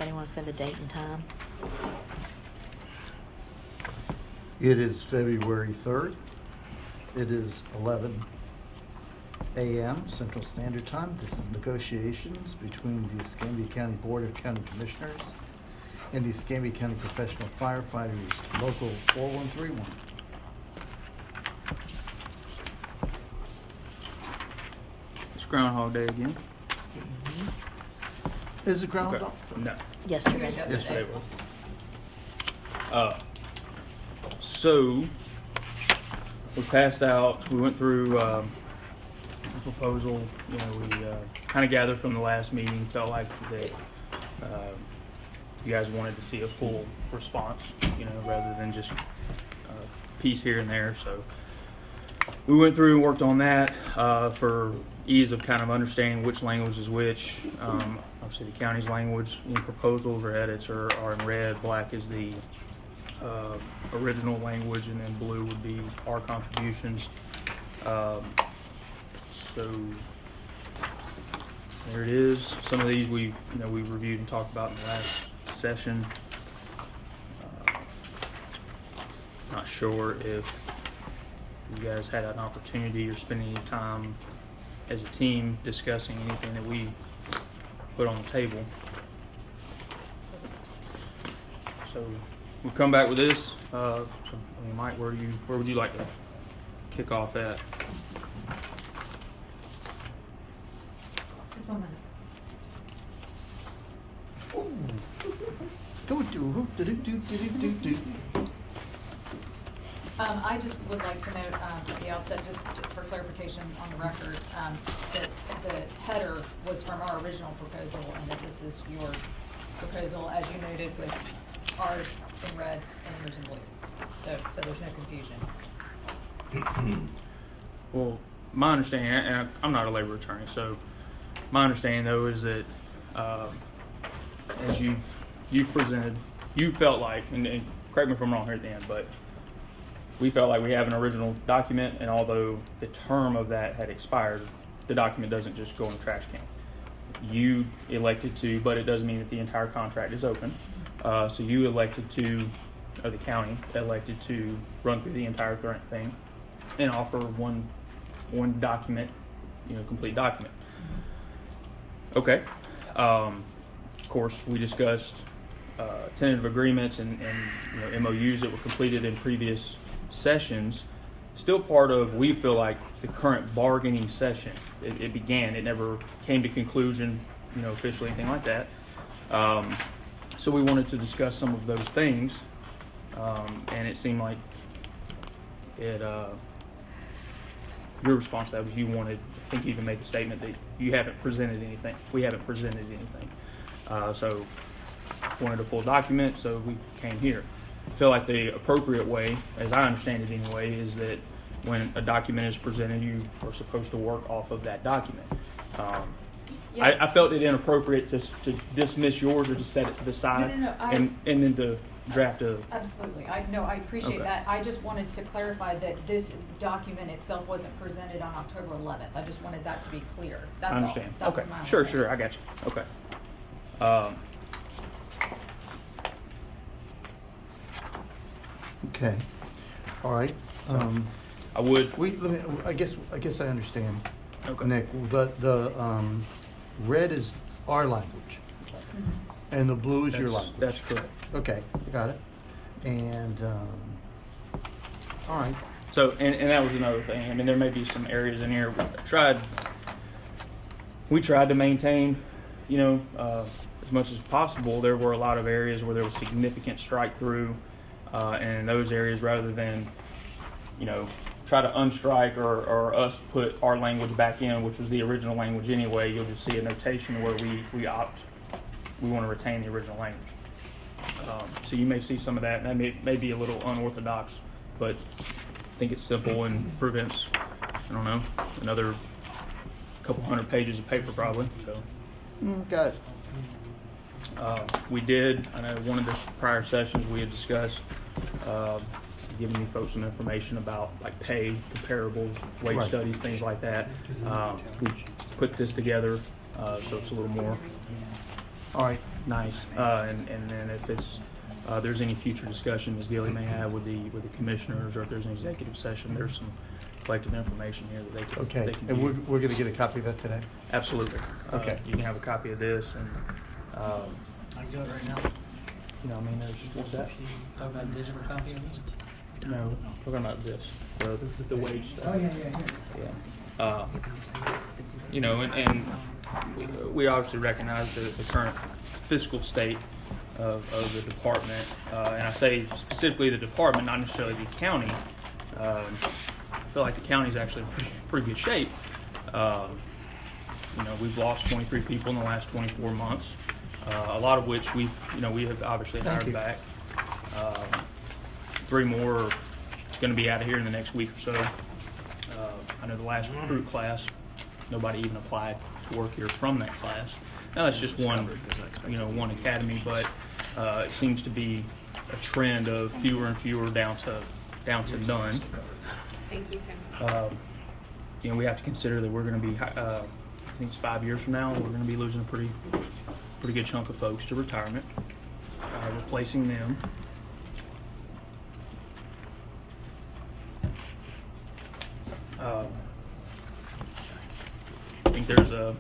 Anybody want to say the date and time? It is February 3rd. It is 11 a.m. Central Standard Time. This is negotiations between the Escambia County Board of County Commissioners and the Escambia County Professional Firefighters Local 4131. It's Groundhog Day again. Is it ground Okay. up? No. Yesterday. Yesterday was. So we passed out. We went through the proposal. You know, we kind of gathered from the last meeting. Felt like that you guys wanted to see a full response. You know, rather than just a piece here and there. So we went through and worked on that for ease of kind of understanding which language is which. Obviously, the county's language, any proposals or edits are in red. Black is the original language, and then blue would be our contributions. So there it is. Some of these we reviewed and talked about in the last session. Not sure if you guys had an opportunity or spent any time as a team discussing anything that we put on the table. So we'll come back with this. Mike, where would you like to kick off at? Just 1 minute. I just would like to note at the outset, just for clarification on the record, that the header was from our original proposal and that this is your proposal, as you noted, with ours in red and yours in blue. So there's no confusion. Well, my understanding, and I'm not a labor attorney, so my understanding though is that as you've presented, you felt like, and correct me if I'm wrong here at the end, but we felt like we have an original document, and although the term of that had expired, the document doesn't just go in the trash can. You elected to, but it doesn't mean that the entire contract is open. So you elected to, or the county elected to run through the entire thing and offer one document, complete document. Okay. Of course, we discussed tentative agreements and MOUs that were completed in previous sessions. Still part of, we feel like, the current bargaining session. It began. It never came to conclusion, officially, anything like that. So we wanted to discuss some of those things, and it seemed like your response to that was you wanted, I think you even made the statement that you haven't presented anything. We haven't presented anything. So wanted a full document, so we came here. I feel like the appropriate way, as I understand it anyway, is that when a document is presented, you are supposed to work off of that document. Yes. I felt it inappropriate to dismiss yours or to set it to the side No, and then to draft a... Absolutely. I appreciate Okay. that. I just wanted to clarify that this document itself wasn't presented on October 11th. I just wanted that to be clear. That's I understand. all. That Okay. was my Sure, only thing. I got you. Okay. Okay. All right. I would... I guess I understand. Okay. Nick, the red is our language, and the blue is your language. That's correct. Okay, got it. And, all right. So, and that was another thing. I mean, there may be some areas in here we tried to maintain, as much as possible. There were a lot of areas where there was significant strike through, and in those areas, rather than, try to unstrike or us put our language back in, which was the original language anyway, you'll just see a notation where we want to retain the original language. So you may see some of that, and that may be a little unorthodox, but I think it's simple and prevents, another couple hundred pages of paper probably. So Got it. we did, I know one of the prior sessions we had discussed giving you folks some information about like pay, comparables, wage Right. studies, things like that. We put this together so it's a little more. All right. nice. And then if it's there's any future discussion Ms. Gilly may have with the commissioners, or if there's an executive session, there's some collective information here that they can Okay, they can and view. we're gonna get a copy of that today? Absolutely. Okay. You can have a copy of this, and I can do it right now. you know, I mean, there's that. Talk about digital copy of it? No, we're talking about this, the wage stuff. Oh, yeah, here. Yeah. You know, and we obviously recognize the current fiscal state of the department, and I say specifically the department, not necessarily the county. I feel like the county's actually in pretty good shape. You know, we've lost 23 people in the last 24 months, a lot of which we have obviously Thank hired you. back. 3 more are going to be out of here in the next week or so. I know the last recruit class, nobody even applied to work here from that class. Now that's just one academy, but it seems to be a trend of fewer and fewer down to none. Thank you so much. You know, we have to consider that we're going to be, I think it's 5 years from now, we're going to be losing a pretty good chunk of folks to retirement, replacing them. I think there's this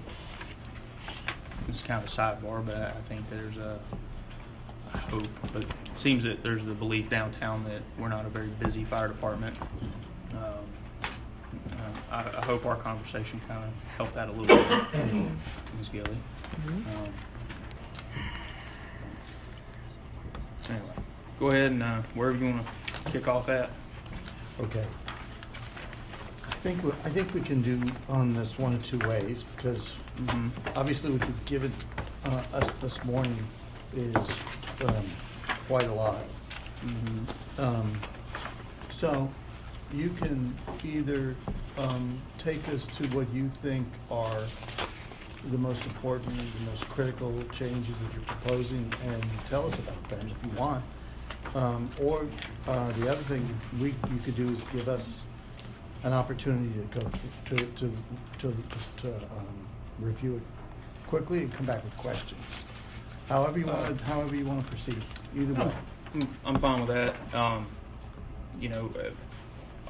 is kind of a sidebar, but I think there's I hope, but it seems that there's the belief downtown that we're not a very busy fire department. I hope our conversation kind of helped that a little bit, Ms. Gilly. Anyway, go ahead and wherever you want to kick off at. Okay. I think we can do on this one of 2 ways, because obviously what you've given us this morning is quite a lot. So you can either take us to what you think are the most important, the most critical changes that you're proposing, and tell us about them if you want. Or the other thing you could do is give us an opportunity to go to review it quickly and come back with questions. However you want to proceed. Either way. I'm fine with that. You know,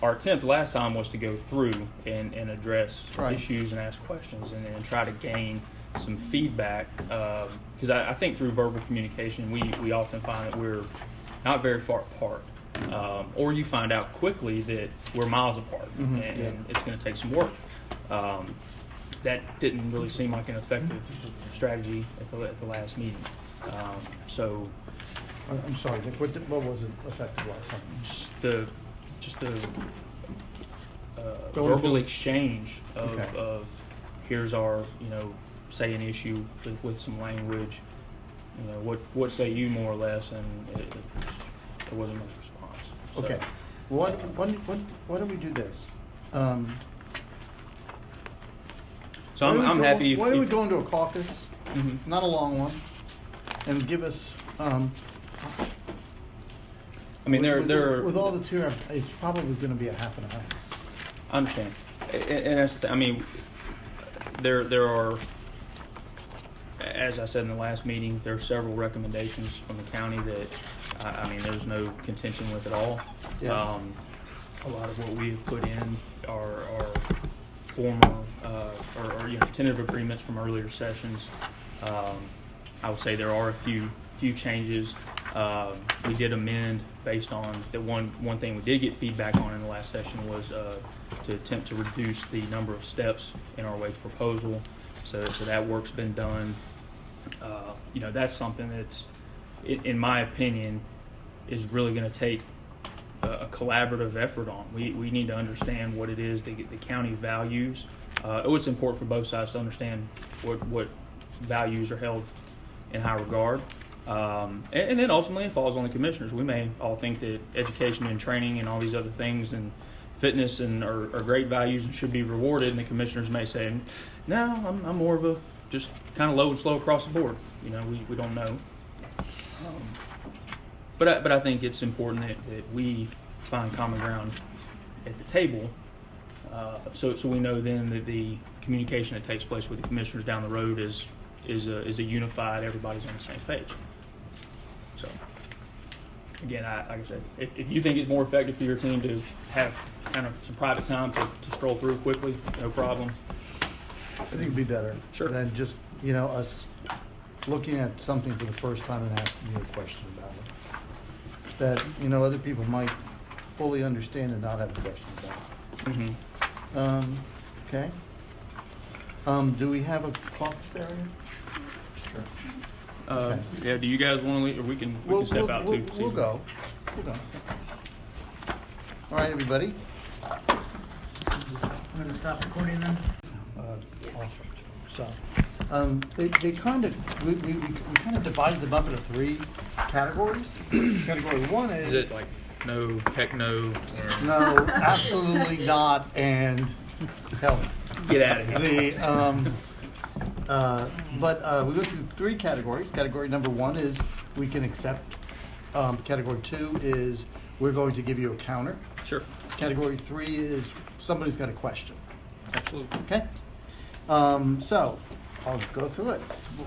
our attempt last time was to go through and address Right. issues and ask questions and try to gain some feedback. Because I think through verbal communication, we often find that we're not very far apart. Or you find out quickly that we're miles apart, and it's going to take some work. That didn't really seem like an effective strategy at the last meeting. So I'm sorry, Nick, what was it effective last time? just the Go verbal into- exchange Okay. of here's our say an issue with some language. What say you, more or less, and there wasn't much response. So, Okay. Why don't we do this? So I'm happy. Why don't we go into a caucus, Mhm. not a long one, and give us, I mean, with all that's here, it's probably gonna be a half and a half. I understand, and that's I mean, there are, as I said in the last meeting, there are several recommendations from the county that I mean, there's no contention with at all. Yeah. A lot of what we've put in are former or tentative agreements from earlier sessions. I would say there are a few changes. We did amend based on the one thing we did get feedback on in the last session was to attempt to reduce the number of steps in our wage proposal. So that work's been done. That's something that's, in my opinion, is really going to take a collaborative effort on. We need to understand what it is that the county values. It's important for both sides to understand what values are held in high regard. And then ultimately it falls on the commissioners. We may all think that education and training and all these other things and fitness are great values and should be rewarded, and the commissioners may say, no, I'm more of a just kind of low and slow across the board. We don't know. But I think it's important that we find common ground at the table, so we know then that the communication that takes place with the commissioners down the road is is a unified, everybody's on the same page. So, again, like I said, if you think it's more effective for your team to have kind of some private time to stroll through quickly, no problem. I think it'd be better. Sure. Than just, us looking at something for the first time and asking you a question about it. That, other people might fully understand and not have a question about it. Mm-hmm. Okay. Do we have a caucus area? Okay. Yeah, do you guys want to leave, or we can step out too? We'll go. All right, everybody. I'm gonna stop recording then. So, they kind of, we kind of divided them up into three categories. Category one is. Is it like no, heck no, or No, absolutely not, and tell me. get out of here? But we go through three categories. Category number one is we can accept. Category two is we're going to give you a counter. Sure, Category three is somebody's got a question. absolutely. Okay? So, I'll go through it.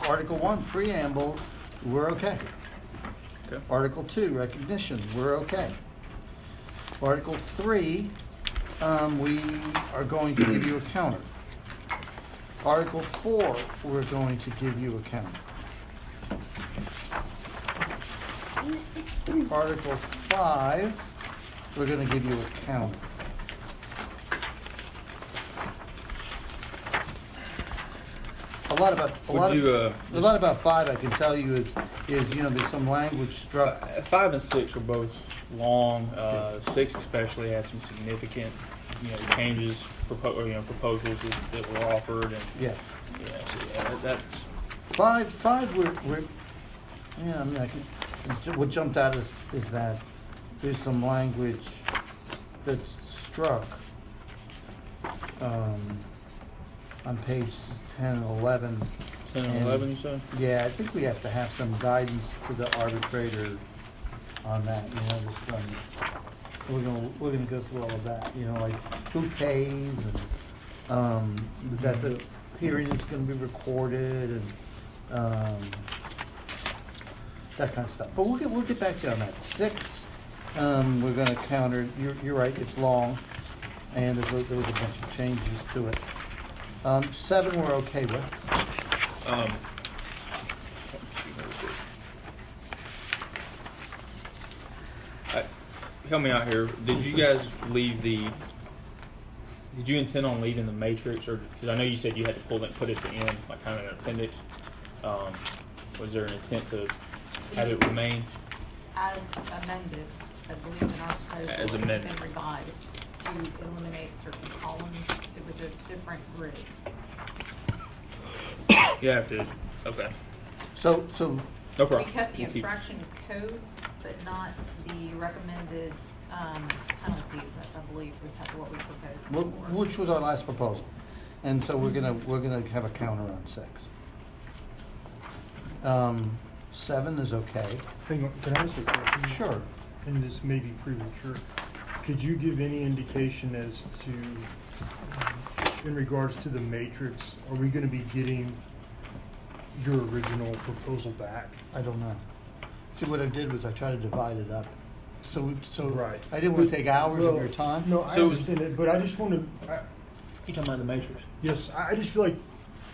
Article 1, preamble, we're okay. Okay. Article 2, recognition, we're okay. Article 3, we are going to give you a counter. Article 4, we're going to give you a counter. Article 5, we're going to give you a counter. A lot about 5 I can tell you is there's some language struck. 5 and 6 are both long. 6 especially has some significant, changes, proposals that were offered, and Yeah. That's 5 what jumped out is that there's some language that's struck on page 10 and 11. 10 and 11. You said? Yeah, I think we have to have some guidance to the arbitrator on that. There's some, we're gonna go through all of that. Like who pays and that the hearing is gonna be recorded and that kind of stuff. But we'll get back to you on that. 6, we're gonna counter. You're right. It's long, and there was a bunch of changes to it. 7, we're okay with. Help me out here. Did you guys Did you intend on leaving the matrix, or because I know you said you had to put it at the end, like kind of an appendix? Was there an intent to have it remain? As amended, I believe in our proposal, As it's been amended. revised to eliminate certain columns. It was a different grid. You have to. Okay. So No problem. We kept the We'll keep- infraction codes, but not the recommended penalties, I believe, was what we proposed before. which was our last proposal, and so we're gonna have a counter on 6. 7 is okay. Hang on, can I ask a question? Sure. And this may be premature. Could you give any indication as to, in regards to the matrix, are we gonna be getting your original proposal back? I don't know. See, what I did was I tried to divide it up. So Right. I didn't want to take hours of your time. No, I So it was- understand it, but I just want to, You talking about the matrix? yes, I just feel like,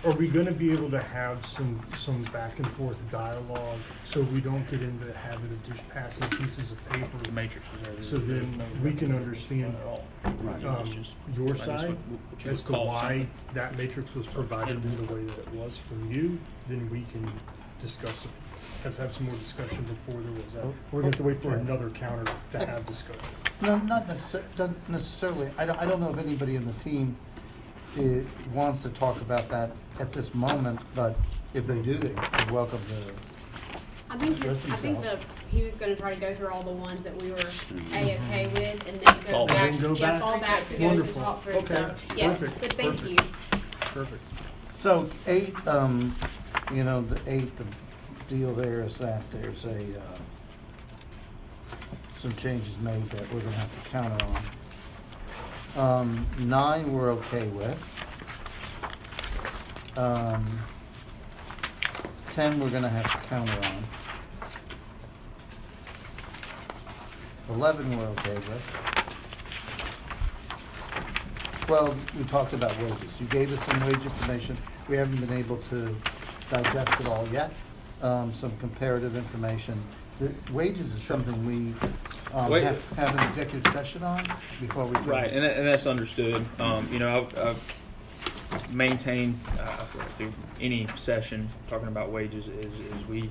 are we gonna be able to have some back and forth dialogue so we don't get into the habit of just passing pieces of paper? The matrix is there. So then we can understand your side as to why that matrix was provided in the way that it was from you, then we can discuss it. Have some more discussion before there was that. We're gonna have to wait for Okay. another counter to have discussion. No, not necessarily. I don't know if anybody in the team wants to talk about that at this moment, but if they do, they're welcome to. I think Address themselves. he was gonna try to go through all the ones that we were A-okay with and then Fall go back. back. Then go Yeah, back. fall back to go to Wonderful. talk through Okay. stuff. Yes, Perfect. but thank Perfect. you. Perfect. So 8, the 8th deal there is that there's some changes made that we're gonna have to counter on. 9 we're okay with. 10, we're gonna have to counter on. 11, we're okay with. 12, we talked about wages. You gave us some wage information. We haven't been able to digest it all yet. Some comparative information. The wages is something we Wait. have an executive session on before we can. Right, and that's understood. You know, I've maintained through any session talking about wages is we,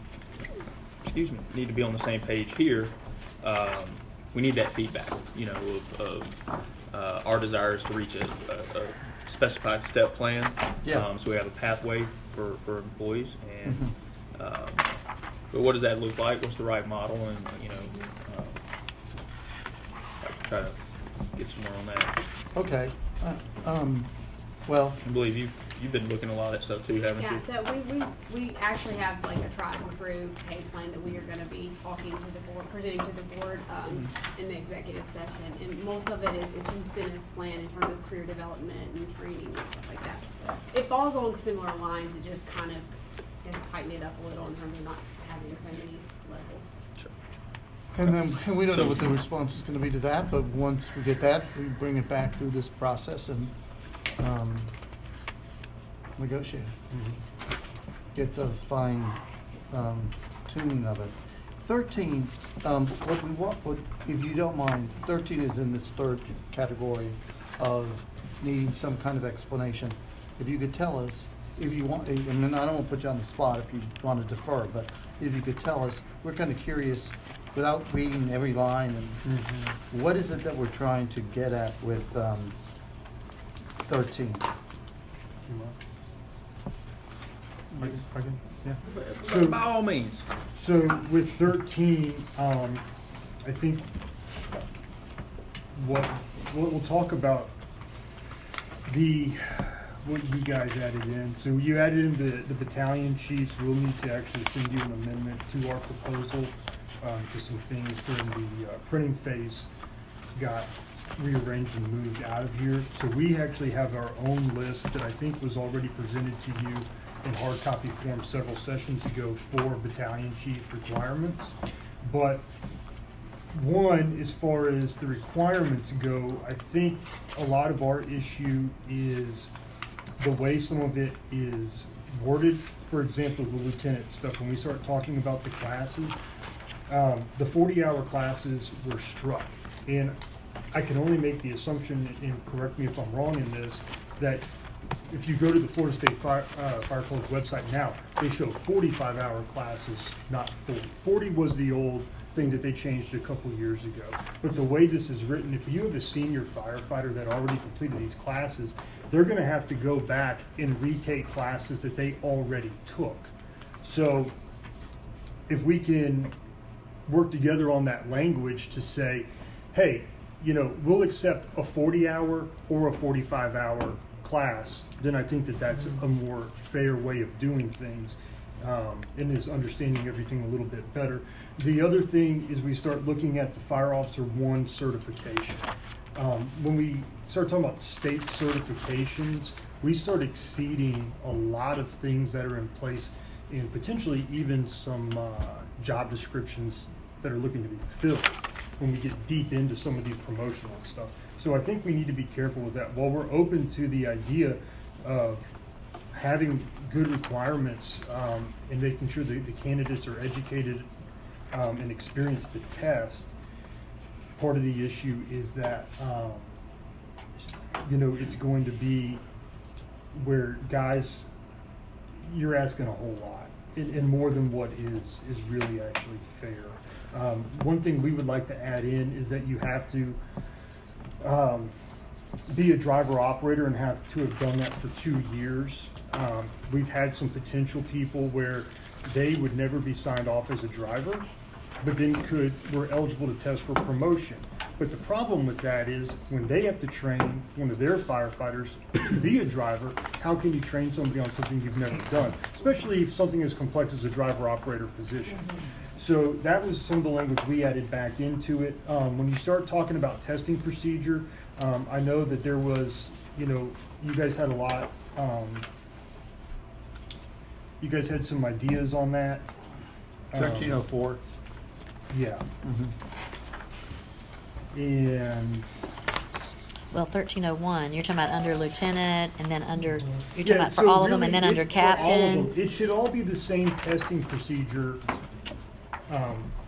need to be on the same page here. We need that feedback, you know, of our desires to reach a specified step plan. Yeah. So we have a pathway for employees, and Mhm. but what does that look like? What's the right model? And you know, I can try to get some more on that. Okay. Well, I believe you've been looking at a lot of that stuff too, haven't Yeah, you? so we actually have like a tried and true pay plan that we are gonna be talking to the board, presenting to the board, in the executive session. And most of it is, it's incentive plan in terms of career development and training and stuff like that. So it falls along similar lines, it just kind of has tightened it up a little in terms of not having so many levels. Sure. and then we don't know what the response is gonna be to that, but once we get that, we bring it back through this process and negotiate. Get the fine tuning of it. 13, what we want, if you don't mind, 13 is in this third category of needing some kind of explanation. If you could tell us, if you want, I mean, I don't want to put you on the spot if you want to defer, but if you could tell us, we're kind of curious, without reading every line, and what is it that we're trying to get at with 13? I can, yeah. So, by all means. So with 13, I think what we'll talk about what you guys added in. So you added in the battalion chiefs. We'll need to actually send you an amendment to our proposal because some things during the printing phase got rearranged and moved out of here. So we actually have our own list that I think was already presented to you in hard copy form several sessions ago for battalion chief requirements. But one, as far as the requirements go, I think a lot of our issue is the way some of it is worded. For example, the lieutenant stuff, when we start talking about the classes, the 40-hour classes were struck. And I can only make the assumption, and correct me if I'm wrong in this, that if you go to the Florida State Fire Code's website now, they show 45-hour classes, not 40. 40 was the old thing that they changed a couple years ago. But the way this is written, if you have a senior firefighter that already completed these classes, they're going to have to go back and retake classes that they already took. So if we can work together on that language to say, hey, you know, we'll accept a 40-hour or a 45-hour class, then I think that that's a more fair way of doing things, and is understanding everything a little bit better. The other thing is we start looking at the Fire Officer 1 certification. When we start talking about state certifications, we start exceeding a lot of things that are in place, and potentially even some job descriptions that are looking to be filled when we get deep into some of these promotional stuff. So I think we need to be careful with that. While we're open to the idea of having good requirements and making sure that the candidates are educated and experienced to test, part of the issue is that you know, it's going to be where guys, you're asking a whole lot and more than what is really actually fair. One thing we would like to add in is that you have to be a driver operator and have to have done that for 2 years. We've had some potential people where they would never be signed off as a driver, but then were eligible to test for promotion. But the problem with that is when they have to train one of their firefighters to be a driver, how can you train somebody on something you've never done? Especially if something as complex as a driver operator position. So that was some of the language we added back into it. When you start talking about testing procedure, I know that there was, you know, you guys had a lot you guys had some ideas on that. 1304. Yeah, Mhm. and, Well, 1301, you're talking about under lieutenant, and then under, you're talking yeah, about for so all of them, and really then under for all of captain. them, it should all be the same testing procedure.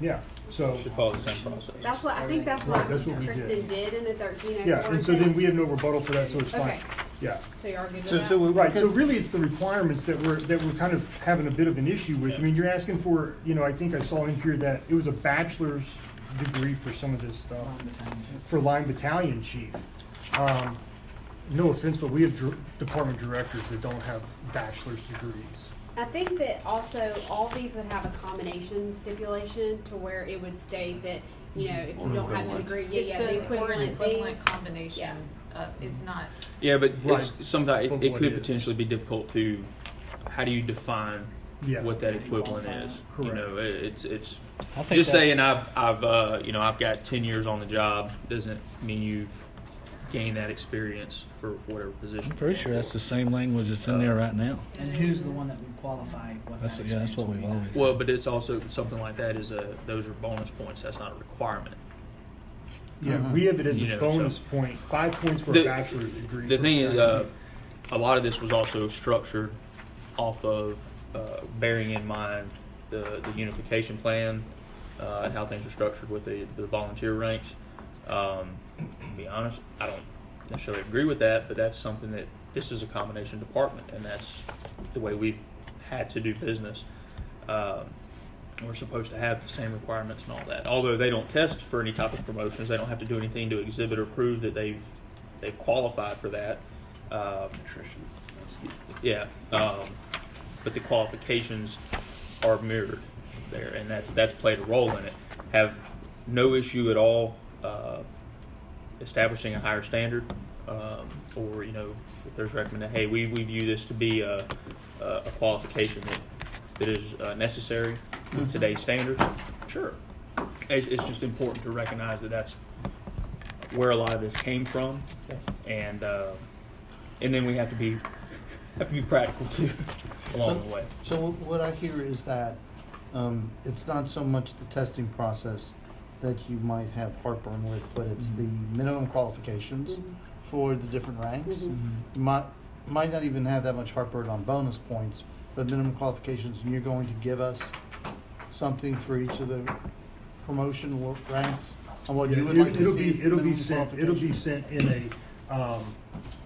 Yeah, so, Should follow the same process. That's what, I think that's Right, what that's what we Kristen did in the 1304. yeah, and so then we have no rebuttal for that, so it's fine. Okay, Yeah. so you are good with So, that? so we Right, so really it's the requirements that we're kind of having a bit of an issue with. I mean, you're asking for, I think I saw in here that it was a bachelor's degree for some of this stuff, for line battalion chief. No offense, but we have department directors that don't have bachelor's degrees. I think that also all these would have a combination stipulation to where it would state that, if you don't have the degree, It the says or an equivalent thing. equivalent combination, it's not, Yeah, but Right. it's sometimes From it what could it is. potentially be difficult to. How do you define Yeah. what that equivalent is? Correct. It's I think just saying I've got 10 years on the job doesn't mean you've gained that experience for whatever position. I'm pretty sure that's the same language that's in there right now. And who's the one that would qualify what That's- that yeah, that's experience what would we've be? always- Well, but it's also something like that is those are bonus points. That's not a requirement. Yeah, Mhm. we have it as You a know, bonus so- point, 5 points for The- a bachelor's degree. The for thing is, battalion a lot of this was also structured off of bearing in mind the unification plan and how things are structured with the volunteer ranks. To be honest, I don't necessarily agree with that, but that's something that this is a combination department, and that's the way we've had to do business. We're supposed to have the same requirements and all that. Although they don't test for any type of promotions, they don't have to do anything to exhibit or prove that they've qualified for that. Yeah, but the qualifications are mirrored there, and that's played a role in it. Have no issue at all establishing a higher standard, or if there's recommended, hey, we view this to be a qualification that is necessary with today's standards. Sure, it's just important to recognize that that's where a lot of this came from, and then we have to be practical too along the way. So what I hear is that it's not so much the testing process that you might have heartburn with, but it's the minimum qualifications for the different ranks. You might not even have that much heartburn on bonus points, but minimum qualifications, and you're going to give us something for each of the promotion ranks on what you would like to see. as the It'll be minimum sent in a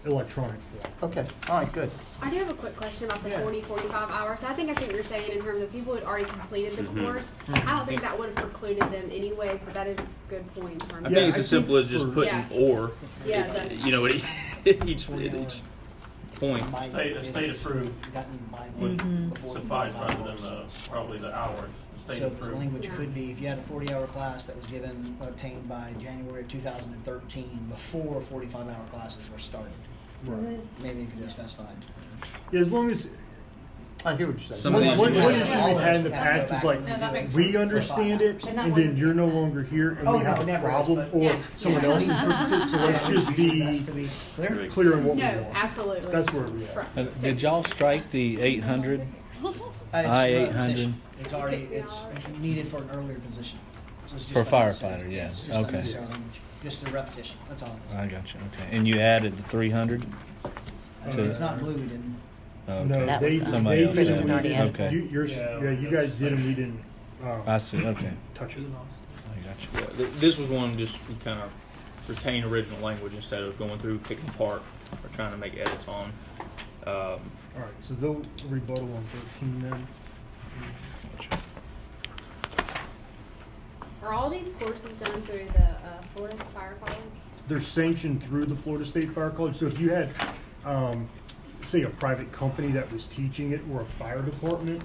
electronic form. Okay, all right, good. I do have a quick question about the Yeah. 45 hours. So I think I see what you're saying in terms of people who had already completed the course. I don't think that would have precluded them anyways, but that is a good point in terms I of. think it's I as simple think as just for- putting Yeah. or. Yeah, the- At each point. State approved Gotten by would before suffice 45 rather than hours. probably the hours. State So this approved. language Yeah. could be, if you had a 40-hour class that was obtained by January of 2013, before 45-hour classes were started, maybe it could be specified. Yeah, as long as, I hear what you're saying. Some of these one you issue have- we've had in the Has to go past is back like, and No, that redo it makes for we understand it, 5 And that and then wasn't you're in no that. longer here, and Oh, we no, have it a never is, problem, but- or Yeah. someone Yeah. else interprets it, so let's just Has be to be clear. clear on what we No, want. absolutely. That's where we are. Right. Did y'all strike the 800? It's I-800. repetition. It's already, it's needed for an earlier position. So it's just For unnecessary. firefighter, yeah. It's just Okay. unnecessary language. Just a repetition, that's all. I got you. Okay. And you added the 300? If it's not blue, we didn't. Okay. No, That they, was, Somebody they else Kristen didn't. already added Okay. You guys did, and we didn't, I see. Okay. touch it. I got you. Yeah, this was one just we kind of retain original language instead of going through picking apart or trying to make edits on. All right, so they'll rebuttal on 13 then. Are all these courses done through the Florida Fire College? They're sanctioned through the Florida State Fire College, so if you had, say, a private company that was teaching it, or a fire department,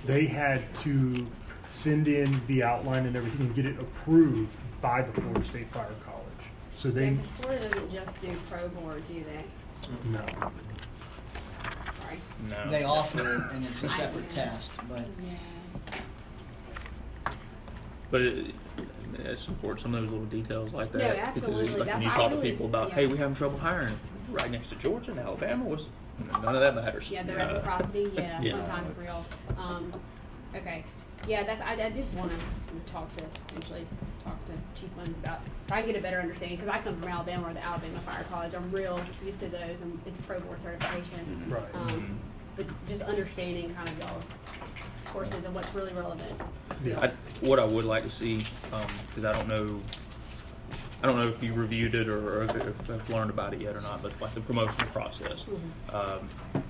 they had to send in the outline and everything and get it approved by the Florida State Fire College. So they, Yeah, 'cause Florida doesn't just do pro board, do they? no. Sorry. No. They offer it, and it's a separate test, but But it's important, some of those little details like that. No, absolutely. Because like when That's- you I talk to really- people about, yeah. hey, we're having trouble hiring right next to Georgia and Alabama, None of that matters. Yeah, the reciprocity, yeah, yeah. one time real. Okay, yeah, I did want to eventually talk to Chief Williams about, so I get a better understanding, because I come from Alabama, or the Alabama Fire College. I'm real used to those, and it's pro board certification. Right. But just understanding kind of y'all's courses and what's really relevant. Yeah. What I would like to see, because I don't know if you reviewed it or if I've learned about it yet or not, but like the promotional process.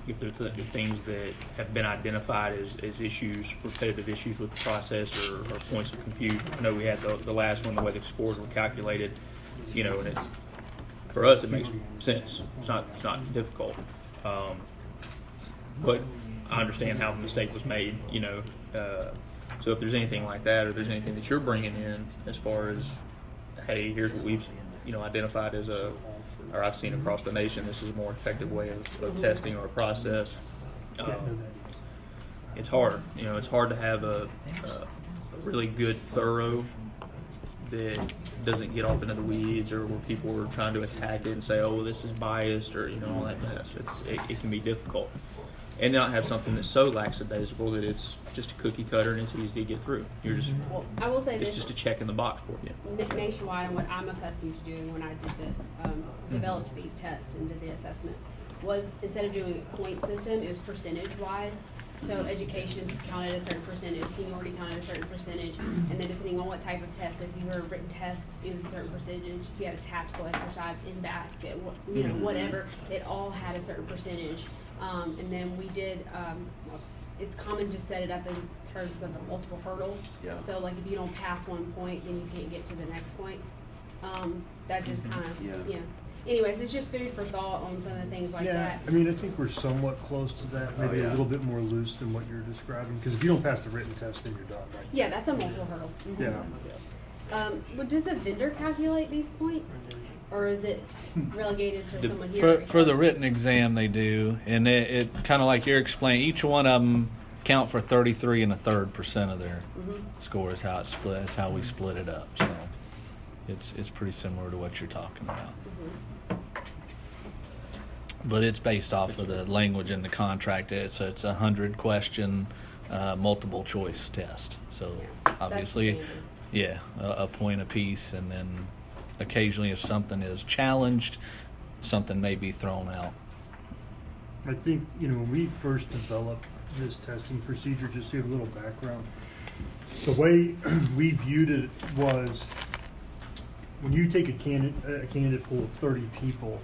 If there's things that have been identified as issues, repetitive issues with the process or points of confusion. I know we had the last one, the way the scores were calculated, you know, and it's, for us, it makes sense. It's not difficult. But I understand how the mistake was made, you know. So if there's anything like that, or there's anything that you're bringing in as far as, hey, here's what we've, you know, identified as or I've seen across the nation, this is a more effective way of testing or a process. It's hard, you know, it's hard to have a really good, thorough that doesn't get off into the weeds, or where people are trying to attack it and say, oh, well, this is biased, or, you know, all that mess. It can be difficult. And not have something that's so lackadaisical that it's just a cookie cutter and it's easy to get through. You're just, Well, I will say it's this. just a check in the box for you. Nationwide, and what I'm accustomed to doing when I did this, developed these tests and did the assessments, was instead of doing a point system, it was percentage-wise. So education's counted a certain percentage, seniority counted a certain percentage, and then depending on what type of test, if you were a written test, it was a certain percentage. If you had a tactical exercise, in basket, you know, whatever, it all had a certain percentage. And then we did, it's common to set it up in terms of a multiple hurdle. Yeah. So like if you don't pass one point, then you can't get to the next point. That just kind of, Yeah. Anyways, it's just food for thought on some of the things like Yeah, that. I mean, I think we're somewhat close to that, maybe yeah. a little bit more loose than what you're describing, because if you don't pass the written test, then you're done, right? Yeah, that's a multiple hurdle. Mhm. Yeah. But does the vendor calculate these points? Or is it relegated to someone here? For the written exam, they do, and it kind of like you're explaining. Each one of them count for 33 1/3% of their score is how it's split. Is how we split it up. So it's pretty similar to what you're talking about. But it's based off of the language in the contract. It's a 100-question multiple choice test. So obviously, standard. yeah, a point apiece, and then occasionally if something is challenged, something may be thrown out. I think, you know, when we first developed this testing procedure, just to give a little background, the way we viewed it was when you take a candidate pool of 30 people,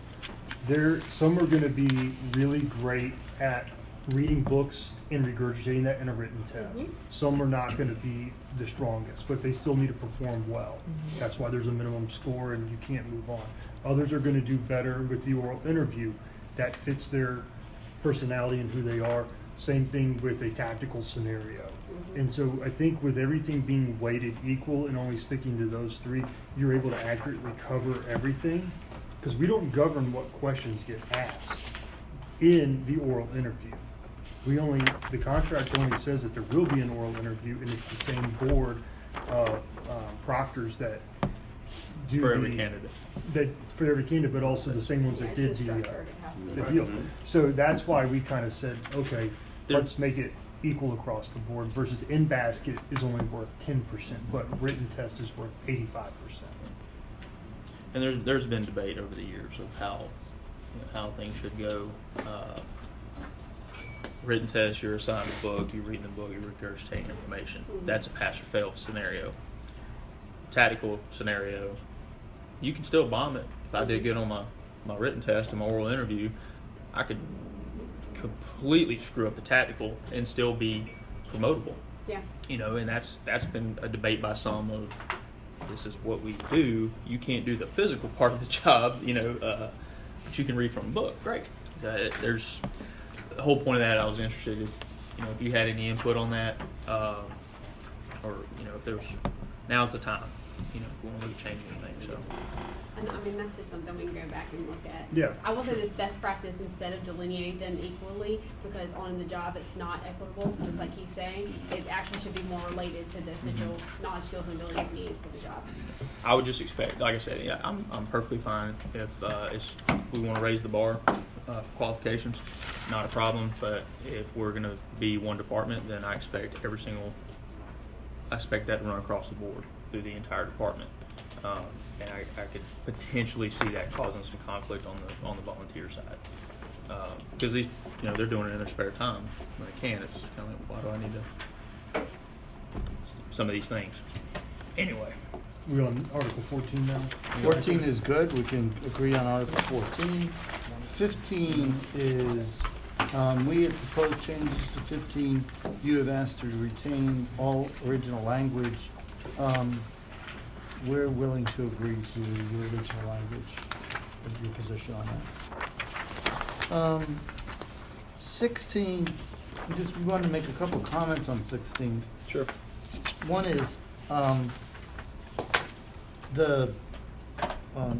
some are going to be really great at reading books and regurgitating that in a written test. Some are not going to be the strongest, but they still need to perform well. That's why there's a minimum score and you can't move on. Others are going to do better with the oral interview that fits their personality and who they are. Same thing with a tactical scenario. And so I think with everything being weighted equal and only sticking to those three, you're able to accurately cover everything, because we don't govern what questions get asked in the oral interview. The contract only says that there will be an oral interview, and it's the same board of proctors that do For every candidate. For every candidate, but also the same ones that did It's the structured, it has to be. deal. So that's why we kind of said, okay, There- let's make it equal across the board, versus in basket is only worth 10%, but written test is worth 85%. And there's been debate over the years of how things should go. Written test, you're assigned a book, you're reading the book, you're regurgitating information. That's a pass or fail scenario. Tactical scenario, you can still bomb it. If I did good on my written test and my oral interview, I could completely screw up the tactical and still be promotable. Yeah. You know, and that's been a debate by some of, this is what we do. You can't do the physical part of the job, you know, but you can read from a book. Great. There's the whole point of that. I was interested in, you know, if you had any input on that, or you know, if there's, now's the time, you know, if we want to look at changing anything. So And I mean, that's just something we can go back and look at. Yeah. I will say this best practice, instead of delineating them equally, because on the job it's not equitable, just like he's saying, it actually should be more related to the essential knowledge, skills, and abilities needed for the job. I would just expect, like I said, yeah, I'm perfectly fine if we want to raise the bar qualifications, not a problem. But if we're going to be one department, then I expect that to run across the board through the entire department. And I could potentially see that causing some conflict on the volunteer side. Because they're doing it in their spare time when they can. It's kind of like, why do I need to some of these things? Anyway, We're on Article 14 now? 14 is good, we can agree on Article 14. 15 is, we have proposed changes to 15. You have asked to retain all original language. We're willing to agree to your original language, of your position on that. 16, we wanted to make a couple of comments on 16. sure. One is,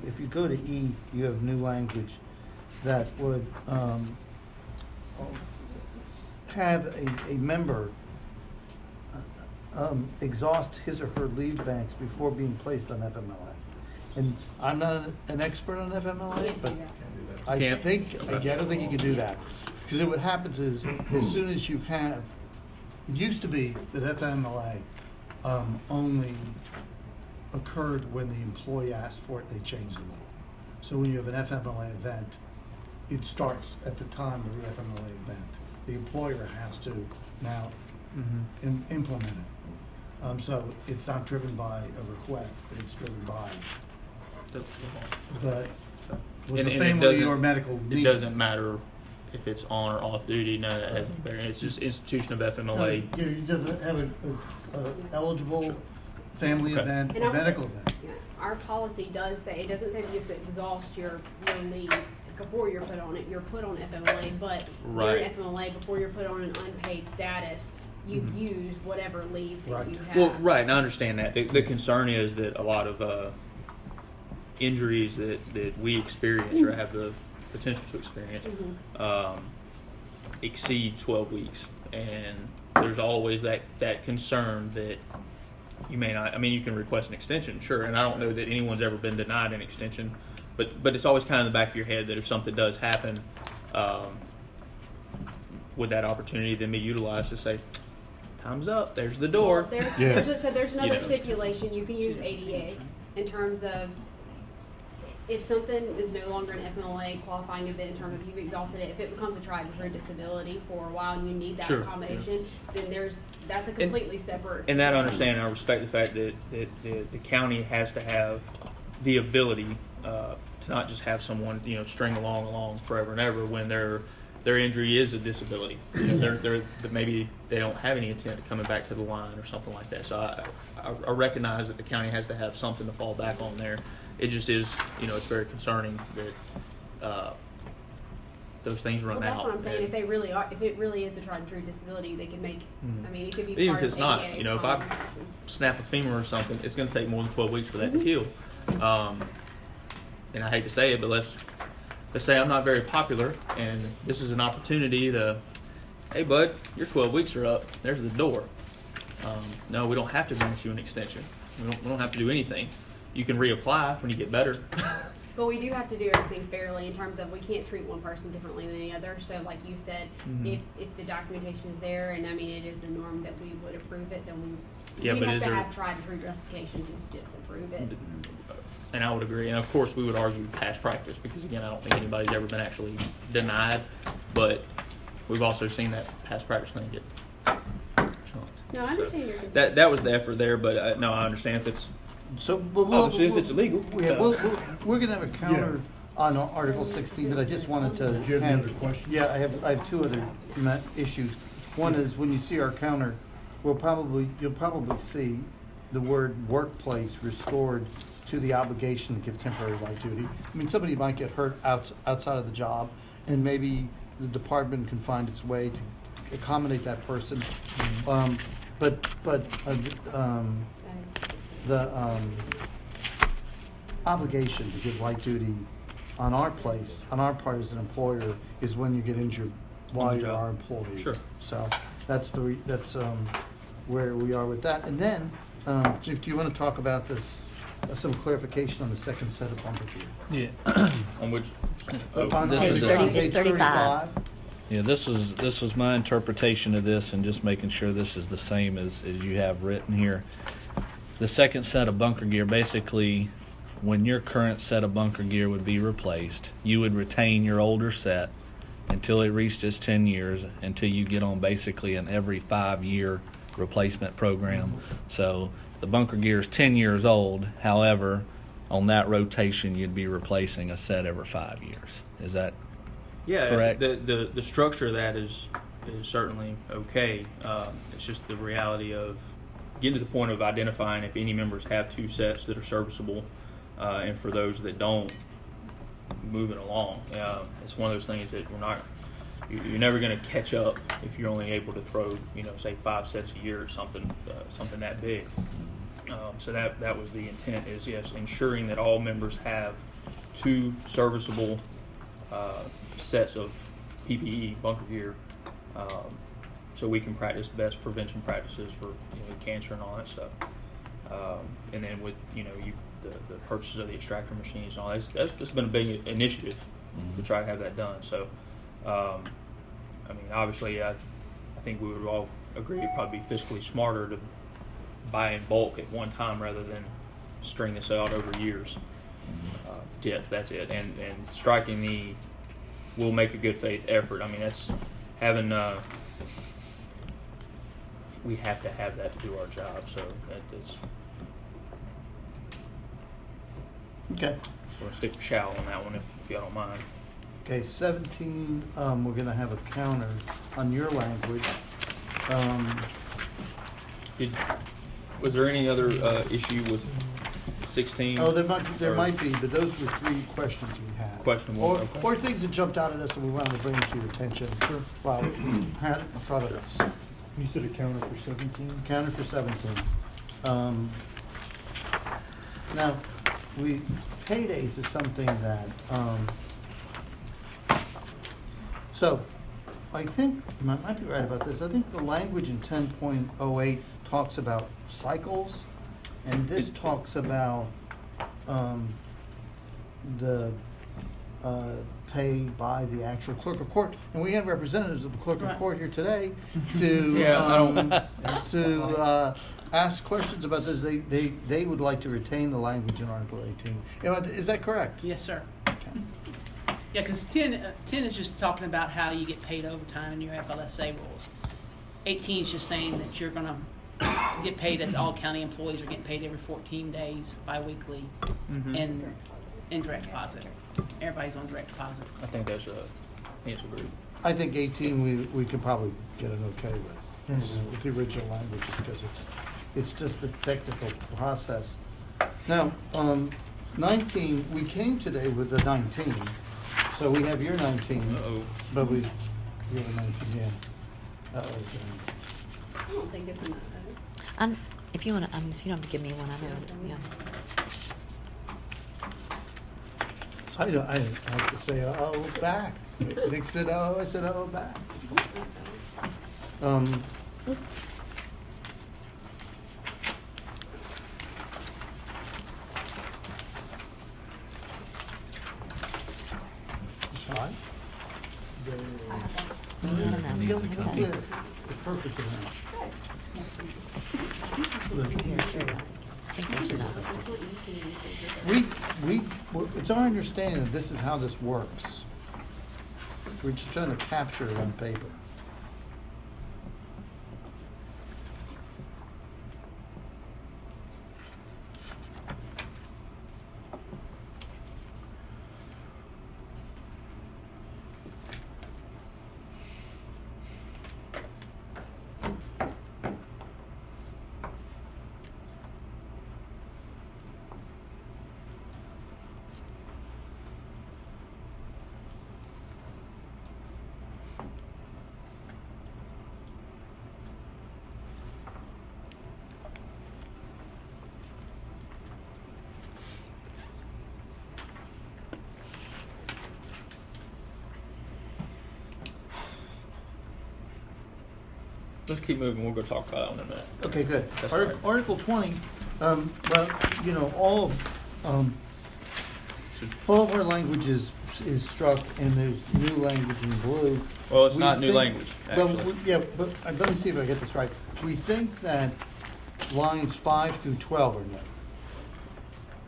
if you go to E, you have new language that would have a member exhaust his or her leave banks before being placed on FMLA. And I'm not an expert on FMLA, but I Can't. don't think you can do that. Because what happens is, as soon as you have, it used to be that FMLA only occurred when the employee asked for it, they changed the law. So when you have an FMLA event, it starts at the time of the FMLA event. The employer has to now implement it. So it's not driven by a request, but it's driven by the And it family doesn't- or medical It need. doesn't matter if it's on or off duty. None of that has a bearing. It's just institution of FMLA. You just have an eligible family Okay. event, And I a was- medical event. Yeah, our policy does say, it doesn't say that you have to exhaust your leave before you're put on it. You're put on FMLA, but Right. during FMLA, before you're put on an unpaid status, you use whatever leave that Right. you have. Well, right, and I understand that. The concern is that a lot of injuries that we experience or have the potential to experience exceed 12 weeks. And there's always that concern that you may not, I mean, you can request an extension, sure, and I don't know that anyone's ever been denied an extension, but it's always kind of in the back of your head that if something does happen, would that opportunity then be utilized to say, time's up, there's the door. Well, Yeah. there's another You know. stipulation, you can use ADA in terms of if something is no longer an FMLA qualifying event in terms of you've exhausted it, if it becomes a tried and true disability for a while and you need that Sure. accommodation, then that's a completely separate. And that I understand, I respect the fact that the county has to have the ability to not just have someone string along forever and ever when their injury is a disability. They're maybe they don't have any intent of coming back to the line or something like that. So I recognize that the county has to have something to fall back on there. It just is, it's very concerning that those things run Well, that's out. what I'm saying. And If they really are, if it really is a tried and true disability, they can make. I mean, it could be. even part if it's of not, ADA if I policy. snap a femur or something, it's going to take more than 12 weeks for that to heal. And I hate to say it, but let's say I'm not very popular, and this is an opportunity to, hey bud, your 12 weeks are up. There's the door. No, we don't have to grant you an extension. We don't have to do anything. You can reapply when you get better. But we do have to do everything fairly in terms of we can't treat one person differently than the other. So, like you said, if the documentation is there, and I mean it is the norm that we would approve it, then we Yeah, but have is to there- have tried and true justification to disapprove it. And I would agree. And of course, we would argue past practice because, again, I don't think anybody's ever been actually denied. But we've also seen that past practice thing get chunked. No, I understand your concern. That was the effort there, but no, I understand if it's So, Obviously, if it's illegal. Yeah, we're gonna have a counter on Article 16, but I just wanted to. Did you have another question? Yeah, I have two other issues. One is when you see our counter, you'll probably see the word workplace restored to the obligation to give temporary light duty. I mean, somebody might get hurt outside of the job, and maybe the department can find its way to accommodate that person. The obligation to give light duty on our part as an employer, is when you get injured while On the you're job. our employee. Sure. So that's where we are with that. And then, Chief, do you want to talk about this some clarification on the second set of bumper gear. Yeah. On which, On This page is- it's 35. Yeah, this was my interpretation of this, and just making sure this is the same as you have written here. The second set of bunker gear, basically, when your current set of bunker gear would be replaced, you would retain your older set until it reached its 10 years, until you get on basically an every 5-year replacement program. So the bunker gear is 10 years old. However, on that rotation, you'd be replacing a set every 5 years. Is that yeah, correct? the structure of that is certainly okay. It's just the reality of getting to the point of identifying if any members have 2 sets that are serviceable, and for those that don't, moving along. It's one of those things that you're never going to catch up if you're only able to throw, say 5 sets a year or something that big. So that was the intent, is yes, ensuring that all members have 2 serviceable sets of PPE, bunker gear, so we can practice best prevention practices for cancer and all that stuff. And then with the purchase of the extractor machines and all that's been a big initiative to try to have that done. So, I mean, obviously, I think we would all agree it'd probably be fiscally smarter to buy in bulk at one time rather than string this out over years. Yeah, that's it. And striking we'll make a good faith effort. I mean, that's having. We have to have that to do our job. So that's. Okay. We're gonna stick to shall on that one if y'all don't mind. Okay, 17, we're going to have a counter on your language. Was there any other issue with 16? Oh, there Or- might be, but those were 3 questions we had. Questionable, Or, okay. or things that jumped out at us and we wanted to bring to your attention while we had it in front of us. You said a counter for 17? Counter for 17. Now, paydays is something that, so I think, and I might be right about this, I think the language in 10.08 talks about cycles, and this talks about the pay by the actual clerk of court. And we have representatives of the clerk of court here today to Yeah, I don't- to ask questions about this. They would like to retain the language in Article 18. Is that correct? Yes, sir. Okay. Yeah, because 10 is just talking about how you get paid overtime in your FLSA rules. 18 is just saying that you're going to get paid as all county employees are getting paid every 14 days biweekly in direct deposit. Everybody's on direct deposit. I think that's agreed. I think 18 we could probably get an okay with the original language, just because it's just the technical process. Now, 19, we came today with the 19, so we have your 19. Uh-oh. But we have a 19, yeah. Uh-oh. I don't think it's enough. If you want to, so you don't have to give me one. I know. Yeah. I have to say, oh, back. Nick said, oh, I said, oh, back. It's fine. No. Yeah, the perfect amount. I think there's enough. It's our understanding that this is how this works. We're just trying to capture it on paper. Let's keep moving. We'll go talk about that one in a minute. Okay, good. That's all right. Article 20, Well, you know, all of our language is struck, and there's new language in blue. Well, it's We not new think- language, Well, actually. yeah, but let me see if I get this right. We think that lines 5 through 12 are new.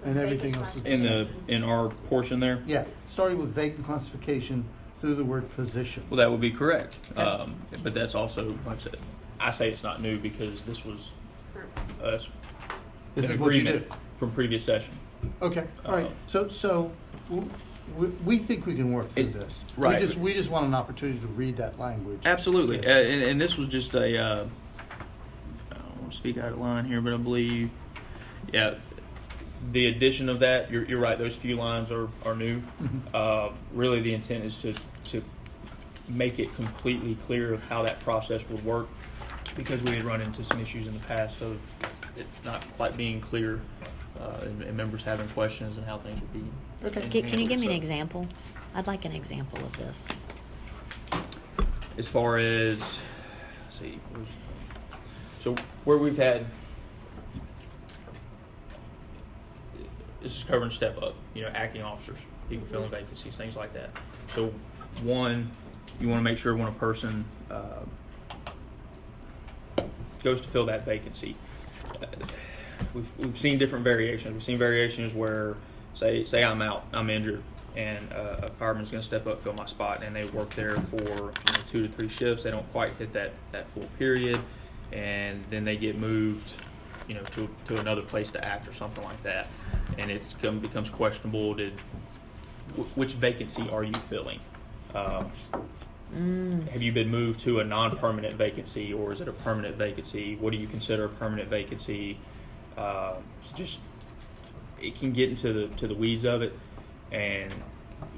And everything else is the same. In our portion there? Yeah, starting with vacant classification through the word position. Well, that would be correct. Okay. But that's also, like I said, I say it's not new because this was This an is what you do. agreement from previous session. Okay, all right. So we think we can work through this. right. We just want an opportunity to read that language. Absolutely. Yeah. And this was just I don't want to speak out of line here, but I believe, the addition of that, you're right, those few lines are new. Really the intent is to make it completely clear of how that process would work, because we had run into some issues in the past of it not quite being clear, and members having questions and how things would be. Okay. Can you give me an So, example? I'd like an example of this. as far as, let's see, so where we've had, this is covering step up, acting officers, people filling vacancies, things like that. So one, you want to make sure when a person goes to fill that vacancy, we've seen different variations. We've seen variations where, say I'm injured, and a fireman's going to step up, fill my spot, and they work there for 2 to 3 shifts. They don't quite hit that full period, and then they get moved, to another place to act or something like that, and it becomes questionable. Which vacancy are you filling? Have you been moved to a non-permanent vacancy, or is it a permanent vacancy? What do you consider a permanent vacancy? It can get into the weeds of it, and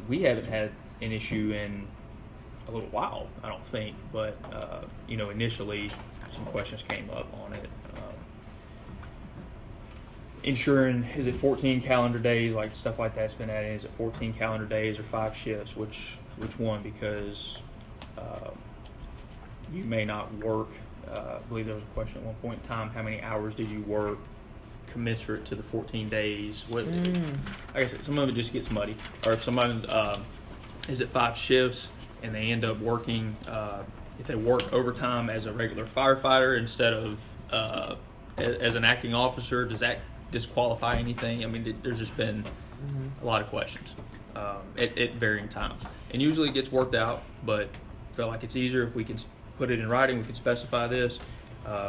we haven't had an issue in a little while, I don't think, but initially some questions came up on it. Ensuring, is it 14 calendar days, like stuff like that's been added? Is it 14 calendar days or 5 shifts? Which one? Because you may not work. I believe there was a question at one point in time: how many hours did you work commensurate to the 14 days? Like I said, some of it just gets muddy. Or if somebody is it 5 shifts and they end up working, if they work overtime as a regular firefighter instead of as an acting officer, does that disqualify anything? I mean, there's just been a lot of questions at varying times, and usually it gets worked out, but I feel like it's easier if we can put it in writing. We can specify this.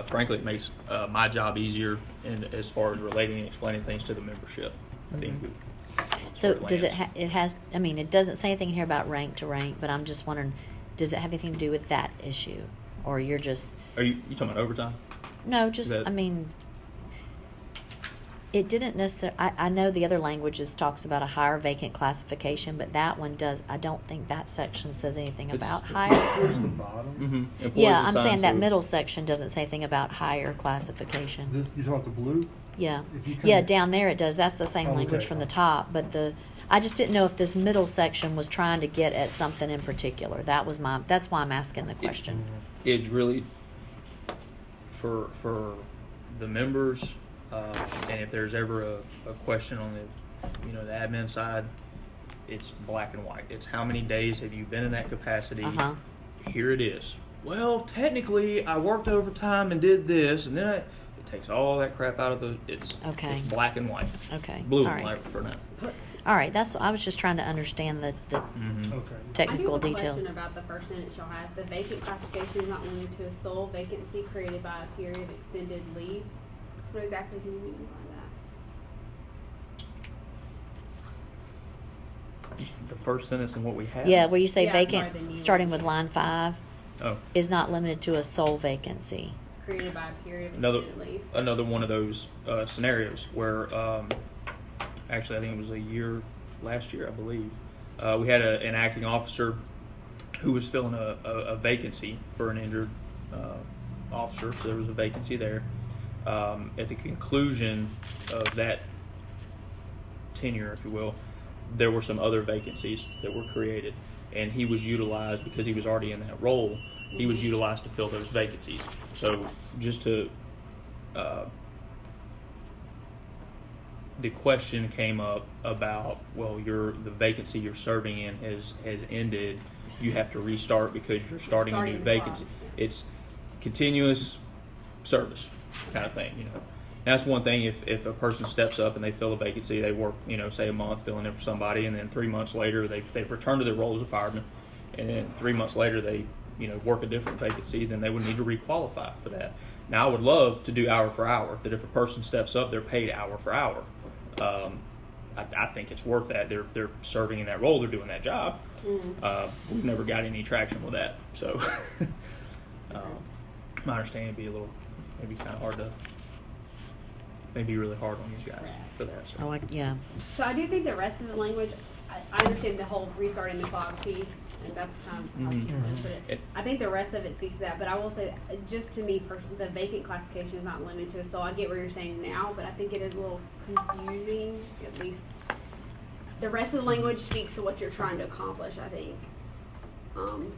Frankly, it makes my job easier in as far as relating and explaining things to the membership. I think So where does it? lands. It doesn't say anything here about rank to rank, but I'm just wondering, does it have anything to do with that issue, or you're just? Are you talking about overtime? No, just That- it didn't necessarily. I know the other languages talks about a higher vacant classification, but that one does. I don't think that section says anything It's- about higher. Towards the bottom, Mm-hmm. Yeah, I'm saying that middle section doesn't say anything about higher classification. you talking about the blue? Yeah, If you yeah, come- down there it does. That's the same Oh, language okay. from the top, but I just didn't know if this middle section was trying to get at something in particular. That's why I'm asking the question. It's really for the members, and if there's ever a question on the admin side, it's black and white. It's how many days have you been in that capacity? Uh-huh. Here it is. Well, technically, I worked overtime and did this, and then it takes all that crap out of it's Okay. It's black and white. Okay, Blue all and right. white for now. All right, I was just trying to understand the Mm-hmm. Okay. technical I do have a details. question about the first sentence you'll have. The vacant classification is not limited to a sole vacancy created by a period of extended leave. What exactly do you mean by that? The first sentence in what we have. Yeah, where you say Yeah, sorry, the new vacant, starting one. with line 5, Oh. is not limited to a sole vacancy. Created by a period of Another extended leave. another one of those scenarios where actually I think it was last year I believe we had an acting officer who was filling a vacancy for an injured officer, so there was a vacancy there. At the conclusion of that tenure, if you will, there were some other vacancies that were created, and he was utilized because he was already in that role. He was utilized to fill those vacancies. So just to the question came up about, well, the vacancy you're serving in has ended. You have to restart because you're starting a new the vacancy. clock. It's continuous service kind of thing, you know. That's one thing. If a person steps up and they fill a vacancy, they work, you know, say a month filling in for somebody, and then 3 months later they've returned to their role as a fireman, and then 3 months later they, you know, work a different vacancy, then they would need to requalify for that. Now, I would love to do hour for hour. That if a person steps up, they're paid hour for hour. I think it's worth that. They're serving in that role. They're doing that job. We've never got any traction with that. So, my understanding would be a little, maybe kind of hard to, maybe really hard on these guys for that. So. Oh, yeah. So I do think the rest of the language, I understand the whole restarting the clock piece, and that's kind of how she put it. I think the rest of it speaks to that, but I will say, that just to me, the vacant classification is not limited to, so I get what you're saying now, but I think it is a little confusing, at least. The rest of the language speaks to what you're trying to accomplish, I think.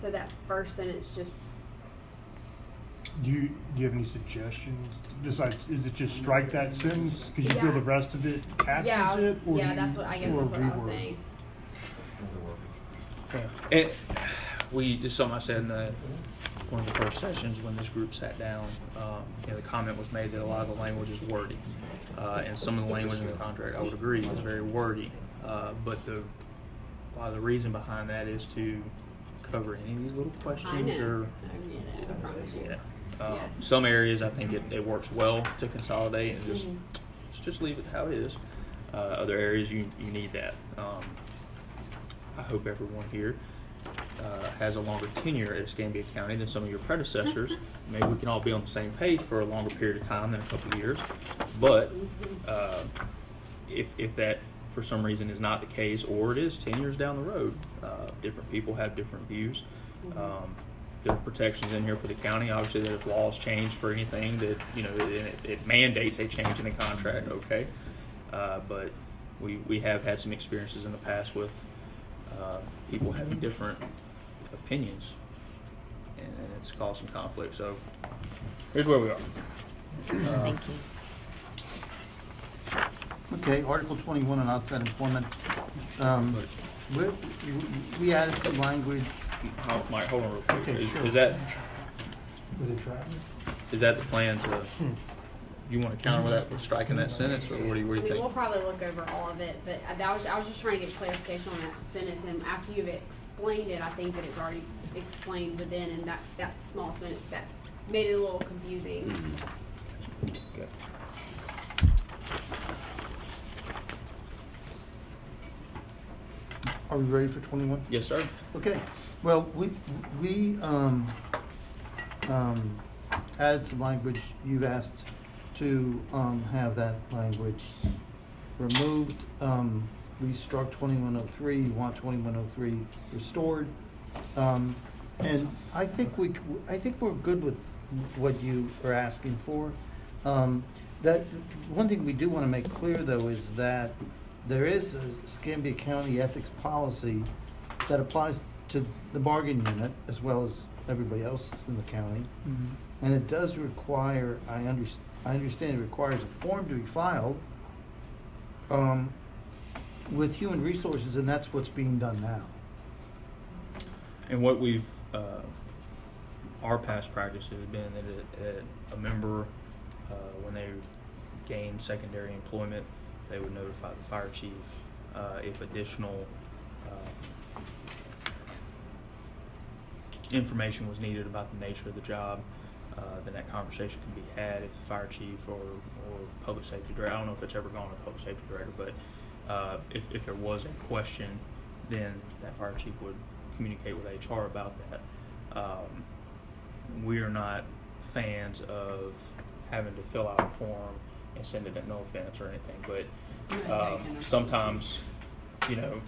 So that first sentence just, Do you have any suggestions? Besides, is it just strike that sentence because you feel Yeah. the rest of it captures it? Or yeah, do that's you- what, I guess or that's what I was reword? saying. Yeah. And this is something I said in one of the first sessions when this group sat down. You know, the comment was made that a lot of the language is wordy, and some of the language in the contract, I would agree, is very wordy. But a lot of the reason behind that is to cover any of these little questions I know. or I promise you. yeah. Some areas I think it works well to consolidate and just leave it how it is. Other areas you need that. I hope everyone here has a longer tenure at Escambia County than some of your predecessors. Maybe we can all be on the same page for a longer period of time than a couple of years. But if that for some reason is not the case, or it is 10 years down the road, different people have different views. There are protections in here for the county. Obviously, that if laws change for anything that, you know, it mandates a change in the contract, okay. But we have had some experiences in the past with people having different opinions, and it's caused some conflict. So here's where we are. Thank you. Okay, Article 21 on outside employment. We added some language. Mike, hold on real quick. Okay, sure. Is that Was it tracking? the plan to? You want to counter with that with striking that sentence, or what do you I mean, think? we'll probably look over all of it, but I was just trying to get clarification on that sentence, and after you've explained it, I think that it's already explained within, and that small sentence, that made it a little confusing. Okay. Are we ready for 21? Yes, sir. Okay, well, we added some language. You've asked to have that language removed. We struck 2103. You want 2103 restored, and I think we're good with what you are asking for. That one thing we do want to make clear, though, is that there is a Escambia County ethics policy that applies to the bargain unit as well as everybody else in the county. And it does require, I understand it requires a form to be filed with Human Resources, and that's what's being done now. And what we've, our past practice has been that a member, when they gain secondary employment, they would notify the fire chief if additional information was needed about the nature of the job. Then that conversation can be had if the fire chief or public safety director, I don't know if it's ever gone to public safety director, but if there was a question, then that fire chief would communicate with HR about that. We are not fans of having to fill out a form and send it at no offense or anything, but sometimes, you know,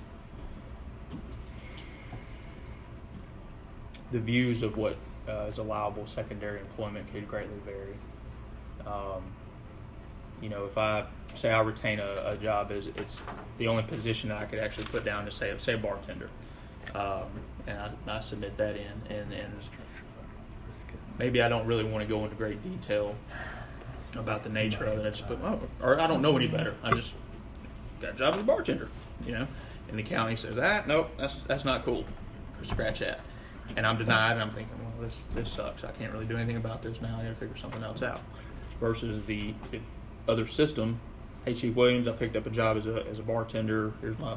the views of what is allowable secondary employment could greatly vary. You know, if I say I retain a job as it's the only position that I could actually put down to say bartender, and I submit that in, and maybe I don't really want to go into great detail about the nature of it. Or I don't know any better. I just got a job as a bartender, you know, and the county says nope, that's not cool, scratch that, and I'm denied, and I'm thinking, well, this sucks. I can't really do anything about this now. I got to figure something else out. Versus the other system. Hey, Chief Williams, I picked up a job as a bartender. Here's my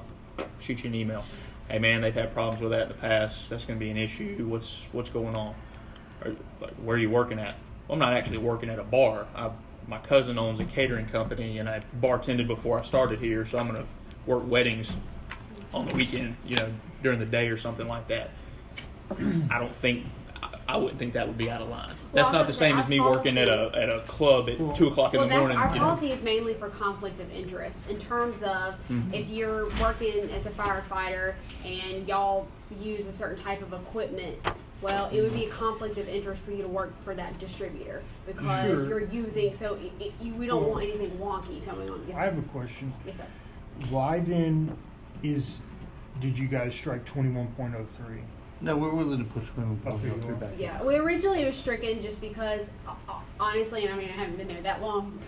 shoot you an email. Hey man, they've had problems with that in the past. That's going to be an issue. What's going on? Or, like, where are you working at? Well, I'm not actually working at a bar. My cousin owns a catering company, and I bartended before I started here, so I'm going to work weddings on the weekend, you know, during the day or something like that. I wouldn't think that would be out of line. That's not the same as me working at a club at 2 o'clock in the morning. Our you know. policy is mainly for conflict of interest in terms of if you're working as a firefighter and y'all use a certain type of equipment, well, it would be a conflict of interest for you to work for that distributor because Sure. you're using. So we don't want anything wonky coming on. Yes, I have sir. a question. Yes, sir. Why then did you guys strike 21.03? No, we're willing to push women Okay, you are. back. Yeah, we originally it was stricken just because, honestly, and I mean I haven't been there that long,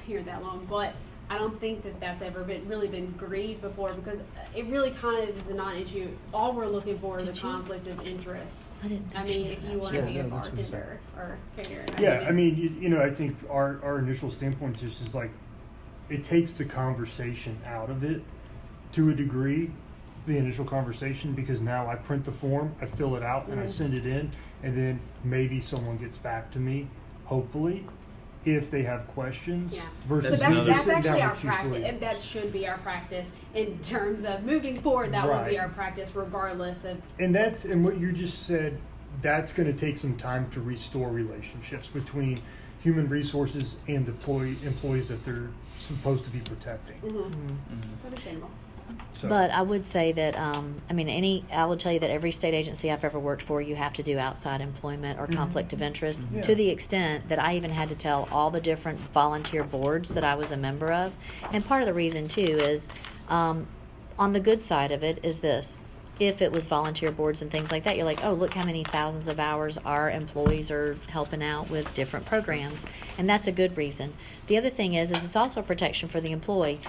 but I don't think that that's ever really been grieved before because it really kind of is a non-issue. All we're looking for is a conflict of interest. I didn't think I she mean, knew if that. you want to Yeah, be a no, that's what he said. bartender or caterer. Yeah, I mean, you know, I think our initial standpoint just is like, it takes the conversation out of it to a degree, the initial conversation, because now I print the form, I fill it out, and I send it in, and then maybe someone gets back to me, hopefully, if they have questions. Yeah. Versus So me that's just sitting actually down our with Chief practice, Williams. and that should be our practice in terms of moving forward. That will be Right. our practice, regardless of. And what you just said, that's going to take some time to restore relationships between human resources and employees that they're supposed to be protecting. Understandable. So, But I would say that, I will tell you that every state agency I've ever worked for, you have to do outside employment or conflict of interest Yeah. to the extent that I even had to tell all the different volunteer boards that I was a member of. And part of the reason, too, is on the good side of it is this. If it was volunteer boards and things like that, you're like, oh, look how many thousands of hours our employees are helping out with different programs. And that's a good reason. The other thing is it's also a protection for the employee.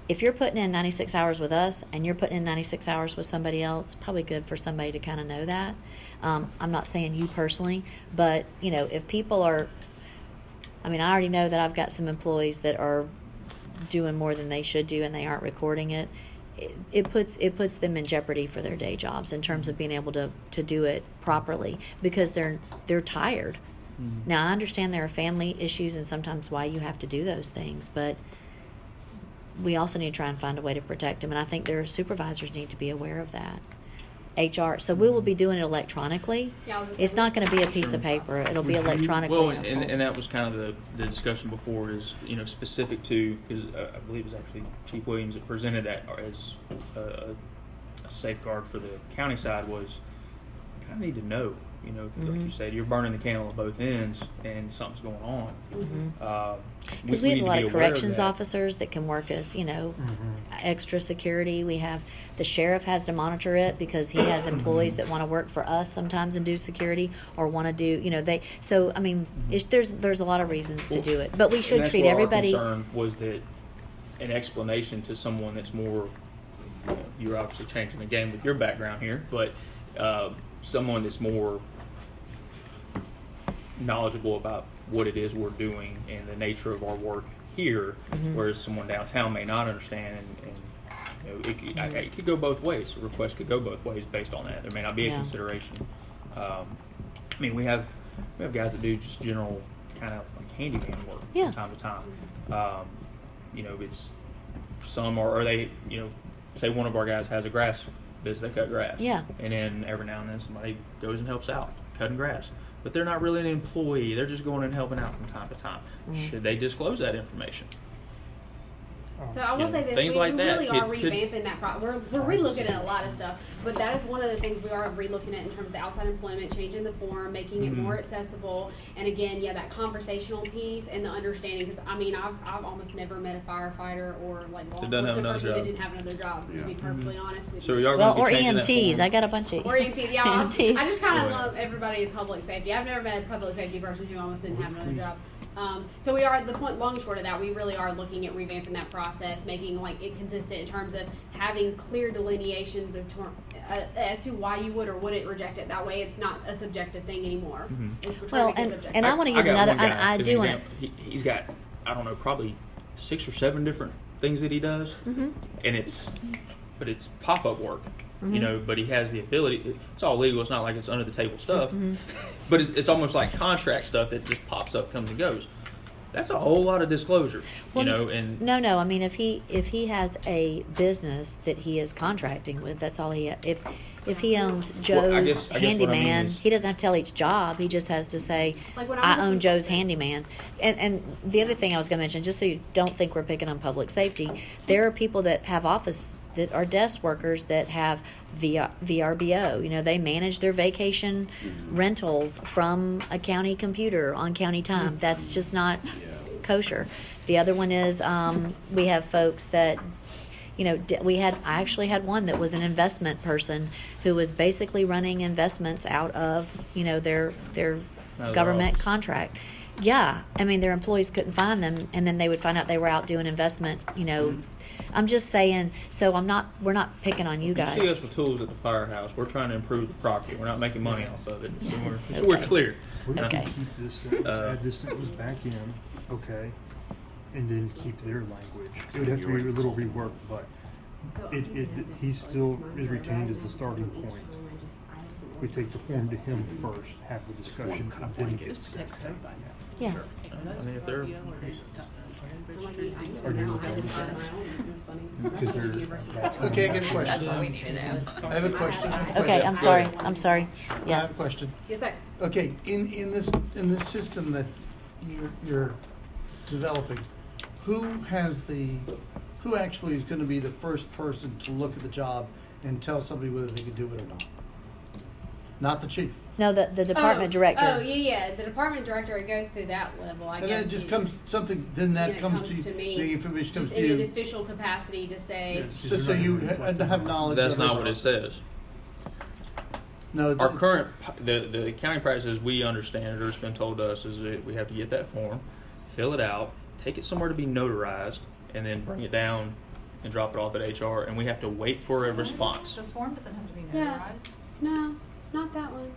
If you're putting in 96 hours with us and you're putting in 96 hours with somebody else, probably good for somebody to kind of know that. I'm not saying you personally, but, you know, if people are, I already know that I've got some employees that are doing more than they should do and they aren't recording it. It puts them in jeopardy for their day jobs in terms of being able to do it properly because they're tired. Now I understand there are family issues and sometimes why you have to do those things, but we also need to try and find a way to protect them, and I think their supervisors need to be aware of that. HR, so we will be doing it electronically. Yeah, I was gonna It's say, not going to be a piece of paper. It'll be electronically. Well, on a and folder. that was kind of the discussion before is, you know, specific to, because I believe it was actually Chief Williams that presented that as a safeguard for the county side was you kind of need to know, you know, like you said, you're burning the candle at both ends and something's going on. Because we have need a to lot be of aware corrections that. officers that can work as, you know, extra security. We have the sheriff has to monitor it because he has employees that want to work for us sometimes and do security or want to do, you know, there's a lot of reasons to do it. But we should And that's treat where everybody. Our concern was that an explanation to someone that's more, you know, you're obviously changing the game with your background here, but someone that's more knowledgeable about what it is we're doing and the nature of our work here, whereas someone downtown may not understand, and you know, it could go both ways. A request could go both ways based on that. There may not be a Yeah. consideration. We have guys that do just general kind of like handyman work Yeah. from time to time. You know, it's some or they, you know, say one of our guys has a grass business, they cut grass. Yeah. And then every now and then somebody goes and helps out cutting grass. But they're not really an employee. They're just going and helping out from time to time. Should they disclose that information? So I will say this: Things we like that really are could- revamping that. We're relooking at a lot of stuff, but that is one of the things we are relooking at in terms of the outside employment, changing the form, making it more accessible, and again, yeah, that conversational piece and the understanding. Because I've almost never met a firefighter or like law That doesn't have enforcement another person that job. didn't have another job. To be perfectly honest with So you. y'all Well, going or to be changing that EMTs. form? I got a bunch of Or EMTs, yeah. EMTs. I just kind of Yeah. love everybody in public safety. I've never met a public safety person who almost didn't have another job. So we are, the point, long and short of that, we really are looking at revamping that process, making like it consistent in terms of having clear delineations of as to why you would or wouldn't reject it. That way it's not a subjective thing anymore. We're trying Well, to make it subjective. and I want to use got another. one guy I as do an want example. He's got, I don't know, probably 6 or 7 different things that he does, and it's pop-up work, you know. But he has the ability. It's all legal. It's not like it's under the table stuff, but it's almost like contract stuff that just pops up, comes and goes. That's a whole lot of disclosure, Well, you know. And No. I mean, if he has a business that he is contracting with, that's all he. If he owns Joe's Well, I guess what I mean handyman, is- he doesn't have to tell each job. He just has to say, Like when I was "I own looking- Joe's handyman." And the other thing I was going to mention, just so you don't think we're picking on public safety, there are people that have office that are desk workers that have VRBO. You know, they manage their vacation rentals from a county computer on county time. That's just not kosher. The other one is we have folks that, you know, I actually had one that was an investment person who was basically running investments out of, you know, their their government office. contract. Yeah, I mean, their employees couldn't find them, and then they would find out they were out doing investment. You know, I'm just saying. So we're not picking on you you guys. see us with tools at the firehouse. We're trying to improve the property. We're not making money off of it. So we're clear. We're gonna Okay. keep this, add this sentence back in, okay, and then keep their language. It would have to be a little reworked, but he still is retained as the starting point. We take the form to him first, have the discussion, and then get This protects sent. everybody. Yeah. I mean, if they're Are you okay because they're. Okay, I got a question. That's all we need to know. I have a question. Okay, I'm sorry. I'm sorry. I Yeah. have a question. Yes, sir. Okay, in this system that you're developing, who actually is going to be the first person to look at the job and tell somebody whether they can do it or not? Not the chief. No, the department director. Oh, yeah. The department director, it goes through that level. I And guess then it just you- comes something. Then that and it comes to me. the information comes Just to in an you. official capacity to say, So you have knowledge. That's of not what it says. No. Our current, the county practice as we understand it, or it's been told to us, is that we have to get that form, fill it out, take it somewhere to be notarized, and then bring it down and drop it off at HR, and we have to wait for a response. The form doesn't have to be Yeah. notarized. no, not that one.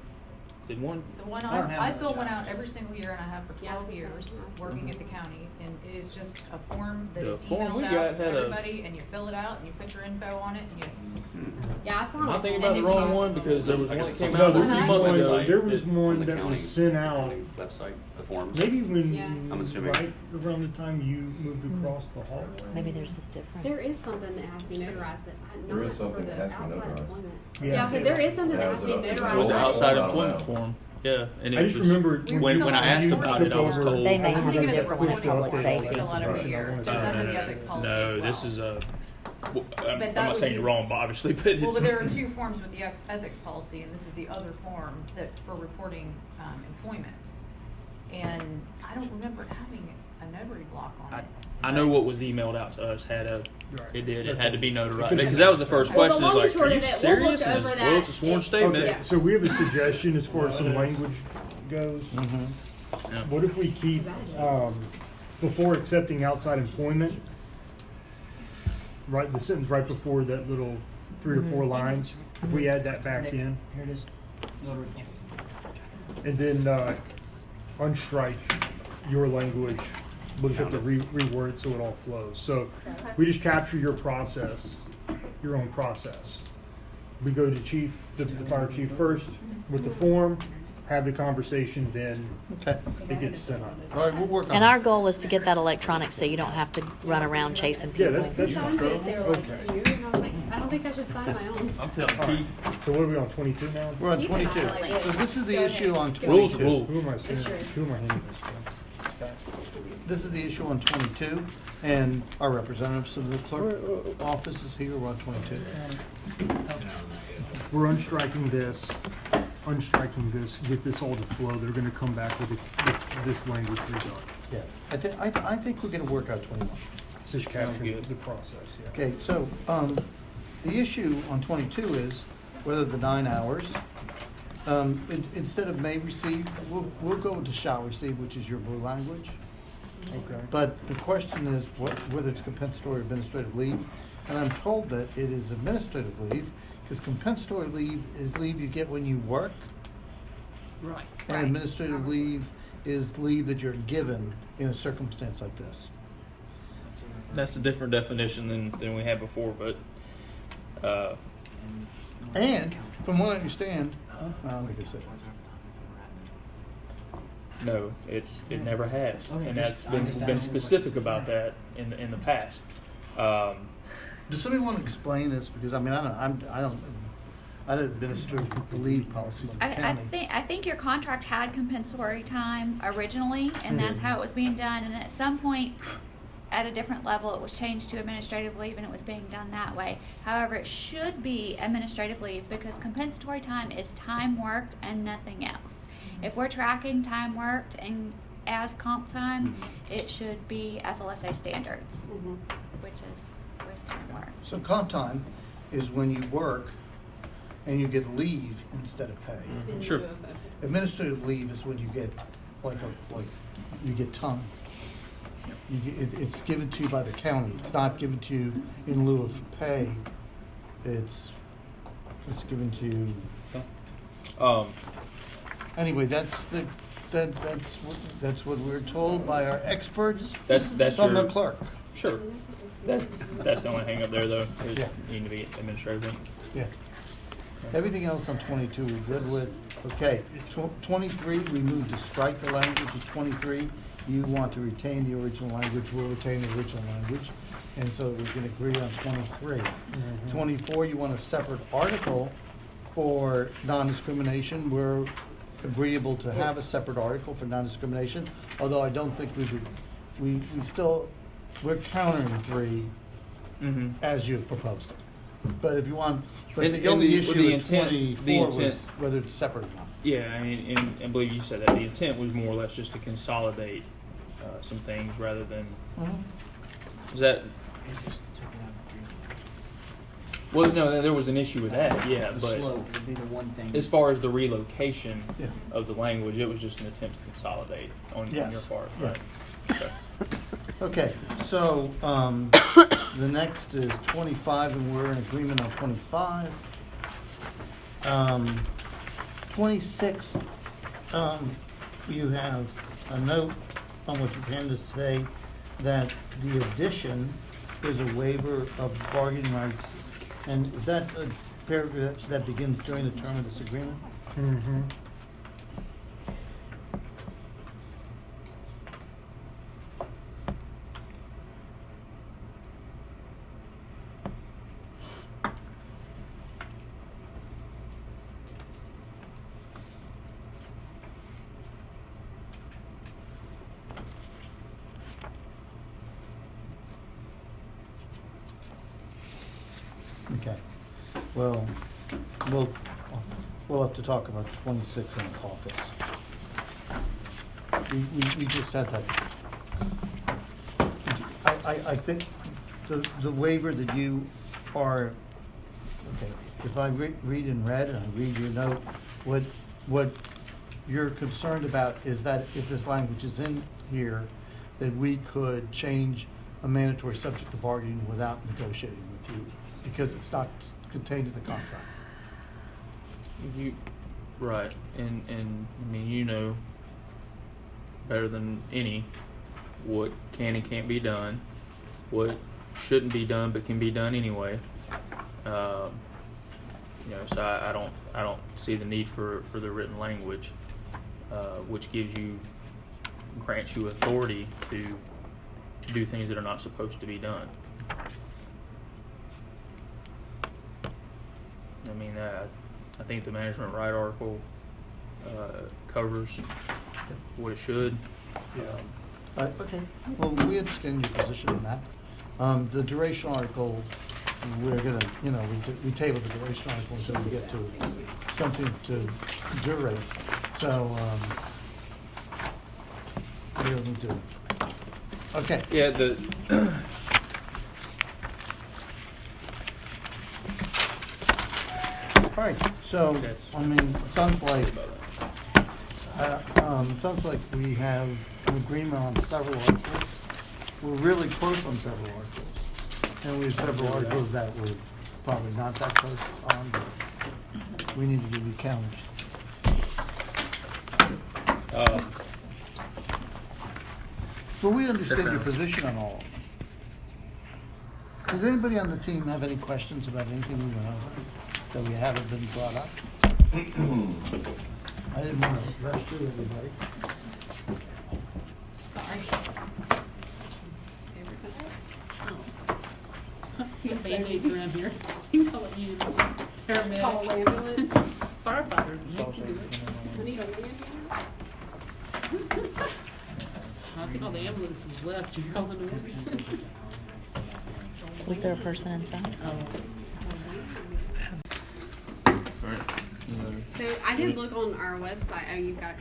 Did one? The one I don't have I one. fill one out every single year, and I have for Yeah, 12 that's years, not- working at the county, and it is just a form that The is form we emailed got out to had a- everybody, and you fill it out, and you put your info on it, and you. Yeah, I saw Am I it. thinking And about the if wrong you- one? Because there was one that came No, out there a few was months one, ago. there was that- one From the that county- was sent out, county website, the forms. maybe when, Yeah. I'm assuming. right around the time you moved across the hallway. Maybe theirs is different. There is something that has to be notarized, but There not is for something the that has to be outside notarized. employment. Yeah. Yeah, so there is something that has to be It was a- It was an notarized. outside Oh, employment wow. form. Yeah, and I it just was, remember when I asked you about it, I was took over- told. They may I'm have a thinking of the different one in reporting public form that we safety. fill out every Right. year. It's under the ethics policy as No, well. this is a. Well, I'm that not would saying be- you're wrong, obviously, but Well, it's. but there are 2 forms with the ethics policy, and this is the other form that for reporting employment. And I don't remember having a notary block on it. I know what was emailed out to us had a. Right. It did. It That's had to all. be It notarized couldn't because be that was the first Well, the question. Is long and like, short are you of it, we'll serious? look And over it's, that. well, it's a sworn statement. Okay, Yeah. so we have a suggestion as far as some language goes. Yeah. What if we keep, before accepting outside employment, right, the sentence right before that little 3 or 4 lines, if we add that back Nick, in, Here it is. Notary form. and then unstrike your language, we'll just have to reword it so it all flows. So we just capture your process, your own process. We go to chief, the fire chief first with the form, have the conversation, then Okay. it gets sent out. All right, we'll work on And it. our goal is to get that electronic so you don't have to run around chasing Yeah, people. that's He no signed trouble. this, they were like, Okay. you, and I was like, I don't think I should sign my own. I'm telling Keith, So what are we on, 22 now? We're on You can 22. highlight it. So this is the issue on 22. rules, are rules. Who am I saying, who am I handing this to? This is the issue on 22, and our representatives of the clerk office is here. We're on 22. We're unstriking this, get this all to flow. They're gonna come back with this language redone. Yeah, I think we're going to work out 21. Just capturing good. the process, yeah. Okay, so the issue on 22 is whether the 9 hours, instead of may receive, we'll go to shall receive, which is your blue language. Okay. But the question is whether it's compensatory or administrative leave. And I'm told that it is administrative leave, because compensatory leave is leave you get when you work, Right. and Right. administrative leave is leave that you're given in a circumstance like this. That's a different definition than we had before, but And from what I understand, like I said, no, it never has, Okay, and just- that's I'm just been asking specific questions. about that in the past. does somebody want to explain this? Because I mean, I don't administer the leave policies of the county. I think your contract had compensatory time originally, and that's how it was being done. And at some point, at a different level, it was changed to administrative leave, and it was being done that way. However, it should be administrative leave because compensatory time is time worked and nothing else. If we're tracking time worked and as comp time, it should be FLSA standards, which is time worked. So comp time is when you work and you get leave instead of pay. In Sure. lieu of a- Administrative leave is when you get like you get time. It's given to you by the county. It's not given to you in lieu of pay. It's given to you. Anyway, that's what we're told by our experts that's from the your clerk. sure. That's the only hang up there though. Is Yeah. you need to be administrative. leave. Yes. Everything else on 22 we're good with. Okay, 23, we moved to strike the language of 23. You want to retain the original language, we'll retain the original language. And so we can agree on 23. 24, you want a separate article for non-discrimination. We're agreeable to have a separate article for non-discrimination, although I don't think we're countering 3 as you proposed it. But if you want, but And- the and only the- issue the in intent- 24 the was intent- whether it's separate or not. Yeah, I mean, and I believe you said that the intent was more or less just to consolidate some things rather than is that. Well, no, there was an issue with that, yeah, The but slope would be the one thing. as far as the relocation Yeah. of the language, it was just an attempt to consolidate on your Yes. part, Yeah. right? Okay. Okay, so the next is 25, and we're in agreement on 25. 26, you have a note on what you've handed us today that the addition is a waiver of bargaining rights. And is that a paragraph that begins during the term of this agreement? Mm-hmm. Okay, well, we'll have to talk about 26 in the caucus. We just had that. I think the waiver that you are, okay, if I read in red and I read your note, what you're concerned about is that if this language is in here, that we could change a mandatory subject to bargaining without negotiating with you, because it's not contained in the contract. Right, and I mean, you know better than any what can and can't be done, what shouldn't be done but can be done anyway. So I don't see the need for the written language, which grants you authority to do things that are not supposed to be done. I mean, I think the management right article covers what it should. Okay, well, we understand your position on that. The duration article, we're gonna, we table the duration article until we get to something to durate. So, we don't need to. Okay. Yeah, All right, so, Yes. I mean, it sounds like It sounds like we have an agreement on several articles. We're really close on several articles. And we have several articles that we're probably not that close on, but we need to give you counters. But we understand your position on all of them. Does anybody on the team have any questions about anything we went over that we haven't been brought up? I didn't want to rush through everybody. Sorry. You got Band-Aids around here. You call it you. Call Paramedic. ambulance. Firefighter. You can do it. I need a ambulance. I think all the ambulances left. You calling the others? Was there a person inside? So I did look on our website. Oh, you've got,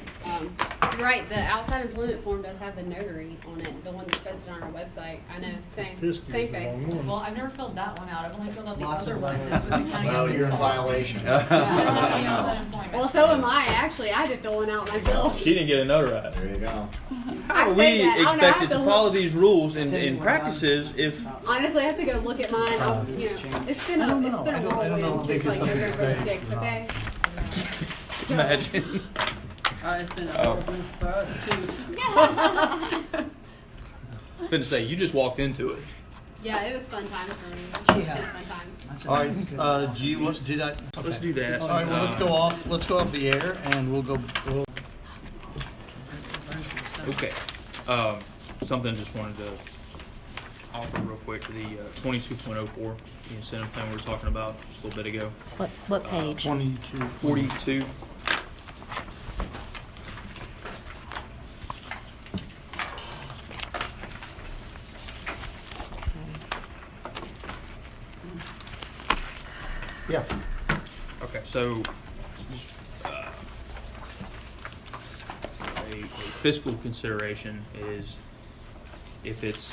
you're right, the outside employment form does have the notary on it, the one that's posted on our website. I know, same This face. year's the wrong one. Well, I've never filled that one out. I've only filled out the Lots other of one. letters. That's with the county. Well, you're in policy. violation. Yeah. Well, so am I, actually. I had to fill one out myself. She didn't get it notarized. There you go. How I are say we that. I don't know, I expected have to to follow look- these rules and, Tell you and what, practices if Honestly, I have to go look at mine. I'll, you know, it's been I a, don't it's know. been I a don't know whirlwind if since it's like something to November say 6th, or not. okay? imagine. It's been a whirlwind for us too. I was going to say, you just walked into it. Yeah, it was fun time for me. Yeah. It was fun time. All right, do you want, did I? Let's okay. do that. All right, well, let's go off the air and we'll go, Okay. Something just wanted to offer real quick, the 22.04, the incentive plan we were talking about just a little bit ago. What page? 22. 42. Yeah. Okay, so a fiscal consideration is if it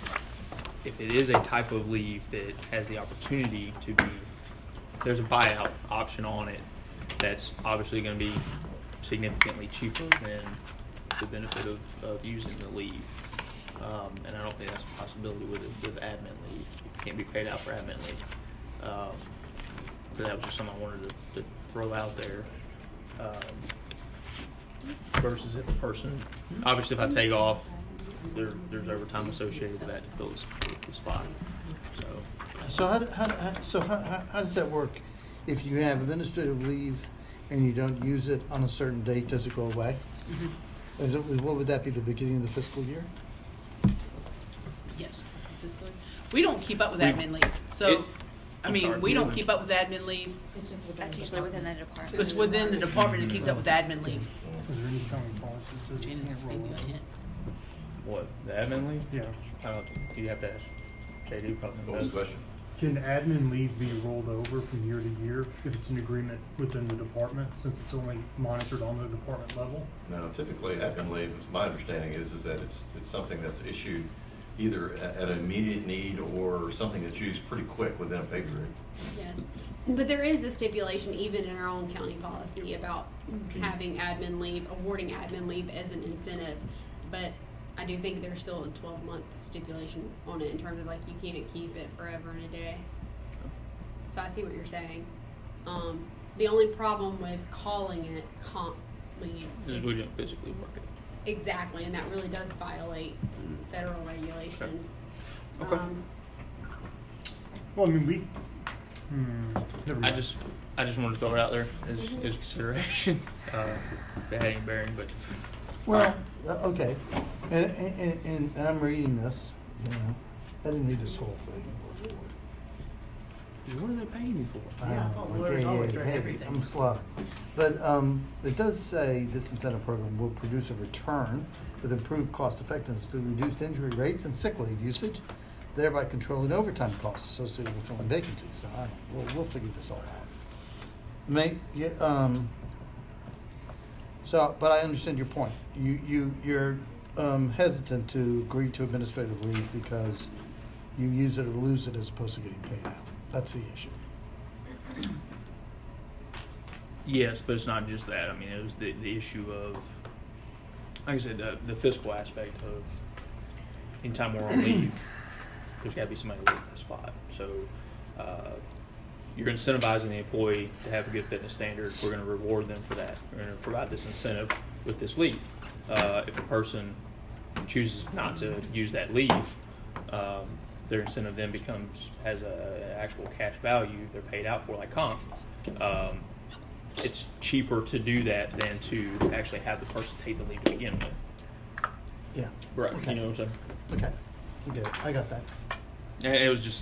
is a type of leave that has the opportunity to be, there's a buyout option on it that's obviously going to be significantly cheaper than the benefit of using the leave. And I don't think that's a possibility with admin leave. You can't be paid out for admin leave. So that was just something I wanted to throw out there. Versus if a person, obviously if I take off, there's overtime associated with that to fill the spot. So how does that work? If you have administrative leave and you don't use it on a certain date, does it go away? What would that be, the beginning of the fiscal year? Yes. We don't keep up with We- admin leave. So, It- I I'm mean, sorry, we go don't ahead. keep up with admin leave. It's just within That's the usually within department. the department. It's within the department that keeps up with admin leave. Is there any county policies that you Janice can't is giving roll you a over? hint. What, the admin leave? Yeah. I don't, you have to ask JD probably. What was the question? Can admin leave be rolled over from year to year if it's an agreement within the department, since it's only monitored on the department level? No, typically admin leave, my understanding is that it's something that's issued either at an immediate need or something that's used pretty quick within a pay period. Yes, but there is a stipulation even in our own county policy about having admin leave, awarding admin leave as an incentive. But I do think there's still a 12-month stipulation on it in terms of like you can't keep it forever and a day. So I see what you're saying. The only problem with calling it comp leave Is we didn't physically work it. exactly, and that really does violate federal regulations. Okay. Well, I mean, never I mind. just wanted to throw it out there as consideration. If it had any bearing, but Well, okay, and I'm reading this, you know, I didn't read this whole thing. what are they paying you for? Yeah, I thought lawyers always read everything. I'm slow. But it does say this incentive program will produce a return with improved cost effectiveness through reduced injury rates and sick leave usage, thereby controlling overtime costs associated with filling vacancies. So we'll figure this all out. But I understand your point. You're hesitant to agree to administrative leave because you use it or lose it as opposed to getting paid out. That's the issue. Yes, but it's not just that. I mean, it was the issue of like I said, the fiscal aspect of anytime we're on leave, there's got to be somebody to leave that spot. So you're incentivizing the employee to have a good fitness standard. We're going to reward them for that. We're going to provide this incentive with this leave. If a person chooses not to use that leave, their incentive then has an actual cash value they're paid out for, like comp. It's cheaper to do that than to actually have the person take the leave to begin with. Yeah. Right. Okay. You know what I'm saying? Okay. Okay. I got that. And it was just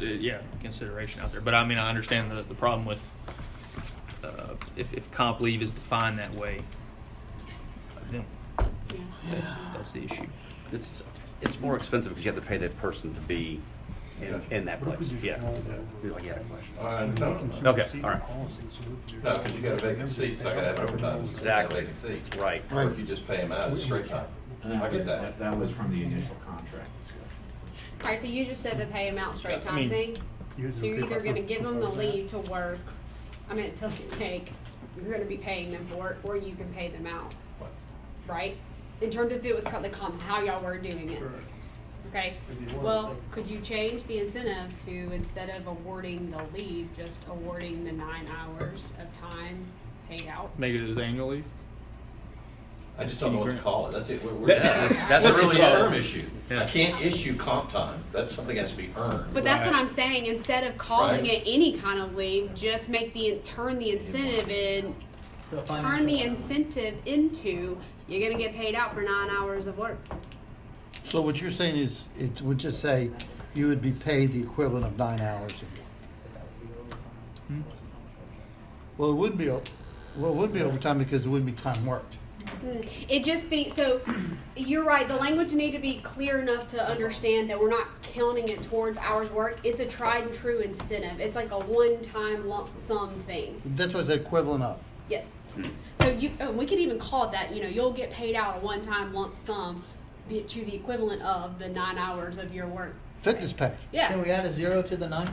consideration out there. But I mean, I understand the problem with if comp leave is defined that way, then that's the issue. It's more expensive because you have to pay that person to be in that What if we place. just Yeah. roll it over? You had a question. No, Okay, all right. no, because you got a vacant seat, so I gotta have overtime. Exactly. Vacant seat. Right. Or if you just pay them out, it's straight time. I get that. That was from the initial contract. Alright, so you just said the pay amount straight I time mean, thing? So you're either gonna give them the leave to work, to take, you're gonna be paying them for it, or you can pay them out, right? In terms of if it was how y'all were doing it. Okay, well, could you change the incentive to, instead of awarding the leave, just awarding the 9 hours of time paid out? Make it as annual leave. I just don't know what to call it. That's it. That's It's really a it. term issue. Yeah. I can't issue comp time. That's something that has to be earned. But that's what Right. I'm saying, instead of calling Right. it any kind of leave, just turn the incentive into, you're gonna get paid out for 9 hours of work. So what you're saying is, it would just say you would be paid the equivalent of 9 hours. Well, it would be overtime because it wouldn't be time worked. It just be, so, you're right, the language need to be clear enough to understand that we're not counting it towards hours work. It's a tried and true incentive. It's like a one-time lump sum thing. That's what it's equivalent of. Yes. So we could even call it that, you'll get paid out a one-time lump sum to the equivalent of the 9 hours of your work. Fitness pay. Yeah. Can we add a 0 to the 9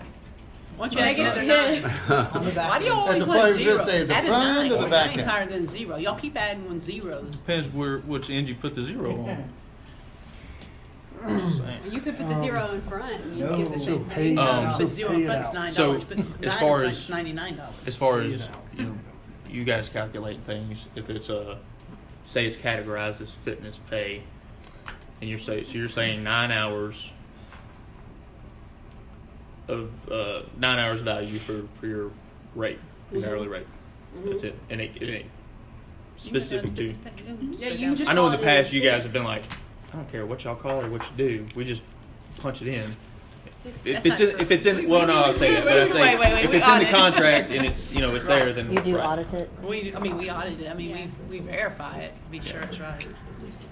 Once you Make add it another 9. on the back? Why do you end? always the put a front, zero? just say the Add a front 9. or the back Nine's end? higher than 0. Y'all keep adding on zeros. Depends which end you put the zero on. I'm just saying. You could put the 0 in front and you No. get the So same pay thing. out. But 0 in front's $9. So, but as 9 far in as- front's $99. As far as you guys calculate things, if it's say it's categorized as fitness pay, and you're saying 9 hours of 9 hours value for your rate, your hourly rate. That's it, and it specific to. Yeah, you can just I know in call the it past you incentive. guys have been like, I don't care what y'all call it or what you do, we just punch it in. That's not true. If it's in, well, no, I'll say that, but I say Wait, if we it's in the audit. contract and it's it's there, then You do right. audit it? We audit it. We verify it, be sure it's right.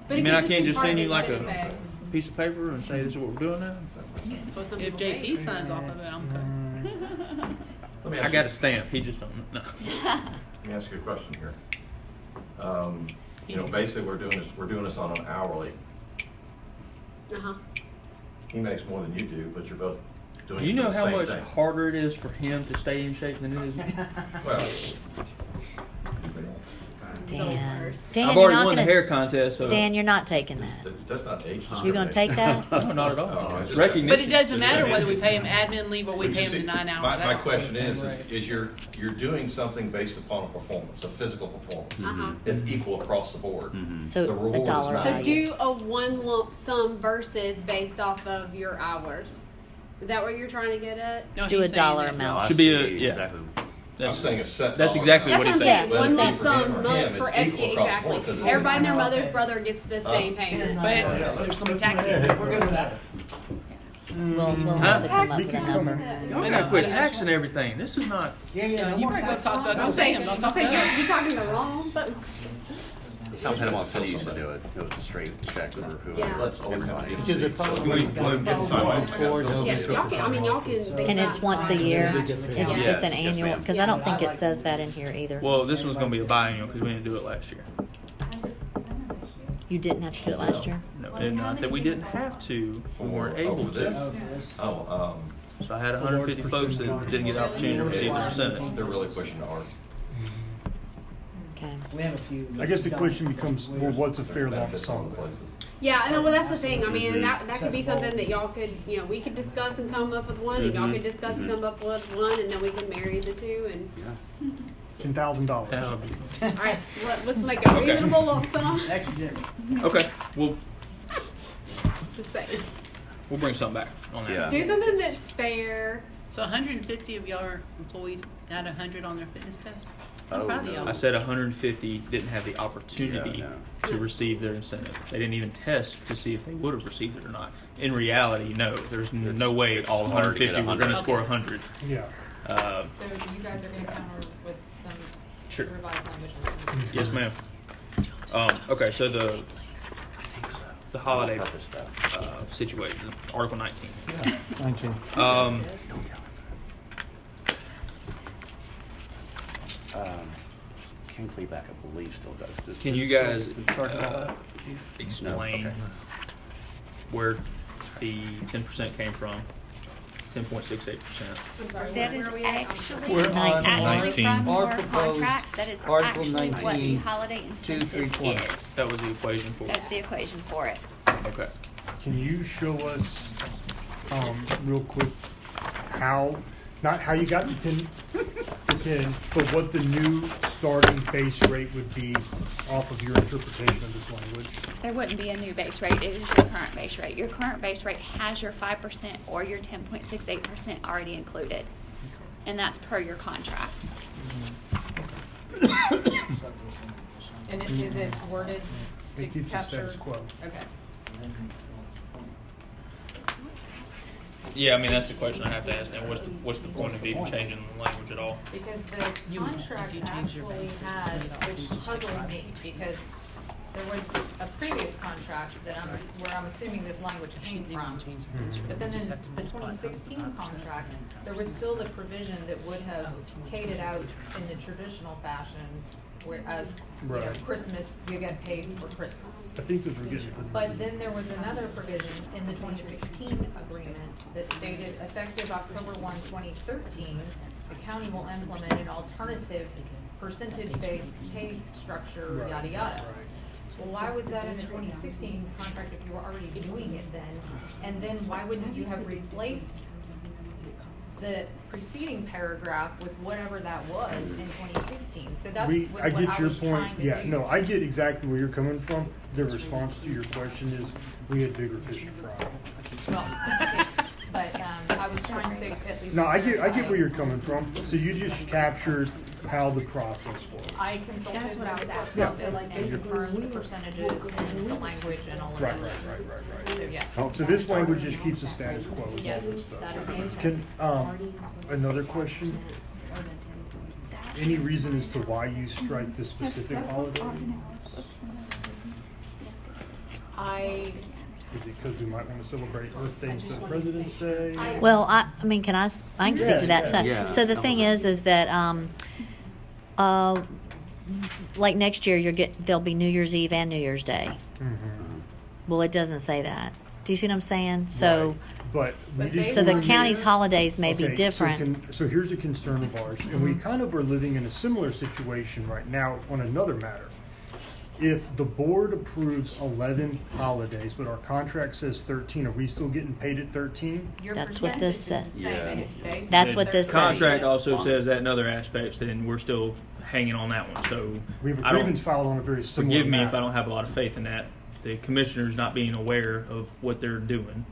But I it mean, could I just can't be just part send of you like incentive a pay. piece of paper and say this is what we're doing now. That's what some If people JP pay. signs off of it, I'm good. Let me I ask got you- a stamp. He just don't. No. Let me ask you a question here. Basically, we're doing this on an hourly. Uh-huh. He makes more than you do, but you're both doing Do you it for know the how same much thing. harder it is for him to stay in shape than it is? Well, Dan, I've you're already not won the gonna. hair contest, so Dan, you're not taking that. that's not age You gonna take that? no, not at all. Oh, I just- Recognition. But it doesn't matter whether we pay him admin leave or we But pay you him the see, 9 hours. My That's question the same is rate. you're doing something based upon a performance, a physical performance. Uh-huh. It's equal across the board. So The reward a is dollar not. So value. do a one lump sum versus based off of your hours. Is that what you're trying to get at? No, Do he's a saying dollar that- amount. Should be a See yeah. exactly. I'm That's, saying a set. that's dollar exactly amount. That's what what he's I'm saying. saying. But One it's lump for him sum or month him, for it's every, equal across the exactly. board 'cause it's- Everybody and their Okay. mother's brother gets the same payment. But there's gonna be taxes. We're good with that. We'll have to come up We with a can come number. Y'all gotta quit taxing everything. This is not. Yeah, You no more better go tax. talk to Don't Uncle say, Sam. Don't don't talk say to us. you're talking to the wrong folks. That's how Panama City used to do it. It was a straight check for whoever. Yeah. Let's always have everybody. Because it probably We- has got we get some one money. for no Yes, y'all can, I mean, y'all can. And it's once a year. It's, Yeah. it's Yes, an yes, annual, ma'am. because I don't think it says that in here either. Well, this was gonna be a biannual because we didn't do it last year. You didn't have to do it last year? No, and not that we didn't have to. We weren't able for this. to. Oh, So I had 150 folks that didn't get the opportunity to receive their incentive. they're really pushing hard. Okay. We have a few. I guess the done. question becomes, well, what's a fair lump Benefits all sum? the places. Yeah, and well, that's the thing. I mean, and Absolutely. that could be something that y'all could, we could discuss and come up with one, and y'all could discuss and come up with one, and then we can marry the two. And $10,000. all right, let's make a Okay. reasonable lump sum. Actually, Jeremy. Okay, we'll Just saying, bring something back on that. Yeah. do something that's fair. So 150 of y'all employees got 100 on their fitness test? I'm Oh, proud of no. y'all. I said 150 didn't have the opportunity Yeah, to receive their incentive. They didn't even test to see if they would have received it or not. In reality, no. There's no way it's all hard to get 150 were going to 100. score 100. Yeah. So you guys are gonna counter with some Sure. revised language? Yes, ma'am. Okay, so the holiday Purpose stuff. situation, Article 19. 19. Ken Klebeck, I believe, still does this. Can you guys explain No, okay. where the 10% came from? 10.68%. I'm sorry, That where is are we at? actually, We're on actually 19. from Our your proposed contract. That is Article actually what the 19, holiday 2, incentive 3, 20. is. That was the equation for That's it. the equation for it. Okay. Can you show us, real quick, how, not how you got the 10, but what the new starting base rate would be off of your interpretation of this language? There wouldn't be a new base rate. It is your current base rate. Your current base rate has your 5% or your 10.68% already included. And that's per your contract. And is it worded to It keeps the capture? status quo. Okay. Yeah, I mean, that's the question I have to ask then. What's the point of even changing the language at all? Because the contract actually had, which puzzled me, because there was a previous contract that where I'm assuming this language came from. But then in the 2016 contract, there was still the provision that would have paid it out in the traditional fashion, whereas, Right. Christmas, you get paid for Christmas. I think those were getting. But then there was another provision in the 2016 agreement that stated effective October 1, 2013, the county will implement an alternative percentage-based pay structure, yada, yada. Well, why was that in the 2016 contract if you were already doing it then? And then why wouldn't you have replaced the preceding paragraph with whatever that was in 2016? So that was I what get I your was point. trying to do. Yeah, no, I get exactly where you're coming from. The response to your question is, we had bigger fish to fry. Well, but I was trying to at least. No, I get clarify. where you're coming from. So you just captured how the process was. I consulted That's with what I was the asking. clerk's office and confirmed the percentages and the language and all of that. So, yes. Oh, so this language just keeps the status quo with all Yes, this stuff. that is the intent. Can, another question? Any reason as to why you strike this specific holiday? Is it because we might want to celebrate Earth Day instead of President's Day? Well, I mean, I can speak to that. Yeah. So the thing is that, like next year, there'll be New Year's Eve and New Year's Day. Mhm. Well, it doesn't say that. Do you see what I'm saying? So, Right. But we But did. they so the were county's here. holidays may be Okay, different. So here's a concern of ours, and we kind of are living in a similar situation right now on another matter. If the board approves 11 holidays, but our contract says 13, are we still getting paid at 13? Your That's what this percentage is says. the same, Yeah. and it's based That's on what this their says. Contract also percentage. says that in other aspects, and we're still hanging on that one. So We have a I don't- grievance filed on a very similar forgive me if matter. I don't have a lot of faith in that. The commissioners not being aware of what they're doing.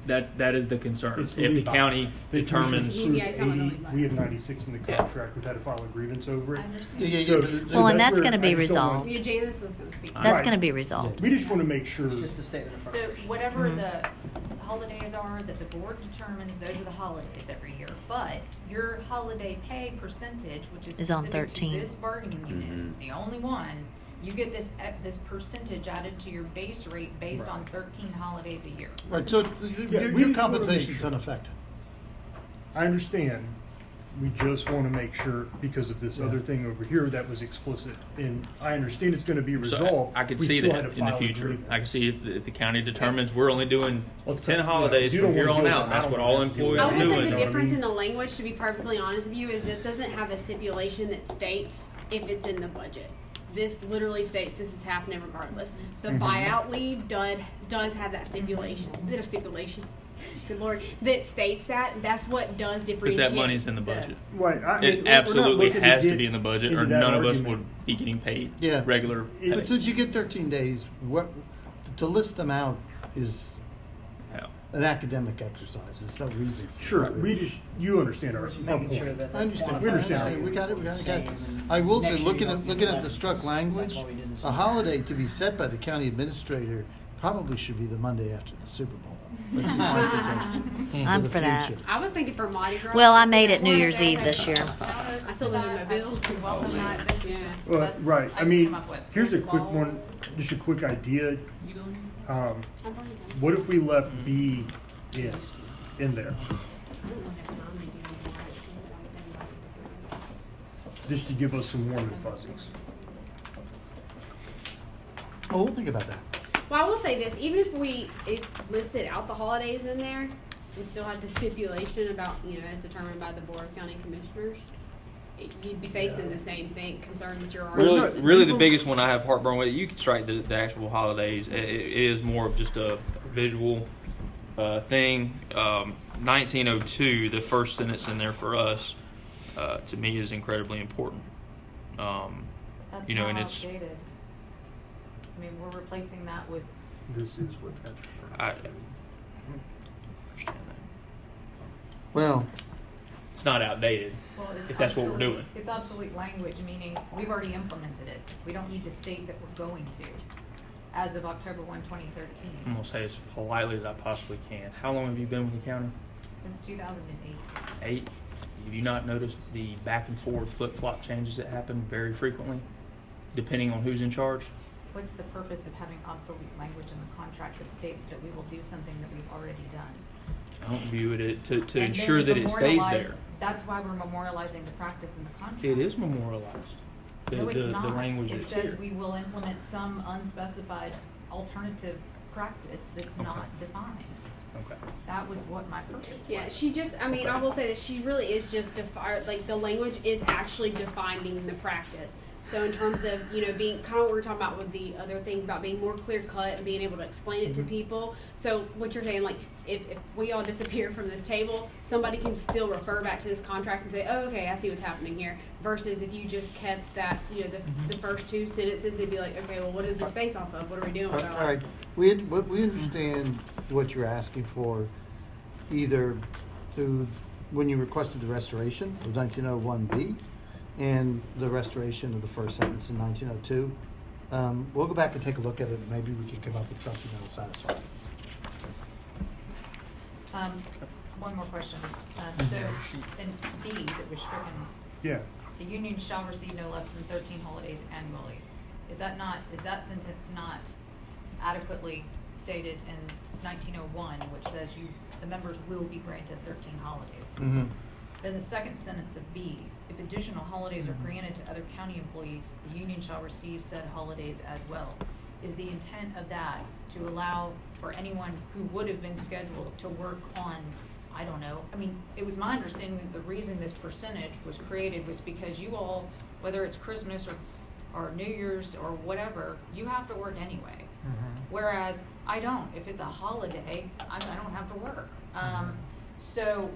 That is the concern. It's If the lead by. county The determines, commissioners Yeah, it's not approved really 80, by. we have 96 in the contract, we've had to file a grievance over it. I understand. Yeah, So- but so Well, and that's where gonna be I just don't want- resolved. Yeah, Janice was going to speak. That's Right. going to be resolved. We just want to make sure. It's just a statement of So frustration. whatever the holidays are that the board determines, those are the holidays every year. But your holiday pay percentage, which is Is on specific to 13. this bargaining unit, is the only one. You get this percentage added to your base rate based Right. on 13 holidays a year. Right, so Yeah, we your just wanna make compensation's sure. unaffected. I understand. We just want to make sure, because of this other thing over here that was explicit, and I understand it's going to be so resolved. I could we see still that had to in the file a future. grievance. I can see if the county determines we're only doing Let's 10 cut- holidays you from don't here wanna on do it. out. That's I what don't all want to do employees it. I are will say doing. the know what I difference mean? in the language, to be perfectly honest with you, is this doesn't have a stipulation that states if it's in the budget. This literally states this is happening regardless. The Mm-hmm. buyout leave does have that stipulation. There's a stipulation. Good Lord, that states that. That's what does But differentiate. that money's in the budget. Right. I mean, It we're not absolutely looking has to get be in the budget, or into that none of us argument. would be getting paid Yeah. regular pay. But since you get 13 days, what, to list them out is Yeah. an academic exercise. There's no reason for Sure, it. we just, you understand our Just our making sure point. that. I understand. We understand. We got it. Same, and I will next say, year looking you at don't do the struck that's language, why we did this a entire holiday time. to be set by the county administrator probably should be the Monday after the Super Bowl. Which is my suggestion. I'm the for that. future. I was thinking for Mardi Gras. Well, I made it New Year's Eve this year. I still live in Mobile. Welcome that, this is Yeah. just Well, best right, I I can mean, come up with. here's a quick Well, one, just a quick idea. You going? Um, I'm fine. what if we left B in there, just to give us some warm and fuzzies? Oh, we'll think about that. Well, I will say this: even if we listed out the holidays in there, and still had the stipulation about as determined by the Board of County Commissioners, you'd be facing the same thing, concern that you're already. Really, the biggest one I have heartburn with, you can strike the actual holidays. It is more of just a visual thing. 1902, the first sentence in there for us, to me, is incredibly important. That's And not it's outdated. I mean, we're replacing that with, This is what that's I referring understand that. Well, It's not outdated. well, it's If that's what we're obsolete- doing. It's obsolete language, meaning we've already implemented it. We don't need to state that we're going to, as of October 1, 2013, I'm gonna say as politely as I possibly can. How long have you been with the county? since 2008. 8. Have you not noticed the back and forth flip-flop changes that happen very frequently, depending on who's in charge? What's the purpose of having obsolete language in the contract that states that we will do something that we've already done? I don't view it to And then ensure you that it stays memorialize- there. That's why we're memorializing the practice in the contract. It is memorialized. No, it's not. The language It that's says here. we will implement some unspecified alternative practice that's Okay. not defined. Okay. That was what my purpose was. Yeah, she just, I mean, I will say that she really is just like the language is actually defining the practice. So in terms of, being kind of what we were talking about with the other things about being more clear cut and being able to explain it to people. So what you're saying, like, if we all disappear from this table, somebody can still refer back to this contract and say, oh, okay, I see what's happening here. Versus if you just kept that, the first two sentences, it'd be like, okay, well, what is this based off of? What are we doing all about right, we understand what you're asking for, either through when you requested the restoration of 1901B and the restoration of the first sentence in 1902. We'll go back and take a look at it, and maybe we can come up with something that will satisfy. One more question. So in B that was stricken, Yeah, the union shall receive no less than 13 holidays annually. Is that sentence not adequately stated in 1901, which says the members will be granted 13 holidays? Mm-hmm. Then the second sentence of B, if additional holidays are granted to other county employees, the union shall receive said holidays as well. Is the intent of that to allow for anyone who would have been scheduled to work on, I don't know, I mean, it was my understanding that the reason this percentage was created was because you all, whether it's Christmas or New Year's or whatever, you have to work anyway. Whereas I don't. If it's a holiday, I don't have to work. So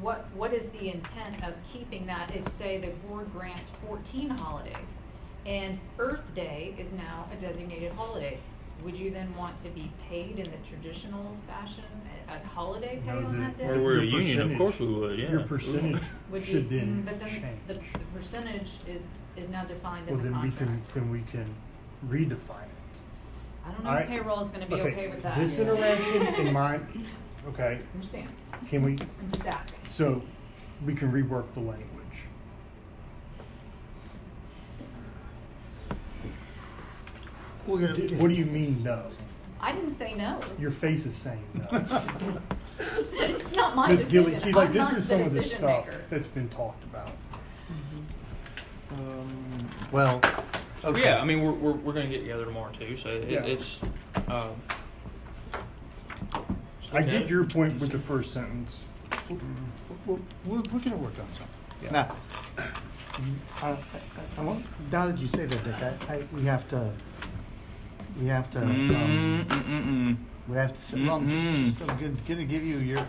what is the intent of keeping that if, say, the board grants 14 holidays and Earth Day is now a designated holiday? Would you then want to be paid in the traditional fashion as holiday pay No, on that day? Well, we're a Your union, of percentage- course we would, yeah. your percentage Would be- should then but then change. the percentage is now defined Well, in the then contract. we can redefine it. I don't know if payroll is going to be okay with that. This interaction in mind, okay, Understand? can we, I'm just asking. so we can rework the language. We're gonna What do you mean, no? I didn't say no. Your face is saying no. It's not my Ms. decision. Gilly, see, like, I'm this not is the some of the decision stuff maker. that's been talked about. Well, okay. Yeah, I mean, we're going to get together tomorrow too, so Yeah. it's. I get your point with the first sentence. We're going to work on something. Yeah. Now, I want, now that you say that, Dick, we have to, we have to sit, well, I'm gonna give you your,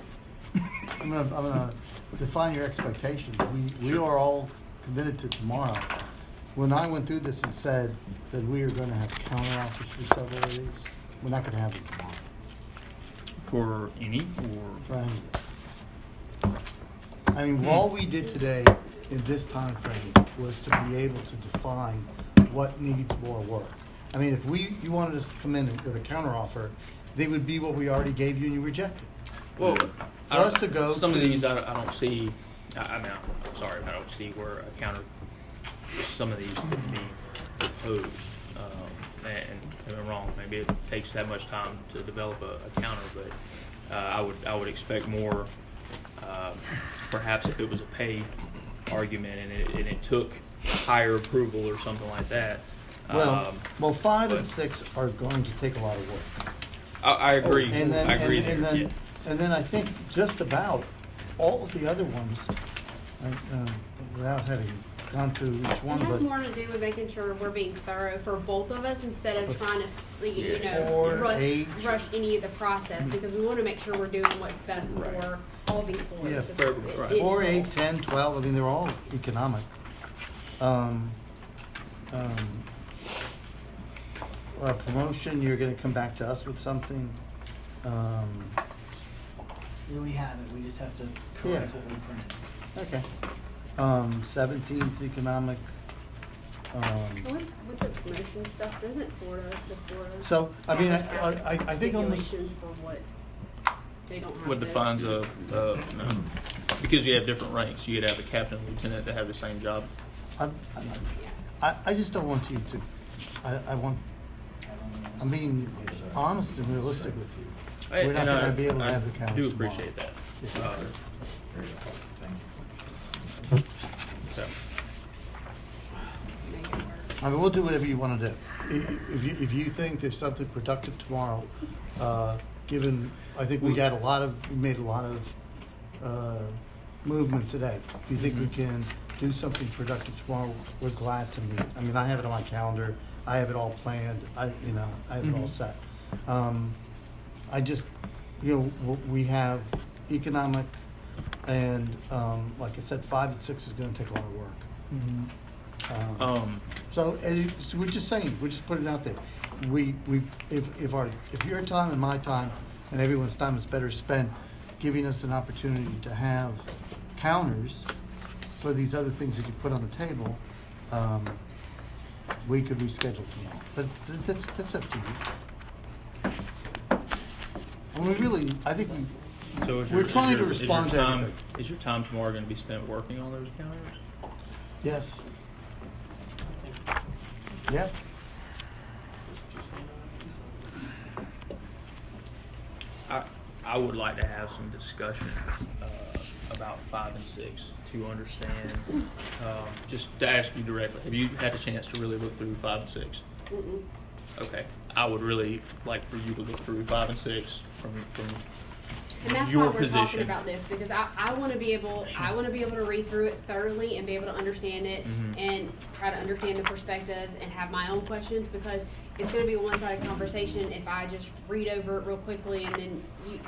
I'm gonna define your expectations. We are all committed to tomorrow. When I went through this and said that we are gonna have counteroffers for several of these, we're not gonna have them tomorrow. For any or Right. I mean, all we did today in this time frame was to be able to define what needs more work. I mean, if you wanted us to come in with a counteroffer, they would be what we already gave you and you rejected. well, For us to go some of to- these I don't see. I mean, I'm sorry, I don't see where a counter. Some of these could be proposed, and I'm wrong. Maybe it takes that much time to develop a counter, but I would expect more. Perhaps if it was a pay argument and it took higher approval or something like that. Well, 5 but- and 6 are going to take a lot of work. I agree. And then, I agree. and then I think just about all of the other ones, without having gone through each one, It has but more to do with making sure we're being thorough for both of us instead of trying to, Four, rush 8. any of the process, because we want to make sure we're doing what's best for all the employees. Yeah, It's- right. 4, 8, 10, 12, I mean, they're all economic. Promotion, you're gonna come back to us with something. We have it, we just have to Yeah. correct what we printed. Okay. 17's economic. With the promotion stuff, doesn't Florida? So, I mean, have I think almost, stipulations for what they don't have? What this? defines no. Because you have different ranks. You could have a captain and lieutenant that have the same job. I just don't want you to, I'm being honest and realistic with you. We're not And gonna be able to have the I counters do tomorrow. appreciate that. Yeah. So, Make it work. I mean, we'll do whatever you wanna do. If you think there's something productive tomorrow, given, I think we made a lot of movement today. If you think we can do something productive tomorrow, we're glad to meet. I mean, I have it on my calendar, I have it all planned, I have it all set. I just, we have economic and, like I said, 5 and 6 is gonna take a lot of work. So we're just saying, we're just putting it out there. If your time and my time and everyone's time is better spent giving us an opportunity to have counters for these other things that you put on the table, we could reschedule tomorrow. But that's up to you. I mean, I think so we're trying to respond to everything. Is your time tomorrow going to be spent working on those counters? Yes. Yep. I would like to have some discussion about 5 and 6 to understand. Just to ask you directly, have you had a chance to really look through 5 and 6? Mm-mm. Okay, I would really like for you to look through 5 and 6 from And that's your why we're talking position. about this, because I want to be able to read through it thoroughly and be able to understand it and try to understand the perspectives and have my own questions, because it's going to be a one-sided conversation if I just read over it real quickly and then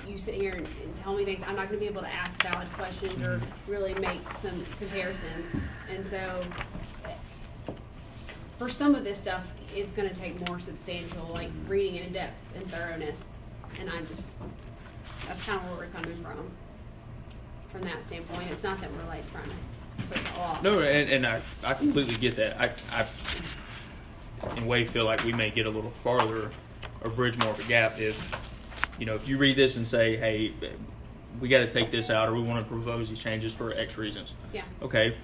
you sit here and tell me things. I'm not going to be able to ask valid questions or really make some comparisons. And so for some of this stuff, it's going to take more substantial, like reading it in depth and thoroughness. And that's kind of where we're coming from that standpoint. It's not that we're like trying to put it off. No, and I completely get that. I in a way feel like we may get a little farther or bridge more of a gap if you read this and say, hey, we got to take this out or we want to propose these changes for X reasons. Yeah. Okay,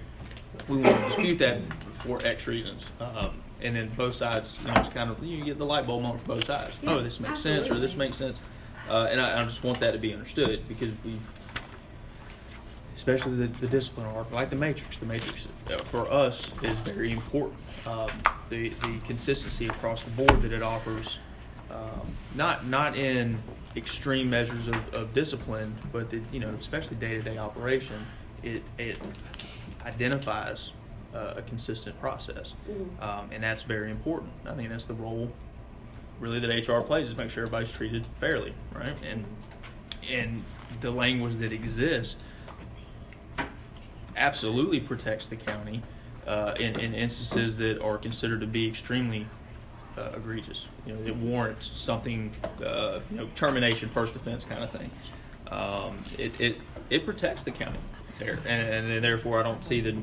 we want to dispute that for X reasons. And then both sides, it's kind of, you get the light bulb moment for both sides. Yeah, Oh, this makes sense or this absolutely. makes sense. And I just want that to be understood because especially the discipline arc, like the matrix. The matrix for us is very important. The consistency across the board that it offers, not in extreme measures of discipline, but especially day-to-day operation, it identifies a consistent process, and that's very important. I think that's the role really that HR plays, is make sure everybody's treated fairly, right? And the language that exists absolutely protects the county in instances that are considered to be extremely egregious. You know, it warrants something, termination, first offense kind of thing. It protects the county there, and therefore I don't see that.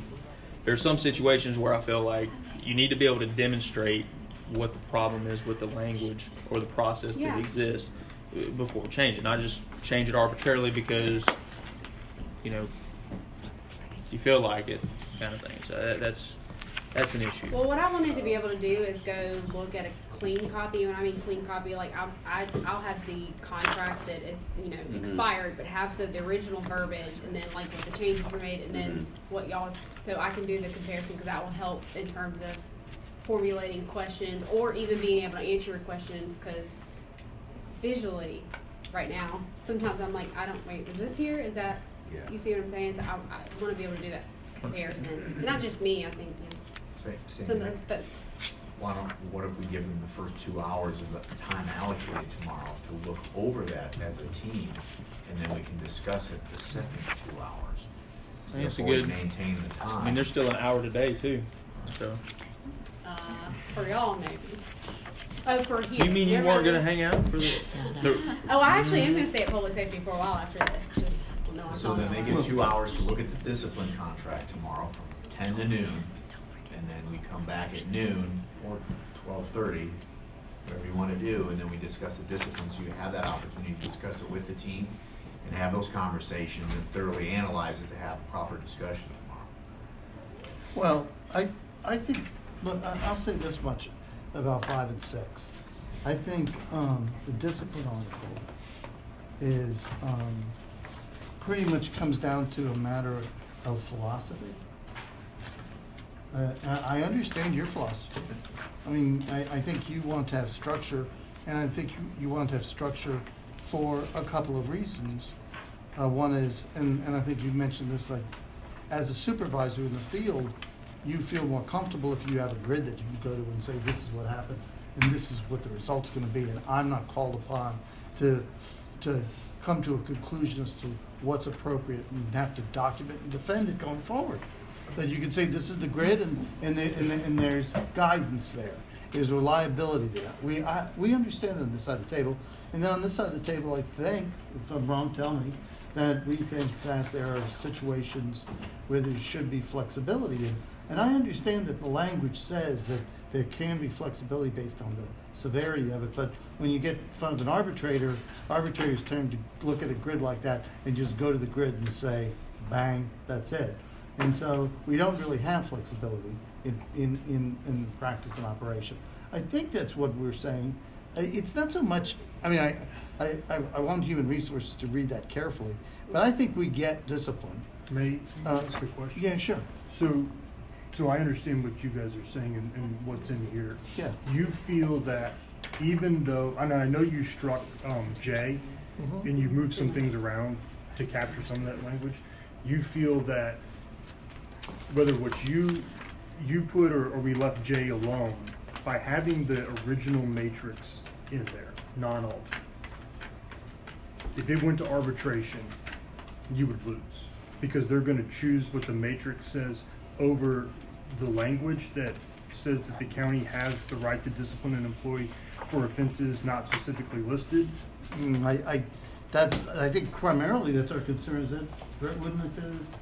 There's some situations where I feel like you need to be able to demonstrate what the problem is with the language or the process that exists before changing. Not just change it arbitrarily because you feel like it, kind of thing. So that's an issue. Well, what I wanted to be able to do is go look at a clean copy. When I mean clean copy, like I'll have the contract that is expired, but have the original verbiage, and then like what the changes were made, and then what y'all. So I can do the comparison, because that will help in terms of formulating questions or even being able to answer your questions. Because visually, right now, sometimes I'm like, wait, is this here? Is that? Yeah. You see what I'm saying? So I want to be able to do that comparison. And not just me, I think. But what if we give them the first 2 hours of the time allocated tomorrow to look over that as a team, and then we can discuss it the second 2 hours. I think it's a Therefore, good. maintain the time. I mean, there's still an hour today too. So. For y'all, maybe. Oh, for here. You mean you weren't going to hang out for the? Oh, I actually am going to stay at public safety for a while after this. So then they get 2 hours to look at the discipline contract tomorrow from 10 to noon, and then we come back at noon or 12:30, whatever you want to do, and then we discuss the discipline. So you have that opportunity to discuss it with the team and have those conversations and thoroughly analyze it to have proper discussion tomorrow. Well, I think, look, I'll say this much about 5 and 6. I think the discipline article is pretty much comes down to a matter of philosophy. I understand your philosophy. I mean, I think you want to have structure, and I think you want to have structure for a couple of reasons. One is, and I think you mentioned this, like, as a supervisor in the field, you feel more comfortable if you have a grid that you can go to and say, this is what happened, and this is what the result's going to be, and I'm not called upon to come to a conclusion as to what's appropriate and have to document and defend it going forward. That you can say this is the grid and there's guidance there. There's reliability there. We understand on this side of the table, and then on this side of the table, I think, if I'm wrong, tell me, that we think that there are situations where there should be flexibility. And I understand that the language says that there can be flexibility based on the severity of it, but when you get in front of an arbitrator, arbitrators tend to look at a grid like that and just go to the grid and say, bang, that's it. And so we don't really have flexibility in practice and operation. I think that's what we're saying. It's not so much, I mean, I want Human Resources to read that carefully, but I think we get discipline. May I ask a question? Yeah, sure. So I understand what you guys are saying and what's in here. Yeah. You feel that even though, and I know you struck J, and you moved some things around to capture some of that language, you feel that whether what you put or we left J alone, by having the original matrix in there, non-alt, if it went to arbitration, you would lose, because they're going to choose what the matrix says over the language that says that the county has the right to discipline an employee for offenses not specifically listed. I think primarily that's our concern. Is that, wouldn't I say this?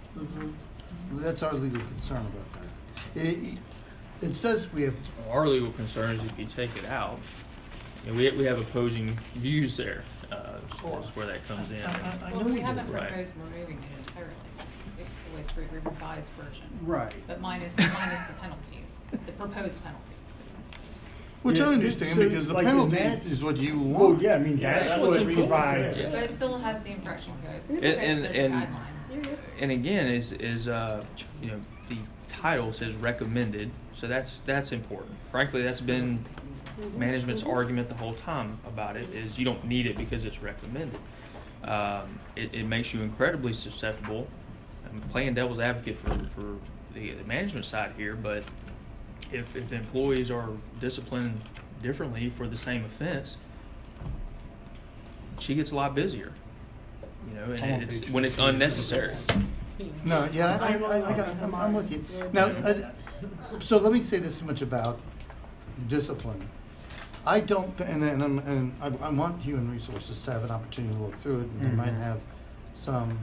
That's our legal concern about that. It says we have. Our legal concern is if you take it out, we have opposing views there. Is where that comes in. Well, we haven't Right. proposed removing it entirely. It was for the revised version. Right. But minus the penalties, the proposed penalties. Which I understand, so, because the like, penalty that's- is what you want. Well, yeah, I mean, that's what provides. But it still has the infraction codes. And There's a guideline. And again, is the title says recommended, so that's important. Frankly, that's been management's argument the whole time about it, is you don't need it because it's recommended. It makes you incredibly susceptible. I'm playing devil's advocate for the management side here, but if employees are disciplined differently for the same offense, she gets a lot busier, you know, I'm on and it's page when it's 15. unnecessary. No, yeah, I'm with you. Now, so let me say this much about discipline. I don't, and I want human resources to have an opportunity to look through it, and they might have some.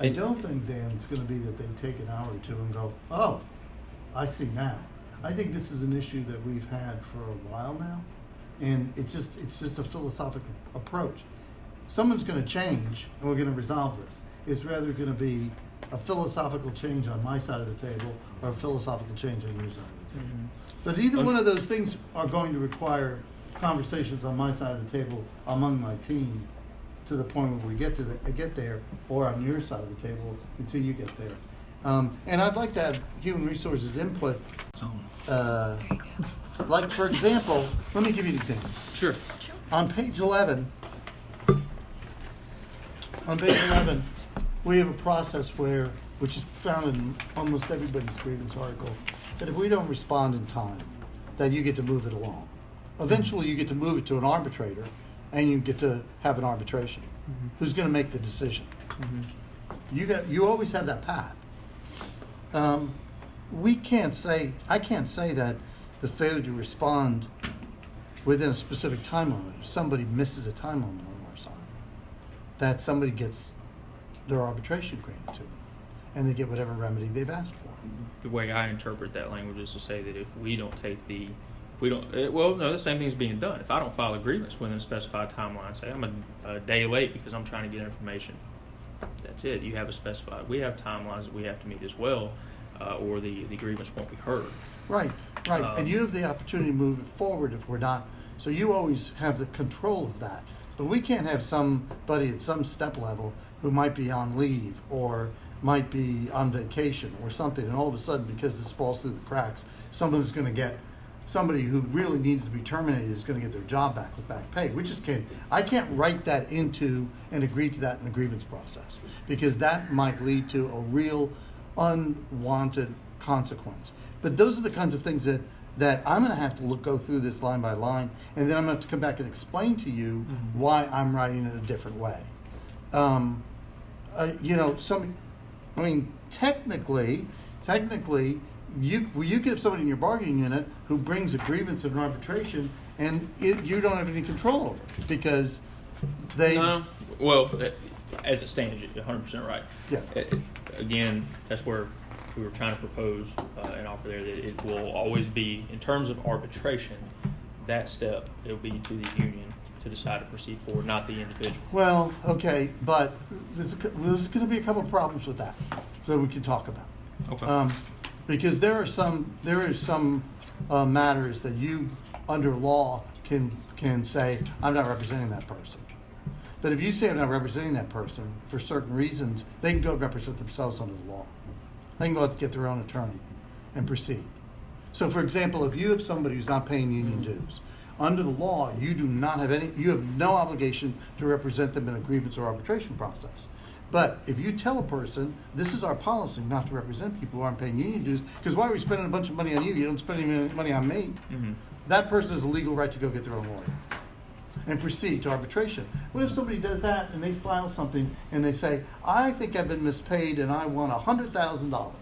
I don't think, Dan, it's gonna be that they take an hour or two and go, oh, I see now. I think this is an issue that we've had for a while now, and it's just a philosophical approach. Someone's gonna change, and we're gonna resolve this. It's rather gonna be a philosophical change on my side of the table, or a philosophical change on your side of the table. But either one of those things are going to require conversations on my side of the table among my team to the point where we get there, or on your side of the table until you get there. And I'd like to have human resources input. Like, for example, let me give you an example. Sure. On page 11, we have a process which is found in almost everybody's grievance article, that if we don't respond in time, that you get to move it along. Eventually, you get to move it to an arbitrator, and you get to have an arbitration. Who's going to make the decision? You always have that path. I can't say that the failure to respond within a specific time limit, if somebody misses a time limit on our side, that somebody gets their arbitration granted to them, and they get whatever remedy they've asked for. The way I interpret that language is to say that if we don't take the same thing's being done. If I don't file a grievance within a specified timeline, say I'm a day late because I'm trying to get information, that's it. You have we have timelines that we have to meet as well, or the grievance won't be heard. Right. And you have the opportunity to move it forward if we're not. So you always have the control of that. But we can't have somebody at some step level who might be on leave or might be on vacation or something, and all of a sudden, because this falls through the cracks, somebody who really needs to be terminated is going to get their job back with back pay. I can't write that into and agree to that in the grievance process, because that might lead to a real unwanted consequence. But those are the kinds of things that I'm going to have to go through this line by line, and then I'm going to have to come back and explain to you why I'm writing it a different way. Technically, you could have somebody in your bargaining unit who brings a grievance in an arbitration, and you don't have any control over it because they. Well, as it stands, you're 100% right. Yeah. Again, that's where we were trying to propose an offer there, that it will always be, in terms of arbitration, that step, it'll be to the union to decide to proceed forward, not the individual. Well, okay, but there's going to be a couple of problems with that that we can talk about. Okay. Because there are some matters that you, under law, can say, I'm not representing that person. But if you say I'm not representing that person for certain reasons, they can go represent themselves under the law. They can go out to get their own attorney and proceed. So, for example, if you have somebody who's not paying union dues, under the law, you have no obligation to represent them in a grievance or arbitration process. But if you tell a person, this is our policy not to represent people who aren't paying union dues, because why are we spending a bunch of money on you? You don't spend any money on me. That person has a legal right to go get their own lawyer and proceed to arbitration. What if somebody does that and they file something and they say, I think I've been mispaid and I want $100,000.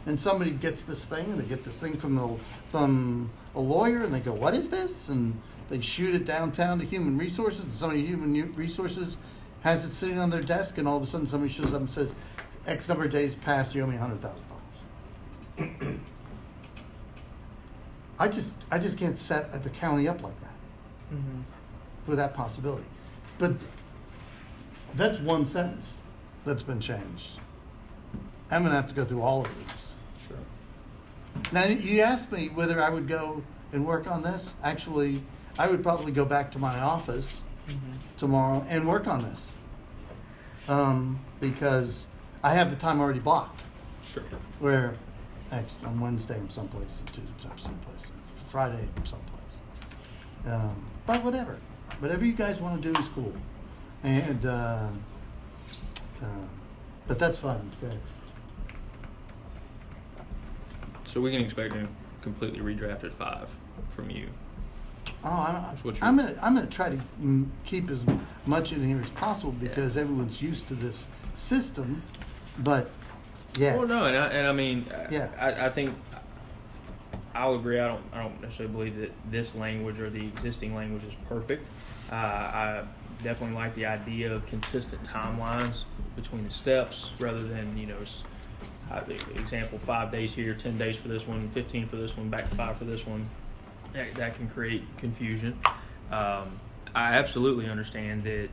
And somebody gets this thing, and they get this thing from a lawyer, and they go, what is this? And they shoot it downtown to Human Resources, and somebody at Human Resources has it sitting on their desk, and all of a sudden somebody shows up and says, X number of days passed, you owe me $100,000. I just can't set the county up like that for that possibility. But that's one sentence that's been changed. I'm going to have to go through all of these. Sure. Now, you asked me whether I would go and work on this. Actually, I would probably go back to my office tomorrow and work on this. Because I have the time already blocked. Sure. Where, actually, on Wednesday I'm someplace, and Tuesday I'm someplace, and Friday I'm someplace. But whatever. Whatever you guys want to do is cool. And, but that's 5 and 6. So we can expect a completely redrafted 5 from you. Oh, That's what I'm gonna try to keep as much in here as possible because everyone's used to this system, but yeah. Well, no, and I mean, Yeah. I think I'll agree. I don't necessarily believe that this language or the existing language is perfect. I definitely like the idea of consistent timelines between the steps rather than, example, 5 days here, 10 days for this one, 15 for this one, back to 5 for this one. That can create confusion. I absolutely understand that,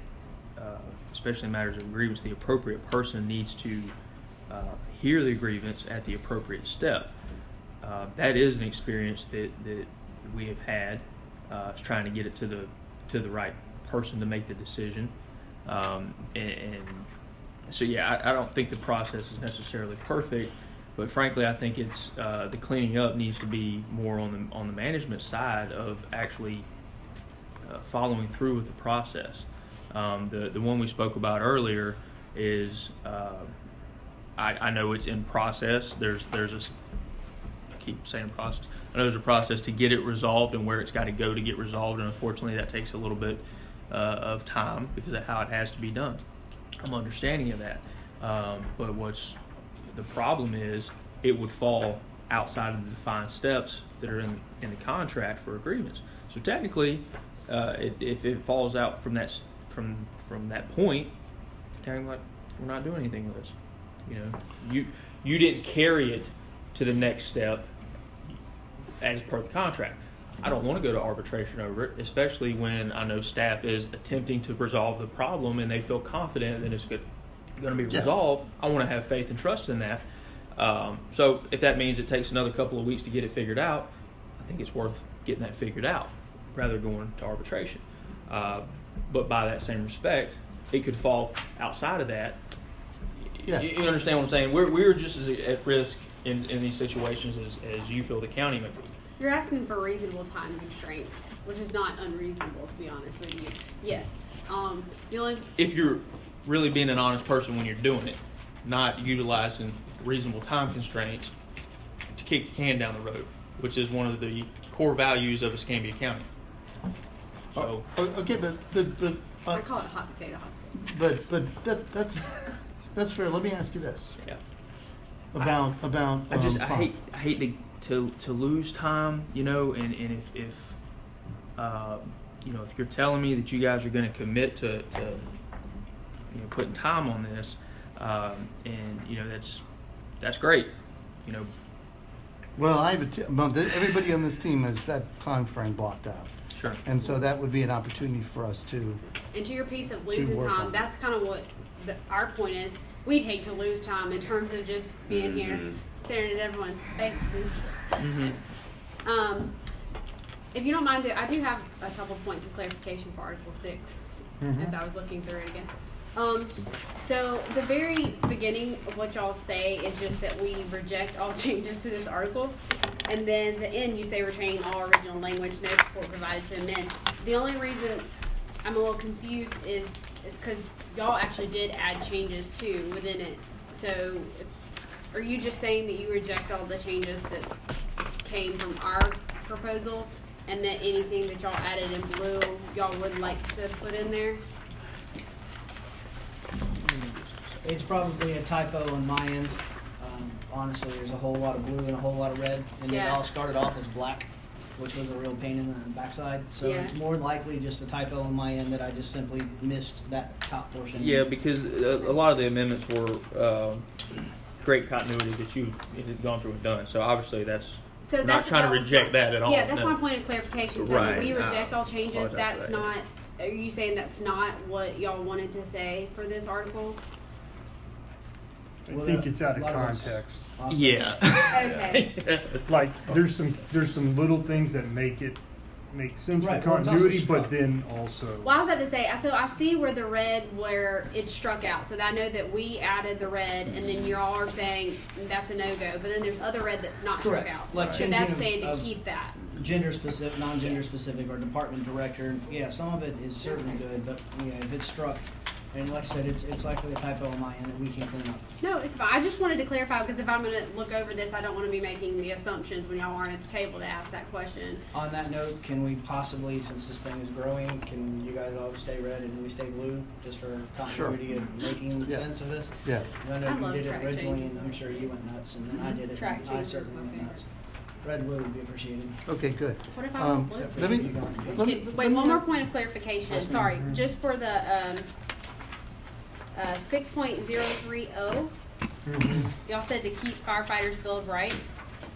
especially in matters of grievance, the appropriate person needs to hear the grievance at the appropriate step. That is an experience that we have had. Is trying to get it to the right person to make the decision, and so yeah, I don't think the process is necessarily perfect, but frankly, I think it's the cleaning up needs to be more on the management side of actually following through with the process. The one we spoke about earlier is I know it's in process. There's I keep saying process. I know there's a process to get it resolved and where it's got to go to get resolved, and unfortunately that takes a little bit of time because of how it has to be done. I'm understanding of that, but what's the problem is it would fall outside of the defined steps that are in the contract for a grievance. So technically, if it falls out from that point, kind of like we're not doing anything with this. You didn't carry it to the next step as per the contract. I don't want to go to arbitration over it, especially when I know staff is attempting to resolve the problem and they feel confident that it's going to be resolved. I want to have faith and trust in that. So if that means it takes another couple of weeks to get it figured out, I think it's worth getting that figured out rather than going to arbitration. But by that same respect, it could fall outside of that. Yeah. You understand what I'm saying? We're just as at risk in these situations as you feel the county might be. You're asking for reasonable time constraints, which is not unreasonable, to be honest with you. Yes. The only If you're really being an honest person when you're doing it, not utilizing reasonable time constraints to kick the can down the road, which is one of the core values of Escambia County. So, Okay, but I call it a hot potato. that's fair. Let me ask you this yeah. about I fine. hate to lose time, and if if you're telling me that you guys are going to commit to putting time on this, and that's great, Well, I have everybody on this team has that time frame blocked out. Sure. And so that would be an opportunity for us to. And to your piece of losing work on time, it. that's kind of what our point is. We'd hate to lose time in terms of just being here, staring at everyone's faces. If you don't mind, I do have a couple points of clarification for Article 6, as I was looking through it again. So the very beginning of what y'all say is just that we reject all changes to this article, and then the end you say retain all original language, no support provided to amend. The only reason I'm a little confused is because y'all actually did add changes too within it. So are you just saying that you reject all the changes that came from our proposal, and that anything that y'all added in blue y'all would like to put in there? It's probably a typo on my end. Honestly, there's a whole lot of blue and a whole lot of red, and it Yeah. all started off as black, which was a real pain in the backside. So Yeah. it's more likely just a typo on my end that I just simply missed that top portion. Yeah, because a lot of the amendments were great continuity that you had gone through and done. So obviously So we're not that's- trying to that was reject my- that at all. Yeah, that's No. my point of clarification. So that we Right. reject all changes, Apologize that's for that. not, are you saying that's not what y'all wanted to say for this article? I Well, think there- it's out of a lot of us context. also- Yeah. Okay. It's like there's some little things that make sense Right, for well, it's also continuity, struck. but then also. Well, I was about to say, so I see where the red, where it struck out. So I know that we added the red, and then you all are saying that's a no-go. But then there's other red that's not Correct. struck out. Like So changing that's saying to of- keep that. Gender specific, non-gender specific, or department director. Yeah, some of it is certainly good, but yeah, if it's struck, And like I said, it's likely a typo on my end that we can clean up. No, it's fine. I just wanted to clarify because if I'm going to look over this, I don't want to be making the assumptions when y'all aren't at the table to ask that question. On that note, can we possibly, since this thing is growing, can you guys all stay red and we stay blue, just for continuity of making Yeah. sense of this? Yeah. 'Cause I know I you love did it track originally, changes. and I'm sure you went nuts, and then I did it, Track and I changes certainly are went okay. nuts. Red and blue would be appreciated. Okay, good. What if I Um, want blue? Except for let you me, going pink. let me, Wait, let me- one more point of clarification. Yes, ma'am. Sorry, just for the 6.030. Y'all said to keep firefighters' Bill of Rights.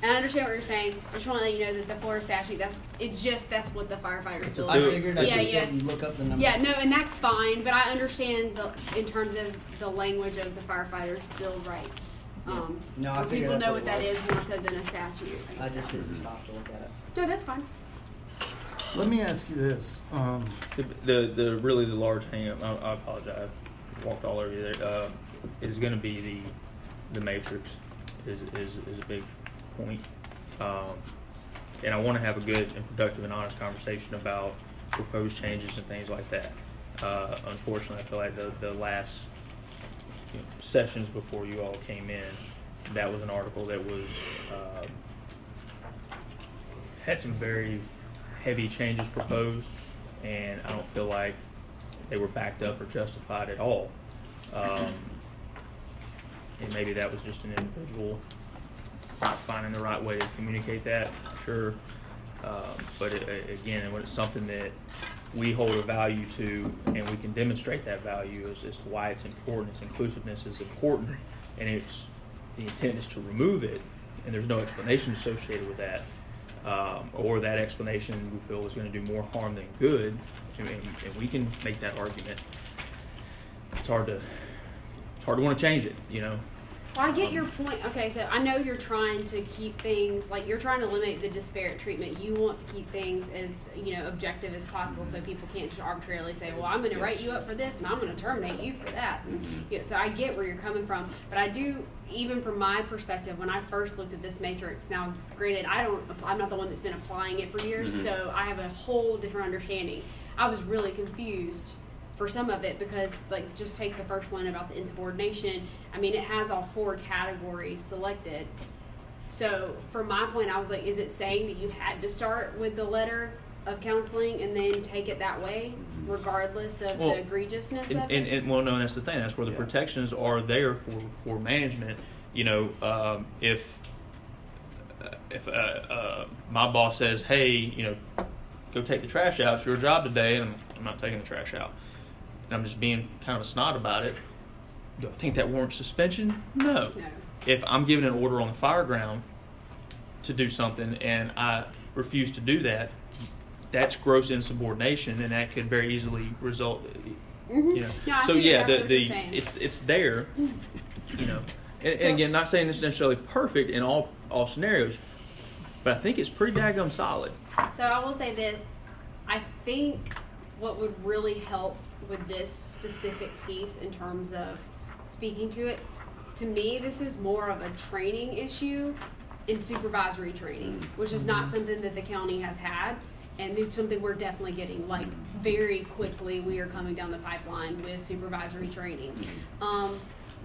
And I understand what you're saying. I just want to let you know that the Florida statute, that's what the firefighters' Bill I of Rights. figured I Yeah, just yeah. didn't look up the number. Yeah, no, and that's fine, but I understand in terms of the language of the firefighters' Bill of Rights. No, I so figured people that's know what what it that was. is more so than a statute. I just didn't stop to look at it. No, that's fine. let me ask you this. The really the large hang up, I apologize, I walked all over you there, is gonna be the matrix is a big point. And I wanna have a good and productive and honest conversation about proposed changes and things like that. Unfortunately, I feel like the last sessions before you all came in, that was an article that was, had some very heavy changes proposed, and I don't feel like they were backed up or justified at all. And maybe that was just an individual not finding the right way to communicate that, sure. But again, when it's something that we hold a value to and we can demonstrate that value as to why it's important, its inclusiveness is important, and it's the intent is to remove it, and there's no explanation associated with that, or that explanation we feel is going to do more harm than good, and we can make that argument. It's hard to want to change it, you know. Well, I get your point. Okay, so I know you're trying to keep things, like you're trying to eliminate the disparate treatment. You want to keep things as, objective as possible so people can't just arbitrarily say, well, I'm going to write you up for this and I'm going to terminate you for that. So I get where you're coming from. But I do, even from my perspective, when I first looked at this matrix, now granted, I'm not the one that's been applying it for years, so I have a whole different understanding. I was really confused for some of it because, just take the first one about the insubordination. I mean, it has all 4 categories selected. So from my point, I was like, is it saying that you had to start with the letter of counseling and then take it that way, regardless of the egregiousness of it? And well, no, that's the thing. That's where the protections are there for management. If my boss says, hey, go take the trash out, it's your job today, and I'm not taking the trash out, and I'm just being kind of a snot about it, do I think that warrants suspension? No. If I'm given an order on the fire ground to do something and I refuse to do that, that's gross insubordination, and that could very easily result. No, I So see yeah, exactly what you're saying. it's there. And again, not saying it's necessarily perfect in all scenarios, but I think it's pretty daggum solid. So I will say this, I think what would really help with this specific piece in terms of speaking to it, to me, this is more of a training issue in supervisory training, which is not something that the county has had, and it's something we're definitely getting, very quickly we are coming down the pipeline with supervisory training.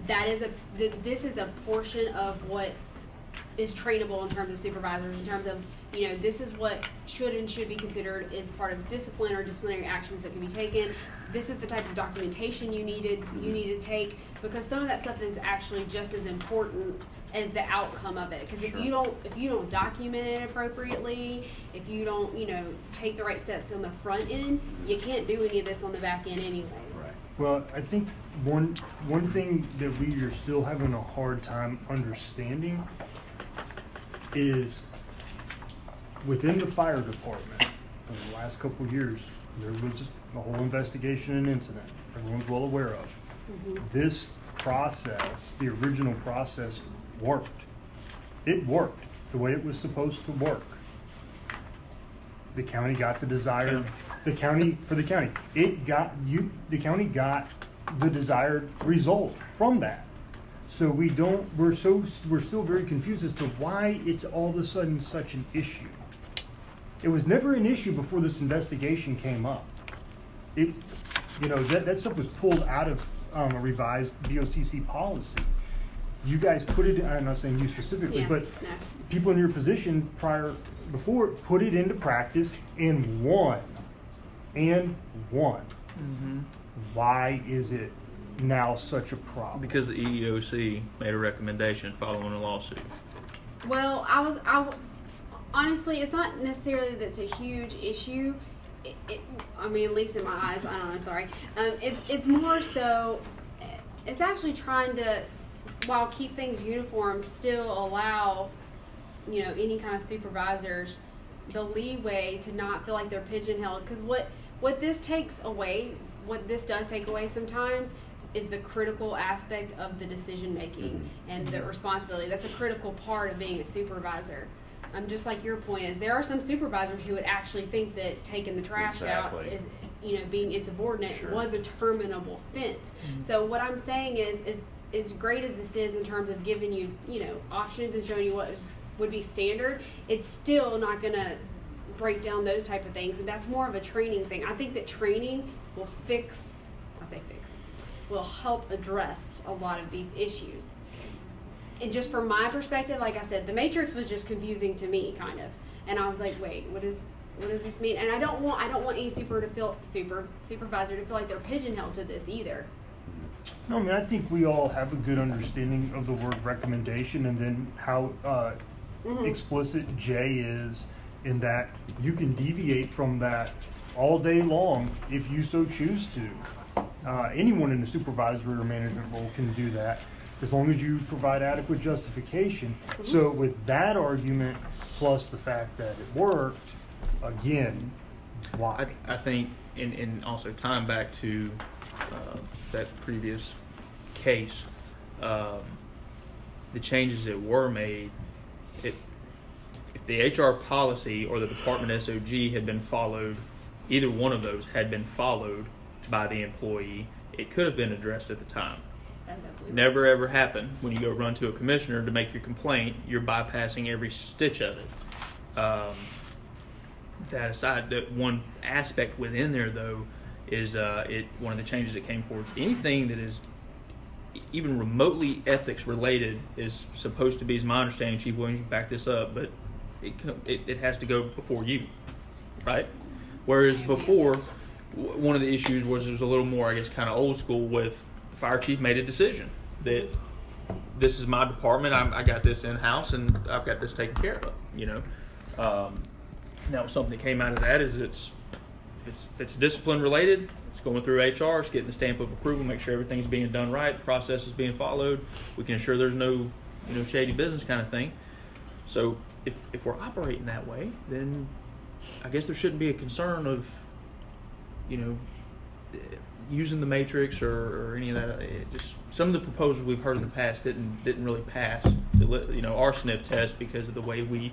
This is a portion of what is trainable in terms of supervisors, in terms of, this is what should be considered as part of discipline or disciplinary actions that can be taken. This is the type of documentation you need to take, because some of that stuff is actually just as important as the outcome of it. Because if you don't document it appropriately, if you don't, take the right steps on the front end, you can't do any of this on the back end anyways. Right. Well, I think one thing that we are still having a hard time understanding is within the fire department, in the last couple of years, there was a whole investigation and incident everyone's well aware of. This process, the original process, worked. It worked the way it was supposed to work. The county got the desired, the county got the desired result from that. So we're still very confused as to why it's all of a sudden such an issue. It was never an issue before this investigation came up. You know, that stuff was pulled out of a revised BOCC policy. You guys put it, I'm not saying you specifically, Yeah, but no. people in your position before put it into practice and won. Why is it now such a problem? Because the EEOC made a recommendation following a lawsuit. Well, honestly, it's not necessarily that it's a huge issue. I mean, at least in my eyes, I don't know, sorry. It's more so, it's actually trying to, while keep things uniform, still allow, you know, any kind of supervisors the leeway to not feel like they're pigeonholed. Because what this does take away sometimes is the critical aspect of the decision making and the responsibility. That's a critical part of being a supervisor. Just like your point is, there are some supervisors who would actually think that taking the trash out Exactly. is, you know, being insubordinate Sure. was a terminable offense. So what I'm saying is as great as this is in terms of giving you, you know, options and showing you what would be standard, it's still not going to break down those type of things. And that's more of a training thing. I think that training will will help address a lot of these issues. And just from my perspective, like I said, the matrix was just confusing to me, kind of. And I was like, wait, what does this mean? And I don't want any supervisor to feel like they're pigeonholed to this either. No, I mean, I think we all have a good understanding of the word recommendation and then how explicit J is in that you can deviate from that all day long if you so choose to. Anyone in the supervisory or management role can do that as long as you provide adequate justification. So with that argument, plus the fact that it worked, again, why? I think, and also tying back to that previous case, the changes that were made, if the HR policy or the department SOG had been followed, either one of those had been followed by the employee, it could have been addressed at the time. Never ever happened. When you go run to a commissioner to make your complaint, you're bypassing every stitch of it. That aside, that one aspect within there though is one of the changes that came forward. Anything that is even remotely ethics related is supposed to be, is my understanding, Chief Williams, you can back this up, but it has to go before you, right? Whereas before, one of the issues was there was a little more, I guess, kind of old school with the fire chief made a decision that this is my department, I got this in-house, and I've got this taken care of, you know. Now, something that came out of that is if it's discipline related, it's going through HR, it's getting the stamp of approval, make sure everything's being done right, the process is being followed, we can ensure there's no, you know, shady business kind of thing. So if we're operating that way, then I guess there shouldn't be a concern of, you know, using the matrix or any of that. Just some of the proposals we've heard in the past didn't really pass the, you know, our sniff test because of the way we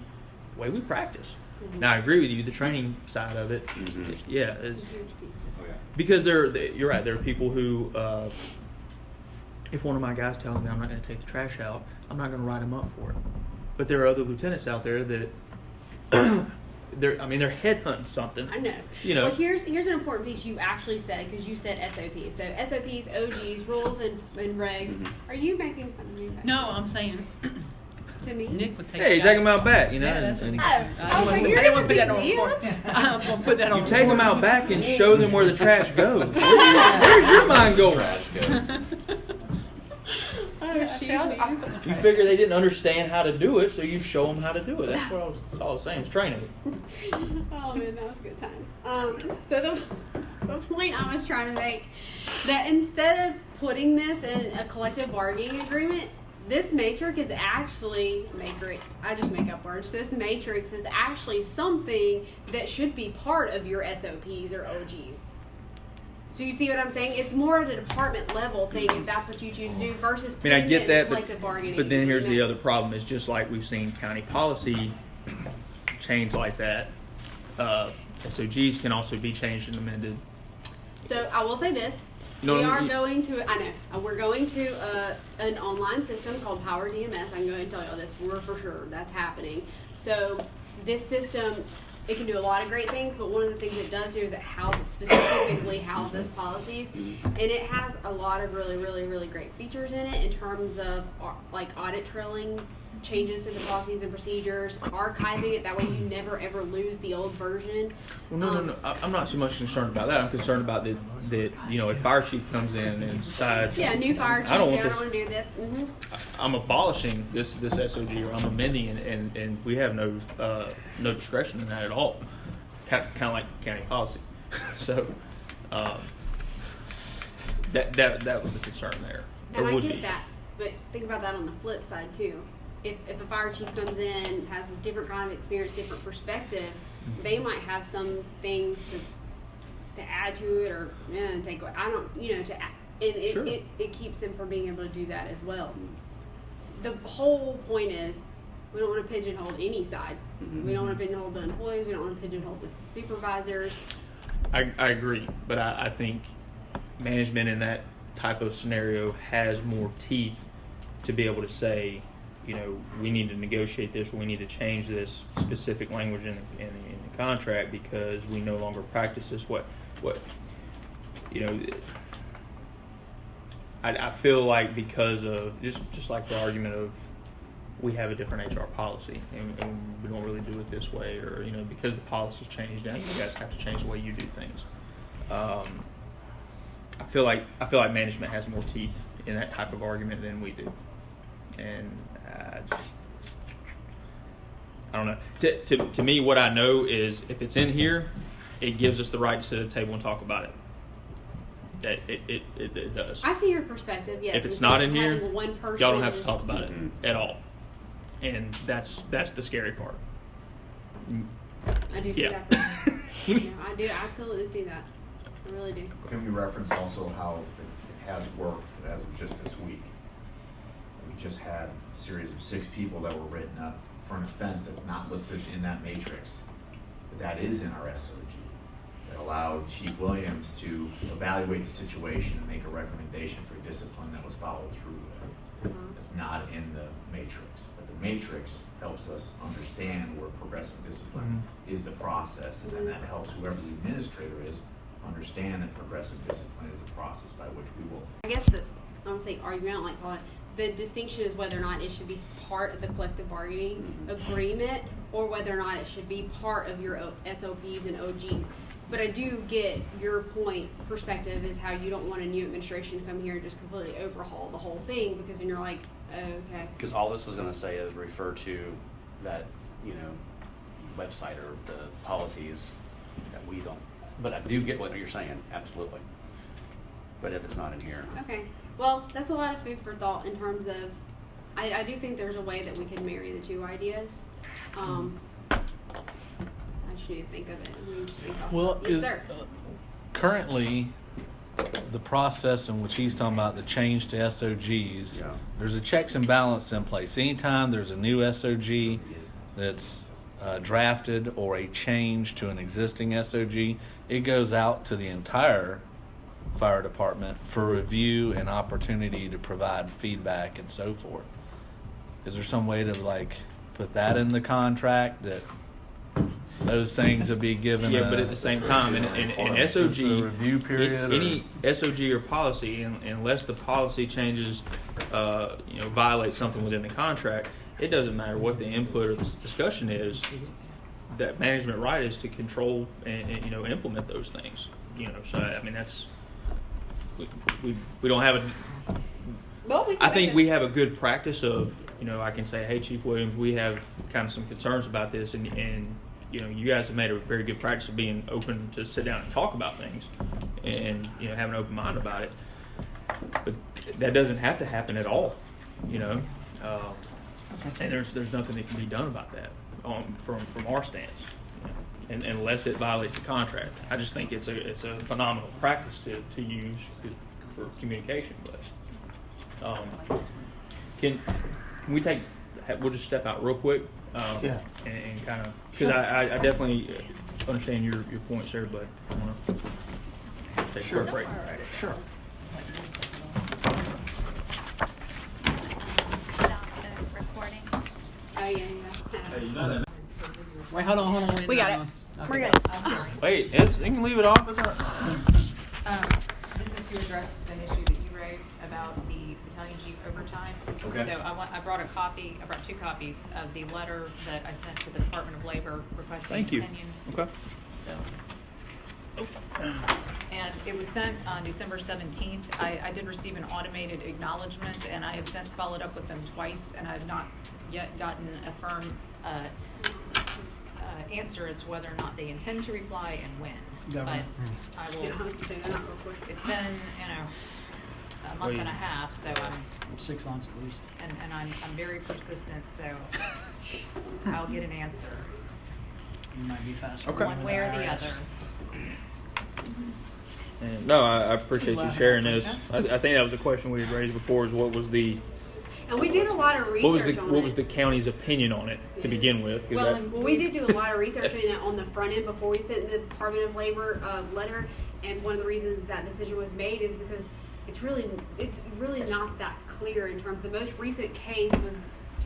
practice. Now I agree with you, the training side of it, yeah, because you're right. There are people who, if one of my guys tells me I'm not going to take the trash out, I'm not going to write him up for it. But there are other lieutenants out there that they're headhunting something. I know. You know. Well, here's an important piece you actually said, because you said SOPs. So SOPs, OGs, rules and regs. Are you making fun of me? No, I'm saying To me? Nick would take. Hey, you take them out back, you know. Yeah, that's what and- Nick. I so didn't you're want to put that gonna on beat me record. I was going to put that on You take them record. out back and show them where the trash goes. Where's your mind going? You figure they didn't understand how to do it, so you show them how to do it. That's what that's all I was saying. It's training. Oh man, that was good times. So the point I was trying to make, that instead of putting this in a collective bargaining agreement, this matrix is actually I just make up words. This matrix is actually something that should be part of your SOPs or OGs. So you see what I'm saying? It's more at a department level thing if that's what you choose to do versus I mean, putting I get it in a that, collective bargaining but then here's the agreement. other problem: is just like we've seen county policy change like that. SOGs can also be changed and amended. So I will say this. No, we are you- going to, we're going to an online system called Power DMS. I'm going to tell you all this. We're for sure that's happening. So this system it can do a lot of great things, but one of the things it does do is it specifically houses policies, and it has a lot of really, really, really great features in it in terms of like audit trailing changes to the policies and procedures, archiving it, that way you never ever lose the old version. Well, no. I'm not so much concerned about that. I'm concerned about that a fire chief comes in and decides. Yeah, new fire chief, I don't they want don't want this. to do this. Mm-hmm. I'm abolishing this SOG, or I'm amending, and we have no discretion in that at all. Kind of like county policy. So that was the concern there. And Or I would get be. that, but think about that on the flip side too. If a fire chief comes in, has a different kind of experience, different perspective, they might have some things to add to it or take away. I don't, Sure. it keeps them from being able to do that as well. The whole point is we don't want to pigeonhole any side. We don't want to pigeonhole the employees. We don't want to pigeonhole the supervisors. I agree, but I think management in that type of scenario has more teeth to be able to say, we need to negotiate this, or we need to change this specific language in the contract because we no longer practice this. I feel like because of just like the argument of we have a different HR policy and we don't really do it this way, or because the policy's changed now, you guys have to change the way you do things. I feel like management has more teeth in that type of argument than we do, and I don't know. To me, what I know is if it's in here, it gives us the right to sit at a table and talk about it. That it does. I see your perspective. Yes. If it's instead not of in here, having one person y'all don't have to just- talk about it at all, and that's the scary part. I do see Yeah. that. I do absolutely see that. I really do. Can we reference also how it has worked as of just this week? We just had a series of 6 people that were written up for an offense that's not listed in that matrix, but that is in our SOG. That allowed Chief Williams to evaluate the situation and make a recommendation for discipline that was followed through with. It's not in the matrix, but the matrix helps us understand where progressive discipline is the process, and then that helps whoever the administrator is understand that progressive discipline is the process by which we will. I guess I don't say argument, I don't like calling it. The distinction is whether or not it should be part of the collective bargaining agreement or whether or not it should be part of your SOPs and OGs. But I do get your point, perspective is how you don't want a new administration to come here and just completely overhaul the whole thing, because then you're like, okay. Because all this is going to say is refer to that, website or the policies that we don't. But I do get what you're saying, absolutely. But if it's not in here. Okay. Well, that's a lot of food for thought in terms of, I do think there's a way that we can marry the two ideas. I just need to think of it. We need to think off Well, the- yes, sir. Currently, the process in which he's talking about, the change to SOGs, there's a checks and balance in place. Anytime there's a new SOG that's drafted or a change to an existing SOG, it goes out to the entire fire department for review and opportunity to provide feedback and so forth. Is there some way to put that in the contract that those things would be given? Yeah, but at the same time, in SOG, a review period, any SOG or policy, unless the policy changes, violate something within the contract, it doesn't matter what the input or the discussion is. That management right is to control and implement those things. So I mean that's we don't have a. Well, we can I think make we have a good practice of I can say, hey, Chief Williams, we have kind of some concerns about this, and you guys have made a very good practice of being open to sit down and talk about things, and have an open mind about it. But that doesn't have to happen at all, and there's nothing that can be done about that from our stance, and unless it violates the contract. I just think it's a phenomenal practice to use for communication. But can we take? We'll just step out real quick. Yeah. And kind of, because I definitely understand your points there, but I want to take a short break. Sure. Stop the recording. Oh, yeah. Wait, hold on. We got it. We're Okay, good. I'm sorry. Wait, you can leave it off. It's all right. This is to address an issue that you raised about the battalion chief overtime. Okay. So I brought two copies of the letter that I sent to the Department of Labor requesting Thank you. opinion. Okay. So, and it was sent on December 17th. I did receive an automated acknowledgement, and I have since followed up with them twice, and I have not yet gotten a firm answer as to whether or not they intend to reply and when. Government. But I Yeah, will. I'll say that real quick. It's been, a month and a half, so 6 months at least. and I'm very persistent, so I'll get an answer, You might be faster. Okay. one way or the IRS. other. And no, I appreciate you Laughing sharing at this. princess? I think that was a question we had raised before. Is what was the And we did a lot of research on what it. was the county's opinion on it to begin with? 'Cause Well, that- we did do a lot of research in it on the front end before we sent the Department of Labor letter, and one of the reasons that decision was made is because it's really not that clear in terms. The most recent case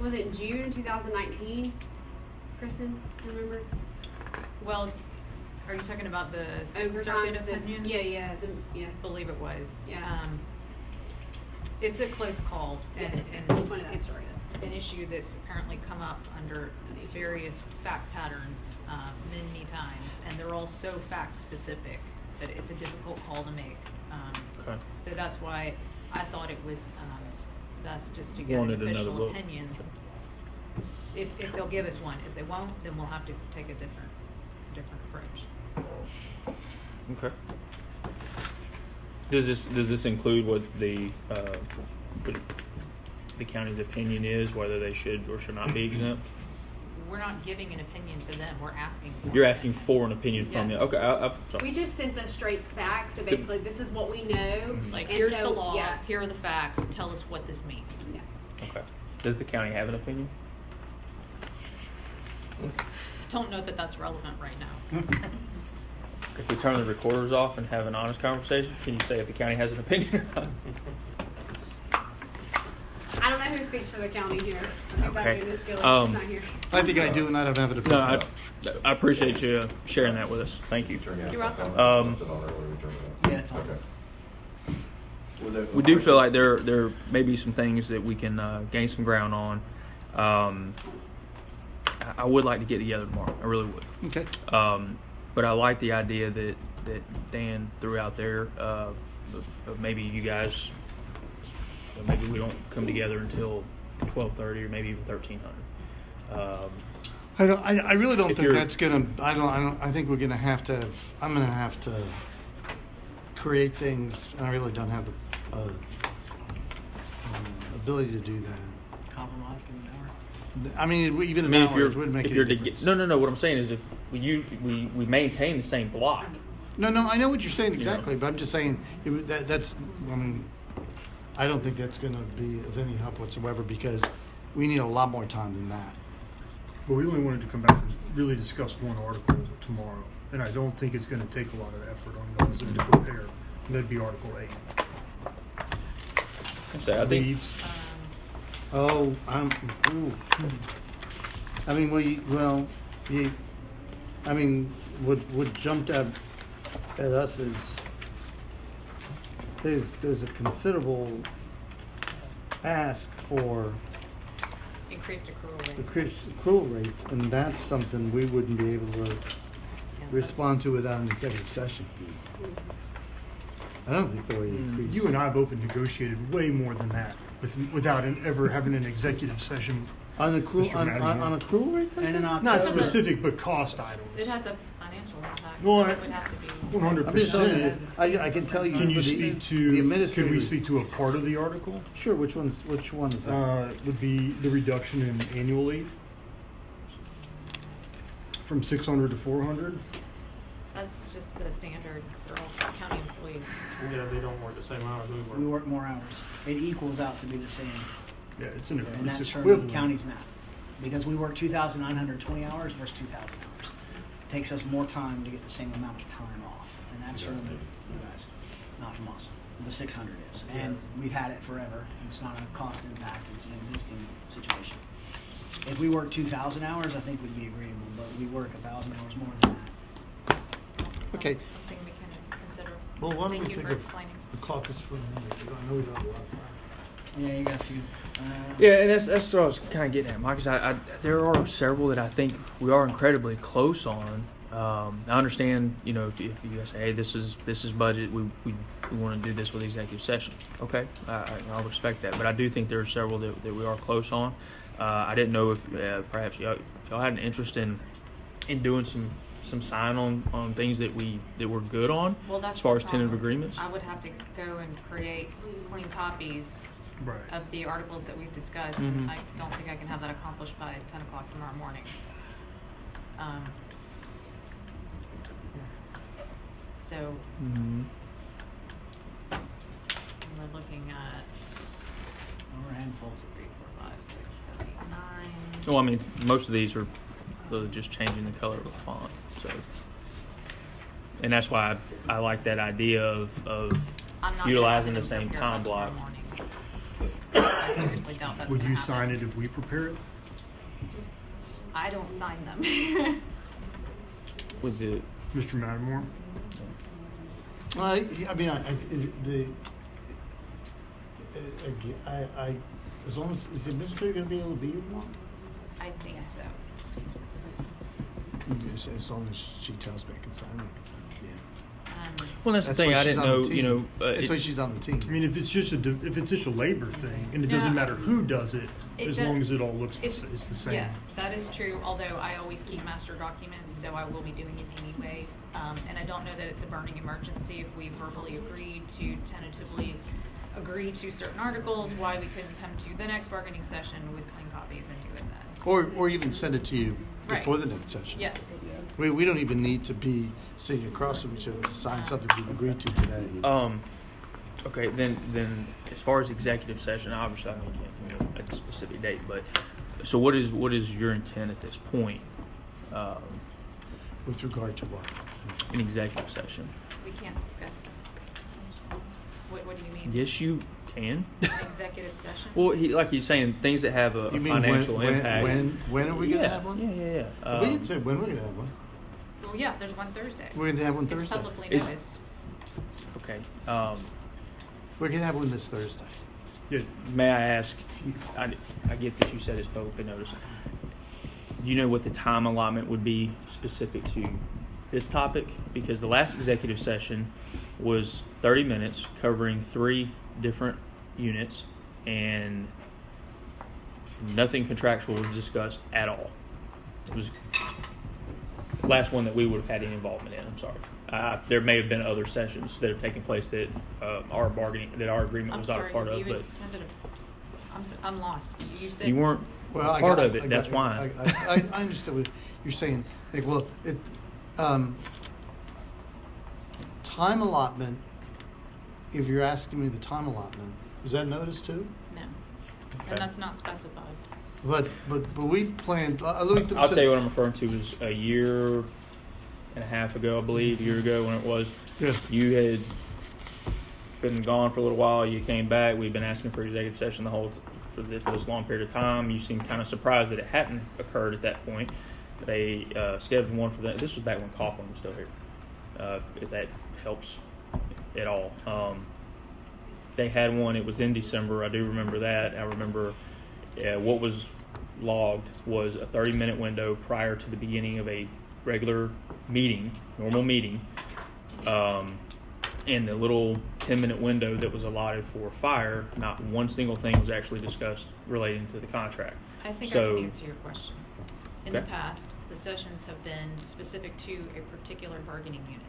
was it June 2019? Kristen, do you remember? Well, are you talking about the Overtime, circuit opinion? Yeah. I believe it was. Yeah. It's a close call, and, Yes. and Point of that it's story. an issue that's apparently come up under various fact patterns many times, and they're all so fact specific that it's a difficult call to make. Okay. So that's why I thought it was best just to get Wanted an another official look. opinion. If they'll give us one. If they won't, then we'll have to take a different approach. Okay. Does this include what the county's opinion is, whether they should or should not be exempt? We're not giving an opinion to them. We're asking for You're an asking opinion. for an opinion from Yes. you. Okay. Sorry. We just sent the straight facts. So basically, this is what we know. Like, and here's so, the law, Yeah. here are the facts, tell us what this means. Yeah. Okay. Does the county have an opinion? Don't know that that's relevant right now. If we turn the recorders off and have an honest conversation, can you say if the county has an opinion or not? I don't know who speaks for the county here. I think Okay. Dr. Niskell is not here. I think I do, and I don't have an No, opinion. I appreciate you sharing that with us. Thank you. You're welcome. Yeah, it's on. We do feel like there may be some things that we can gain some ground on. I would like to get together tomorrow. I really would. Okay. But I like the idea that Dan threw out there of maybe you guys, maybe we don't come together until 12:30 or maybe even 1300. I really don't If think you're- that's gonna. I think we're gonna have to. I'm gonna have to create things, and I really don't have the ability to do that. Compromise, give them an hour. I mean, even I an mean, hour it would make if any you're difference. no. What I'm saying is if we maintain the same block. No, I know what you're saying You know. exactly, but I'm just saying that's. I mean, I don't think that's going to be of any help whatsoever because we need a lot more time than that. But we only wanted to come back and really discuss one article tomorrow, and I don't think it's gonna take a lot of effort on those to prepare. That'd be Article 8. I think Leaves. Oh, ooh. I mean, I mean, what jumped at us is there's a considerable ask for Increased accrual the rates. accrual rates, and that's something we wouldn't be able to respond to without an executive session. I don't think there were any increase. You and I have open negotiated way more than that without ever having an executive session. on accrual Mr. on Madigan. accrual rates. I And in guess? October. Not This is a- specific, but cost items. It has a financial impact, Well, so I- it would have to be. 100%. I'm just telling you. I can tell you. Can you for the- speak the to, could we administrative- speak to a part of the article? Sure. Which one is that? Would be the reduction in annual leave from 600 to 400. That's just the standard for all county employees. Yeah, they don't work the same hours We work more hours. It equals out to be the same, Yeah, it's and that's from equivalent. county's math. Because we work 2,920 hours versus 2,000 hours. It takes us more time to get the same amount of time off, and that's from you guys, not from us. The 600 is, and we've had it forever. It's not a cost impact; it's an existing situation. If we work 2,000 hours, I think we'd be agreeable, but we work 1,000 hours more than that. Okay. That's something we can consider. Well, why don't Thank we you think for of explaining. the caucus for a minute? I know we don't have a lot of time. Yeah, you got a few. Yeah, and that's what I was kind of getting at, Mike. Is there are several that I think we are incredibly close on. I understand, you know, if you guys say, hey, this is budget, we want to do this with executive session. Okay, I'll respect that. But I do think there are several that we are close on. I didn't know if perhaps y'all had an interest in doing some sign on things that we're good on, Well, that's as far the as tentative problem. agreements. I would have to go and create clean copies Right. of the articles that we've discussed. Mhm. And I don't think I can have that accomplished by 10 o'clock tomorrow morning. So Mm-hmm. we're looking at Over a handful. 3, 4, 5, 6, 7, 8, 9. Well, I mean, most of these are really just changing the color of the font. So, and that's why I like that idea of I'm not utilizing gonna the have same them time prepared by block. tomorrow morning. I seriously doubt that's Would gonna you happen. sign it if we prepare it? I don't sign them. With the Mr. Mattermore? I mean, as long as the administrator going to be able to be here tomorrow? I think so. As long as she tells me I can sign it, I can sign it, yeah. well, that's the thing. why I she's didn't on know. the You team. know, That's why she's on the team. I mean, if it's just a labor thing, and it doesn't Yeah. matter who does it, It as does- long as it all looks It's it's the same. Yes, that is true, although I always keep master documents, so I will be doing it anyway. And I don't know that it's a burning emergency if we verbally agreed to tentatively agree to certain articles, why we couldn't come to the next bargaining session with clean copies and do it then. Or even send it to you Right. before the next session. Yes. We don't even need to be sitting across from each other to sign something we've agreed to today. okay. Then as far as executive session, obviously I know you can't commit at a specific date, but so what is your intent at this point With regard to what? in executive session? We can't discuss them. What do you mean? Yes, you can. An executive session? Well, like he's saying, things that have a You mean financial impact. when are we going to Yeah, have one? Yeah. We didn't say when we're going to have one. Well, yeah, there's one Thursday. We're going to have one It's Thursday. publicly Is- noticed. Okay. We're going to have one this Thursday. Yeah, May I ask? I get that you said it's publicly noticed. Do you know what the time allotment would be specific to this topic? Because the last executive session was 30 minutes covering 3 different units, and nothing contractual was discussed at all. It was the last one that we would have had any involvement in. I'm sorry. There may have been other sessions that have taken place that our agreement I'm was not sorry, a part you of, but intended I'm lost. You said. you weren't Well, part of it. That's why. I understand what you're saying. Like, well, time allotment, if you're asking me the time allotment, is that notice too? No. Okay. And that's not specified. But we planned. I'll tell you what I'm referring to is a year and a half ago, I believe, a year ago when it was. Yeah. You had been gone for a little while. You came back. We've been asking for executive session for this long period of time. You seemed kind of surprised that it hadn't occurred at that point. They scheduled one for that. This was back when Coughlin was still here. If that helps at all. They had one. It was in December. I do remember that. I remember what was logged was a 30-minute window prior to the beginning of a regular meeting, normal meeting, and the little 10-minute window that was allotted for fire, not one single thing was actually discussed relating to the contract. I think I So- can answer your question. In the Okay. past, the sessions have been specific to a particular bargaining unit.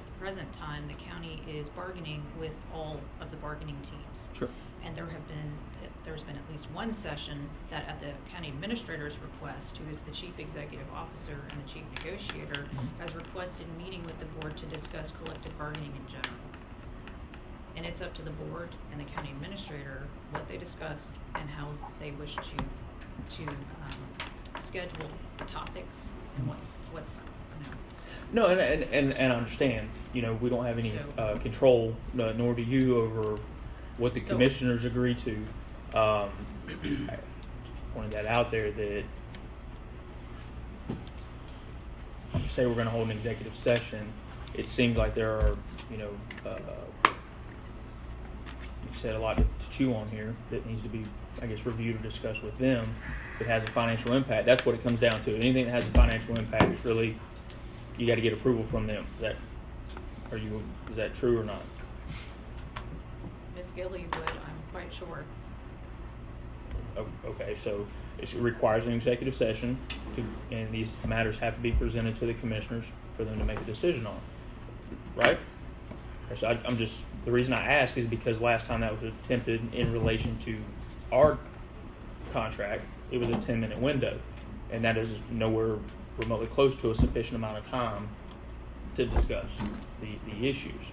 At the present time, the county is bargaining with all of the bargaining teams. Sure. And there's been at least one session that at the county administrator's request, who is the chief executive officer and the chief negotiator, has requested a meeting with the board to discuss collective bargaining in general. And it's up to the board and the county administrator what they discuss and how they wish to schedule topics and what's No, and I understand. You know, we don't have any control, nor do you, over what the So- commissioners agree to. I pointed that out there that say we're going to hold an executive session. it seems like there are, you said a lot to chew on here that needs to be, I guess, reviewed or discussed with them that has a financial impact. That's what it comes down to. Anything that has a financial impact is really, you got to get approval from them. Is that true or not? Ms. Gilly would, I'm quite sure. Okay, so it requires an executive session, and these matters have to be presented to the commissioners for them to make a decision on, right? So I'm just, the reason I ask is because last time that was attempted in relation to our contract, it was a 10-minute window, and that is nowhere remotely close to a sufficient amount of time to discuss the issues.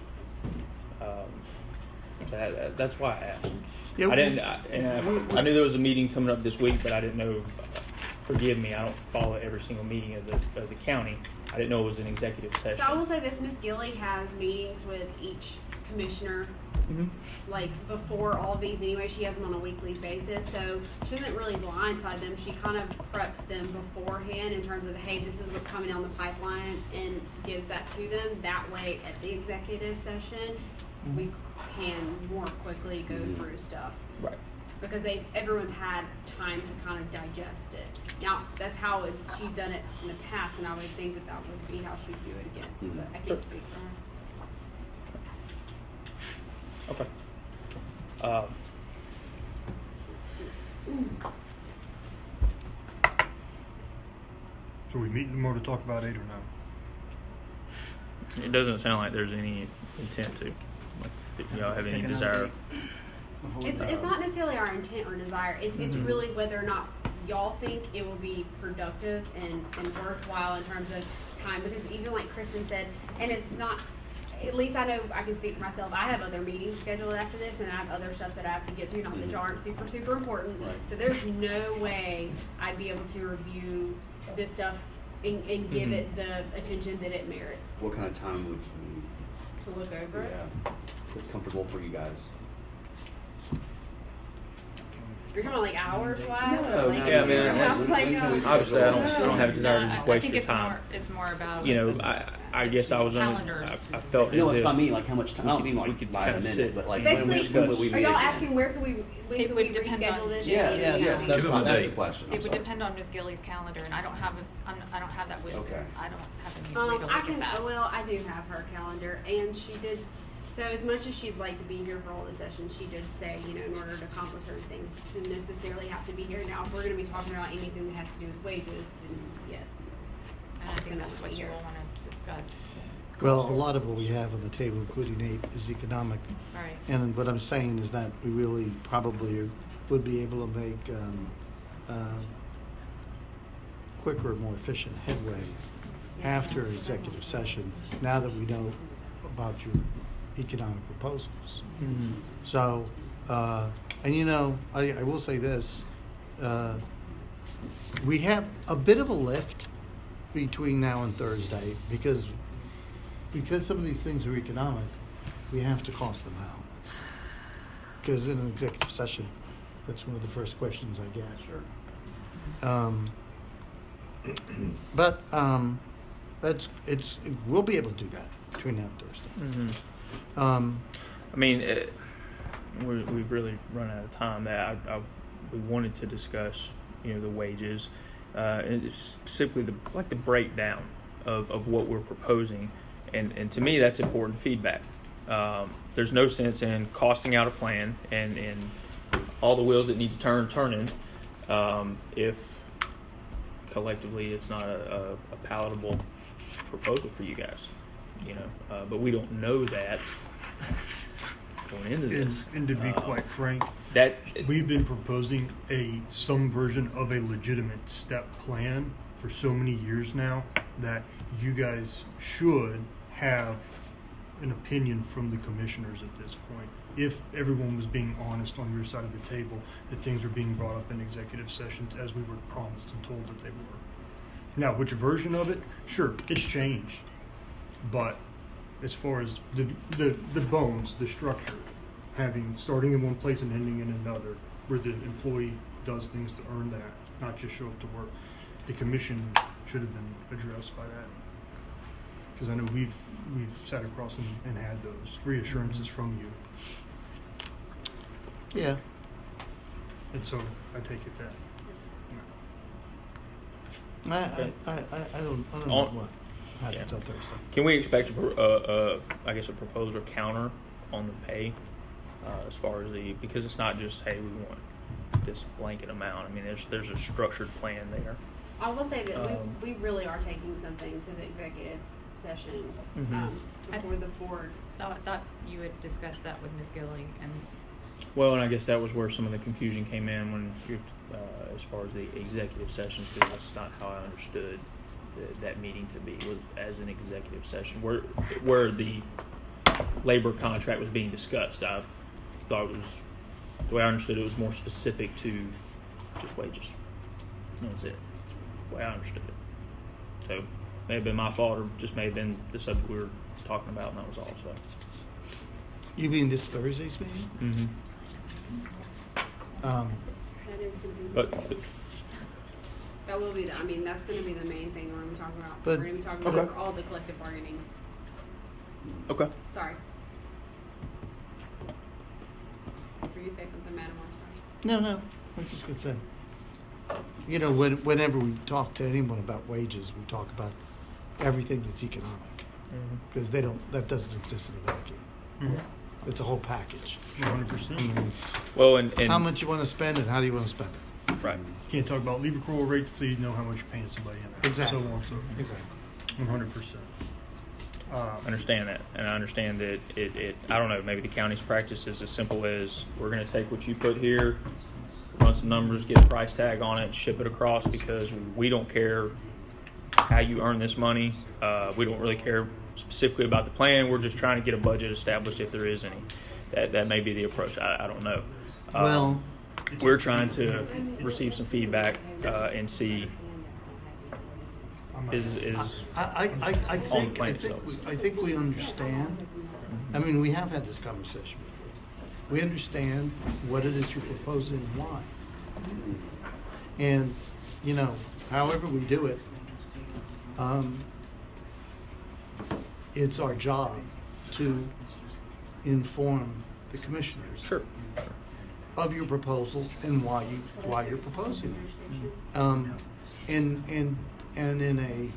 So that's why I asked. Yeah, I knew there was a meeting coming up this week, but I didn't know. Forgive me, I don't follow every single meeting of the county. I didn't know it was an executive session. So I will say this: Ms. Gilly has meetings with each commissioner, like before all of these anyway. She has them on a weekly basis, so she doesn't really blindside them. She kind of preps them beforehand in terms of, hey, this is what's coming down the pipeline, and gives that to them. That way, at the executive session, we can more quickly go through stuff. Right. Because everyone's had time to kind of digest it. Now, that's how she's done it in the past, and I would think that would be how she'd do it again. But I can't speak for her. Okay. So we meet tomorrow to talk about 8 or no? It doesn't sound like there's any intent to. Like, y'all have any desire? It's not necessarily our intent or desire. It's really whether or not y'all think it will be productive and worthwhile in terms of time. Because even like Kristen said, and it's not, at least I know I can speak for myself. I have other meetings scheduled after this, and I have other stuff that I have to get to, not that aren't super important. Right. So there's no way I'd be able to review this stuff and give it the attention that it merits. What kind of time would you To look over it. Yeah, it's comfortable for you guys. You're talking about like hours wise? No, like, no, Yeah, man, I was like, obviously, I don't have a desire to just waste your time. It's more about. You know, I guess I was on. Calendars. I felt You know, as if if I mean like how much time, I don't mean we like could by a kinda minute, sit. but like Basically, when would we are meet y'all again? asking where could we It would depend on reschedule this? Yes, Yes. yes, that's Give fine, them a that's the date. question. I'm It would sorry. depend on Ms. Gilly's calendar, and I don't have that with me. Okay. I don't have any way to look I at can. that. Well, I do have her calendar, and she did. So as much as she'd like to be here for all the sessions, she did say, you know, in order to accomplish certain things, she shouldn't necessarily have to be here. Now, if we're going to be talking about anything that has to do with wages, then yes. And I think Gonna that's be what you here. will want to discuss. Well, a lot of what we have on the table, including 8, is economic. Right. And what I'm saying is that we really probably would be able to make quicker, more efficient headway after executive session, now that we know about your economic proposals. So, and you know, I will say this, we have a bit of a lift between now and Thursday because some of these things are economic, we have to cost them out. Because in an executive session, that's one of the first questions I get. Sure. But we'll be able to do that between now and Thursday. I mean, we've really run out of time. We wanted to discuss, you know, the wages, and it's simply the breakdown of what we're proposing, and to me that's important feedback. There's no sense in costing out a plan and all the wheels that need to turning if collectively it's not a palatable proposal for you guys, you know. But we don't know that going into this. And to be quite frank, That we've been proposing some version of a legitimate step plan for so many years now that you guys should have an opinion from the commissioners at this point. If everyone was being honest on your side of the table, that things are being brought up in executive sessions as we were promised and told that they were. Now, which version of it? Sure, it's changed. But as far as the bones, the structure, starting in one place and ending in another, where the employee does things to earn that, not just show up to work, the commission should have been addressed by that Because I know we've sat across and had those reassurances from you. Yeah. And so I take it that. I don't know On- what happens yeah. on Thursday. Can we expect I guess a proposal or counter on the pay as far as because it's not just, hey, we want this blanket amount. I mean, there's a structured plan there. I will say that Um, we really are taking something to the executive session Mhm. before the board. I thought you had discussed that with Ms. Gilling, and Well, and I guess that was where some of the confusion came in when you, as far as the executive sessions, because that's not how I understood that meeting to be, was as an executive session where the labor contract was being discussed. I thought it was, the way I understood it, was more specific to just wages. That was it. That's the way I understood it. So may have been my fault, or just may have been the subject we were talking about, and that was all. So. You mean this Thursday's meeting? Mm-hmm. That is something. But That will be that's gonna be the main thing we're gonna be talking about. But- We're gonna be talking Okay. about all the collective bargaining. okay. Sorry. Were you say something, Madam? No. I'm just gonna say, you know, whenever we talk to anyone about wages, we talk about everything that's economic, because that doesn't exist in a vacuum. Mm-hmm. It's a whole package. 100%. It's Well, and how much you want to spend and how do you want to spend it. right. Can't talk about leave accrual rates until you know how much you're paying somebody in there. Exactly. So on and so forth. Exactly. 100%. Understand that, and I understand that it I don't know, maybe the county's practice is as simple as, we're going to take what you put here, run some numbers, get a price tag on it, ship it across, because we don't care how you earn this money. We don't really care specifically about the plan. We're just trying to get a budget established, if there is any. That may be the approach. I don't know. Well, We're trying to receive some feedback and see is I think playing fields. I think we understand. I mean, we have had this conversation before. We understand what it is you're proposing and why. And, you know, however we do it, it's our job to inform the commissioners sure. of your proposal and why you're proposing it. And in a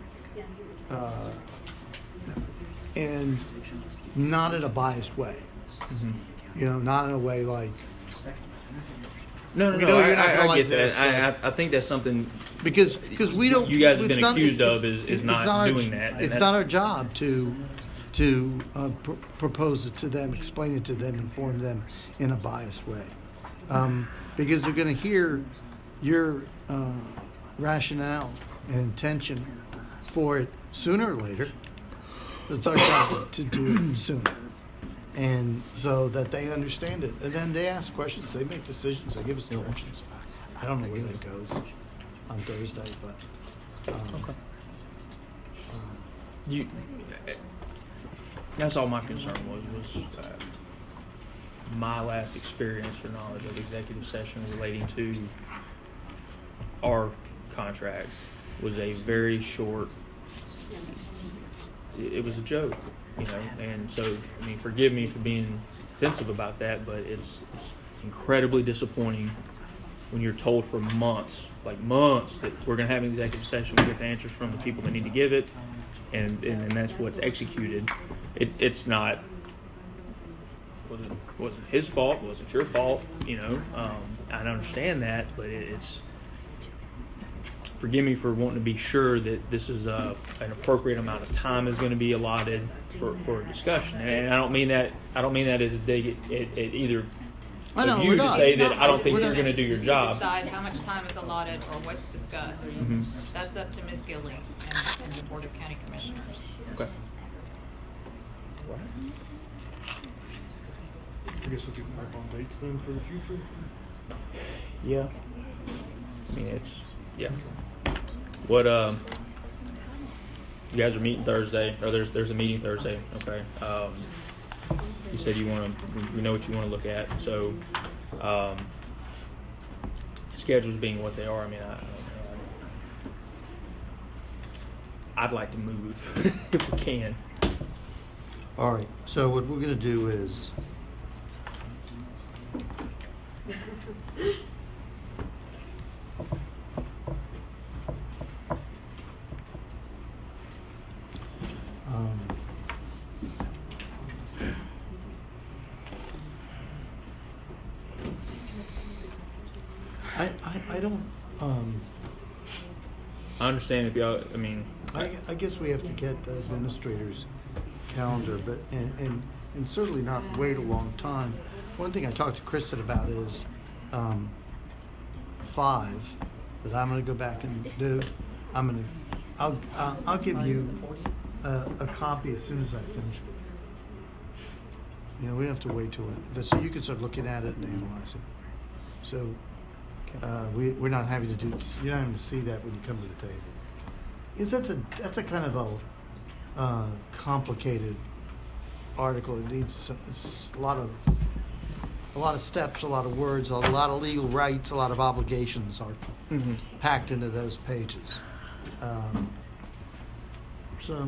and not in a biased way. You know, not in a way like, No, We know you're not gonna I like get this, that. I think that's something because we don't. you guys have it's been not- accused it's- of is it's not our- doing that. and It's that's- not our job to propose it to them, explain it to them, inform them in a biased way, because they're going to hear your rationale and intention for it sooner or later. It's our job to do it sooner, and so that they understand it, and then they ask questions, they make decisions, they give us directions. I don't know where that goes on Thursday, but You, that's all my concern was my last experience or knowledge of executive session relating to our contracts was a very short. It was a joke, you know, and so I mean, forgive me for being offensive about that, but it's incredibly disappointing when you're told for months, that we're going to have an executive session, we get the answers from the people that need to give it, and that's what's executed. It's not, wasn't his fault, wasn't your fault, you know. I understand that, but it's, forgive me for wanting to be sure that this is an appropriate amount of time is going to be allotted for a discussion, and I don't mean that as a dig at either I know, of you we're to not. say It's that not I don't my think you're decision going to do your to job. decide how much time is allotted or what's discussed. Mhm. That's up to Ms. Gilly and the Board of County Commissioners. Okay. I guess we can work on dates then for the future. Yeah. I mean, yeah. What, you guys are meeting Thursday, or there's a meeting Thursday, okay. You said we know what you want to look at, so, schedules being what they are, I mean, I'd like to move if we can. All right, so what we're gonna do is, I don't, I understand if y'all, I mean, I guess we have to get the administrator's calendar, but, and certainly not wait a long time. One thing I talked to Kristen about is, 5, that I'm gonna go back and do. I'll give you a copy as soon as I finish with it. You know, we don't have to wait till it, so you can start looking at it and analyzing it. So, we're not having to do, you're not having to see that when you come to the table. Because that's a kind of a complicated article. It needs it's a lot of steps, a lot of words, a lot of legal rights, a lot of obligations are packed into those pages. So,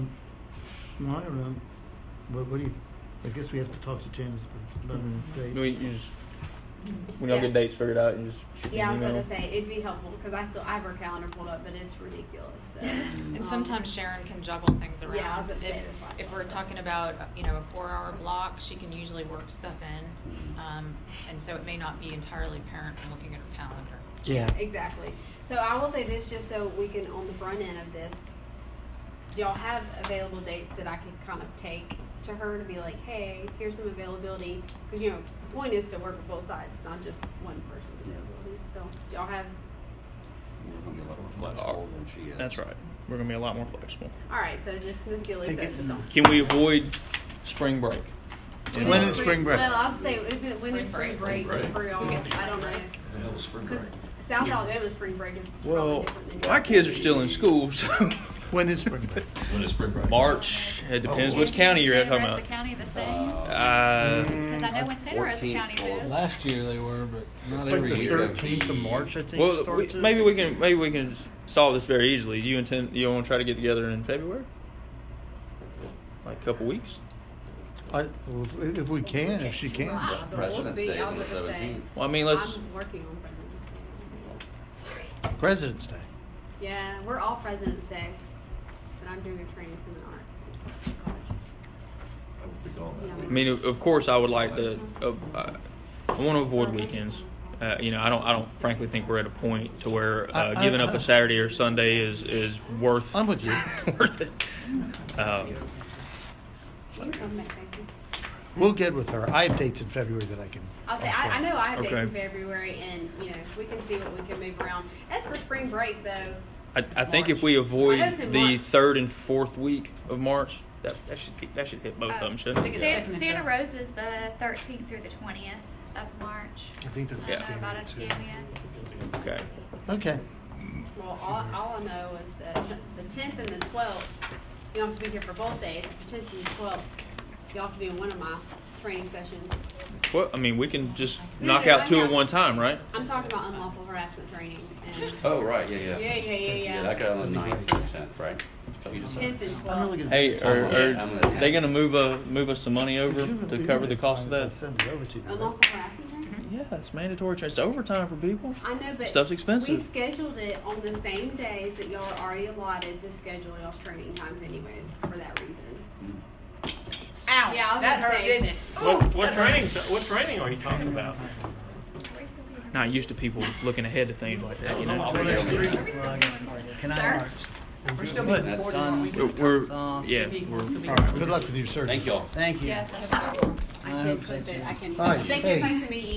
no, I don't know. What do you? I guess we have to talk to Janice about dates. when y'all Yeah. get dates figured out, you just shoot me Yeah, I an was email. gonna say, it'd be helpful, because I have her calendar pulled up, but it's ridiculous, so. And sometimes Sharon can juggle things around. Yeah, I was gonna say that's why I If thought we're that. talking about, a 4-hour block, she can usually work stuff in. And so it may not be entirely apparent from looking at her calendar. Yeah. Exactly. So I will say this, just so we can, on the front end of this, y'all have available dates that I can kind of take to her to be like, hey, here's some availability. Because, the point is to work with both sides, not just one person's availability. So y'all have, We're gonna be a lot more flexible than she is. That's right. We're gonna be a lot more flexible. all right, so just Ms. Gilly Hey, says get- it's on. Can we avoid spring break? When is spring break? Well, I'll say, when is spring Spring break break. for y'all? I don't know. Hell, spring Because break. South Alabama spring break is Well, probably different than my kids are still in school, so When is spring break? When is spring break? March. It depends which county you're at talking Is about. the county the same? Uh, Because I know when Santa Rosa 14th County for is. Last year they were, but not It's like every the year. 13th of March, I think. well, starts maybe it. we can solve this very easily. You want to try to get together in February? Like a couple weeks? If we can, if she can. Wow, but we'll President's see. Day is I on the was gonna say, 17th. Well, I mean, let's. I'm working on President's Day. Sorry. President's Day. Yeah, we're all President's Day, but I'm doing a training seminar. College. I will be gone that Yeah. week. I mean, of course, I would like to. I want to avoid weekends. I don't frankly think we're at a point to where giving up a Saturday or Sunday is worth I'm with you. worth it. You can come next Thanksgiving. We'll get with her. I have dates in February that I can. I'll say, I know I have dates in Okay. February, and, we can see what we can move around. As for spring break, though, I think if we avoid I know it's in the March. 3rd and 4th week of March, that should hit both of them, shouldn't it? Santa Rosa is the 13th through the 20th of March. I think that's I don't know about Escambia, too. Escambia. Okay. Okay. well, all I know is that the 10th and the 12th, you don't have to be here for both days. The 10th and the 12th, you have to be in one of my training sessions. Well, I mean, we can just No, knock no, out two I at know. one time, right? I'm talking about unlawful harassment training. And Oh, right, yeah. yeah. That got on the 9th and 10th, right? So you just said. 10th and I'm 12th. really gonna. Hey, are I'm gonna they going to move us some money over to cover the cost of that? Send it over to you. Unlawful harassment training? Yeah, it's mandatory. It's overtime for people. I know, but Stuff's expensive. we scheduled it on the same days that y'all are already allotted to schedule y'all's training times anyways, for that reason. Ow, Yeah, I was that gonna hurt, say- didn't it? What training are you talking about? Not used to people looking ahead to things like that, you know. Well, I guess can I mark? We're still being That's recorded, aren't we? We're So, yeah, People, we're so we- Good luck with your surgery. Thank y'all. Thank you. Yes, I can put that, I can. Hi, Thank you, hey. it's nice to meet you.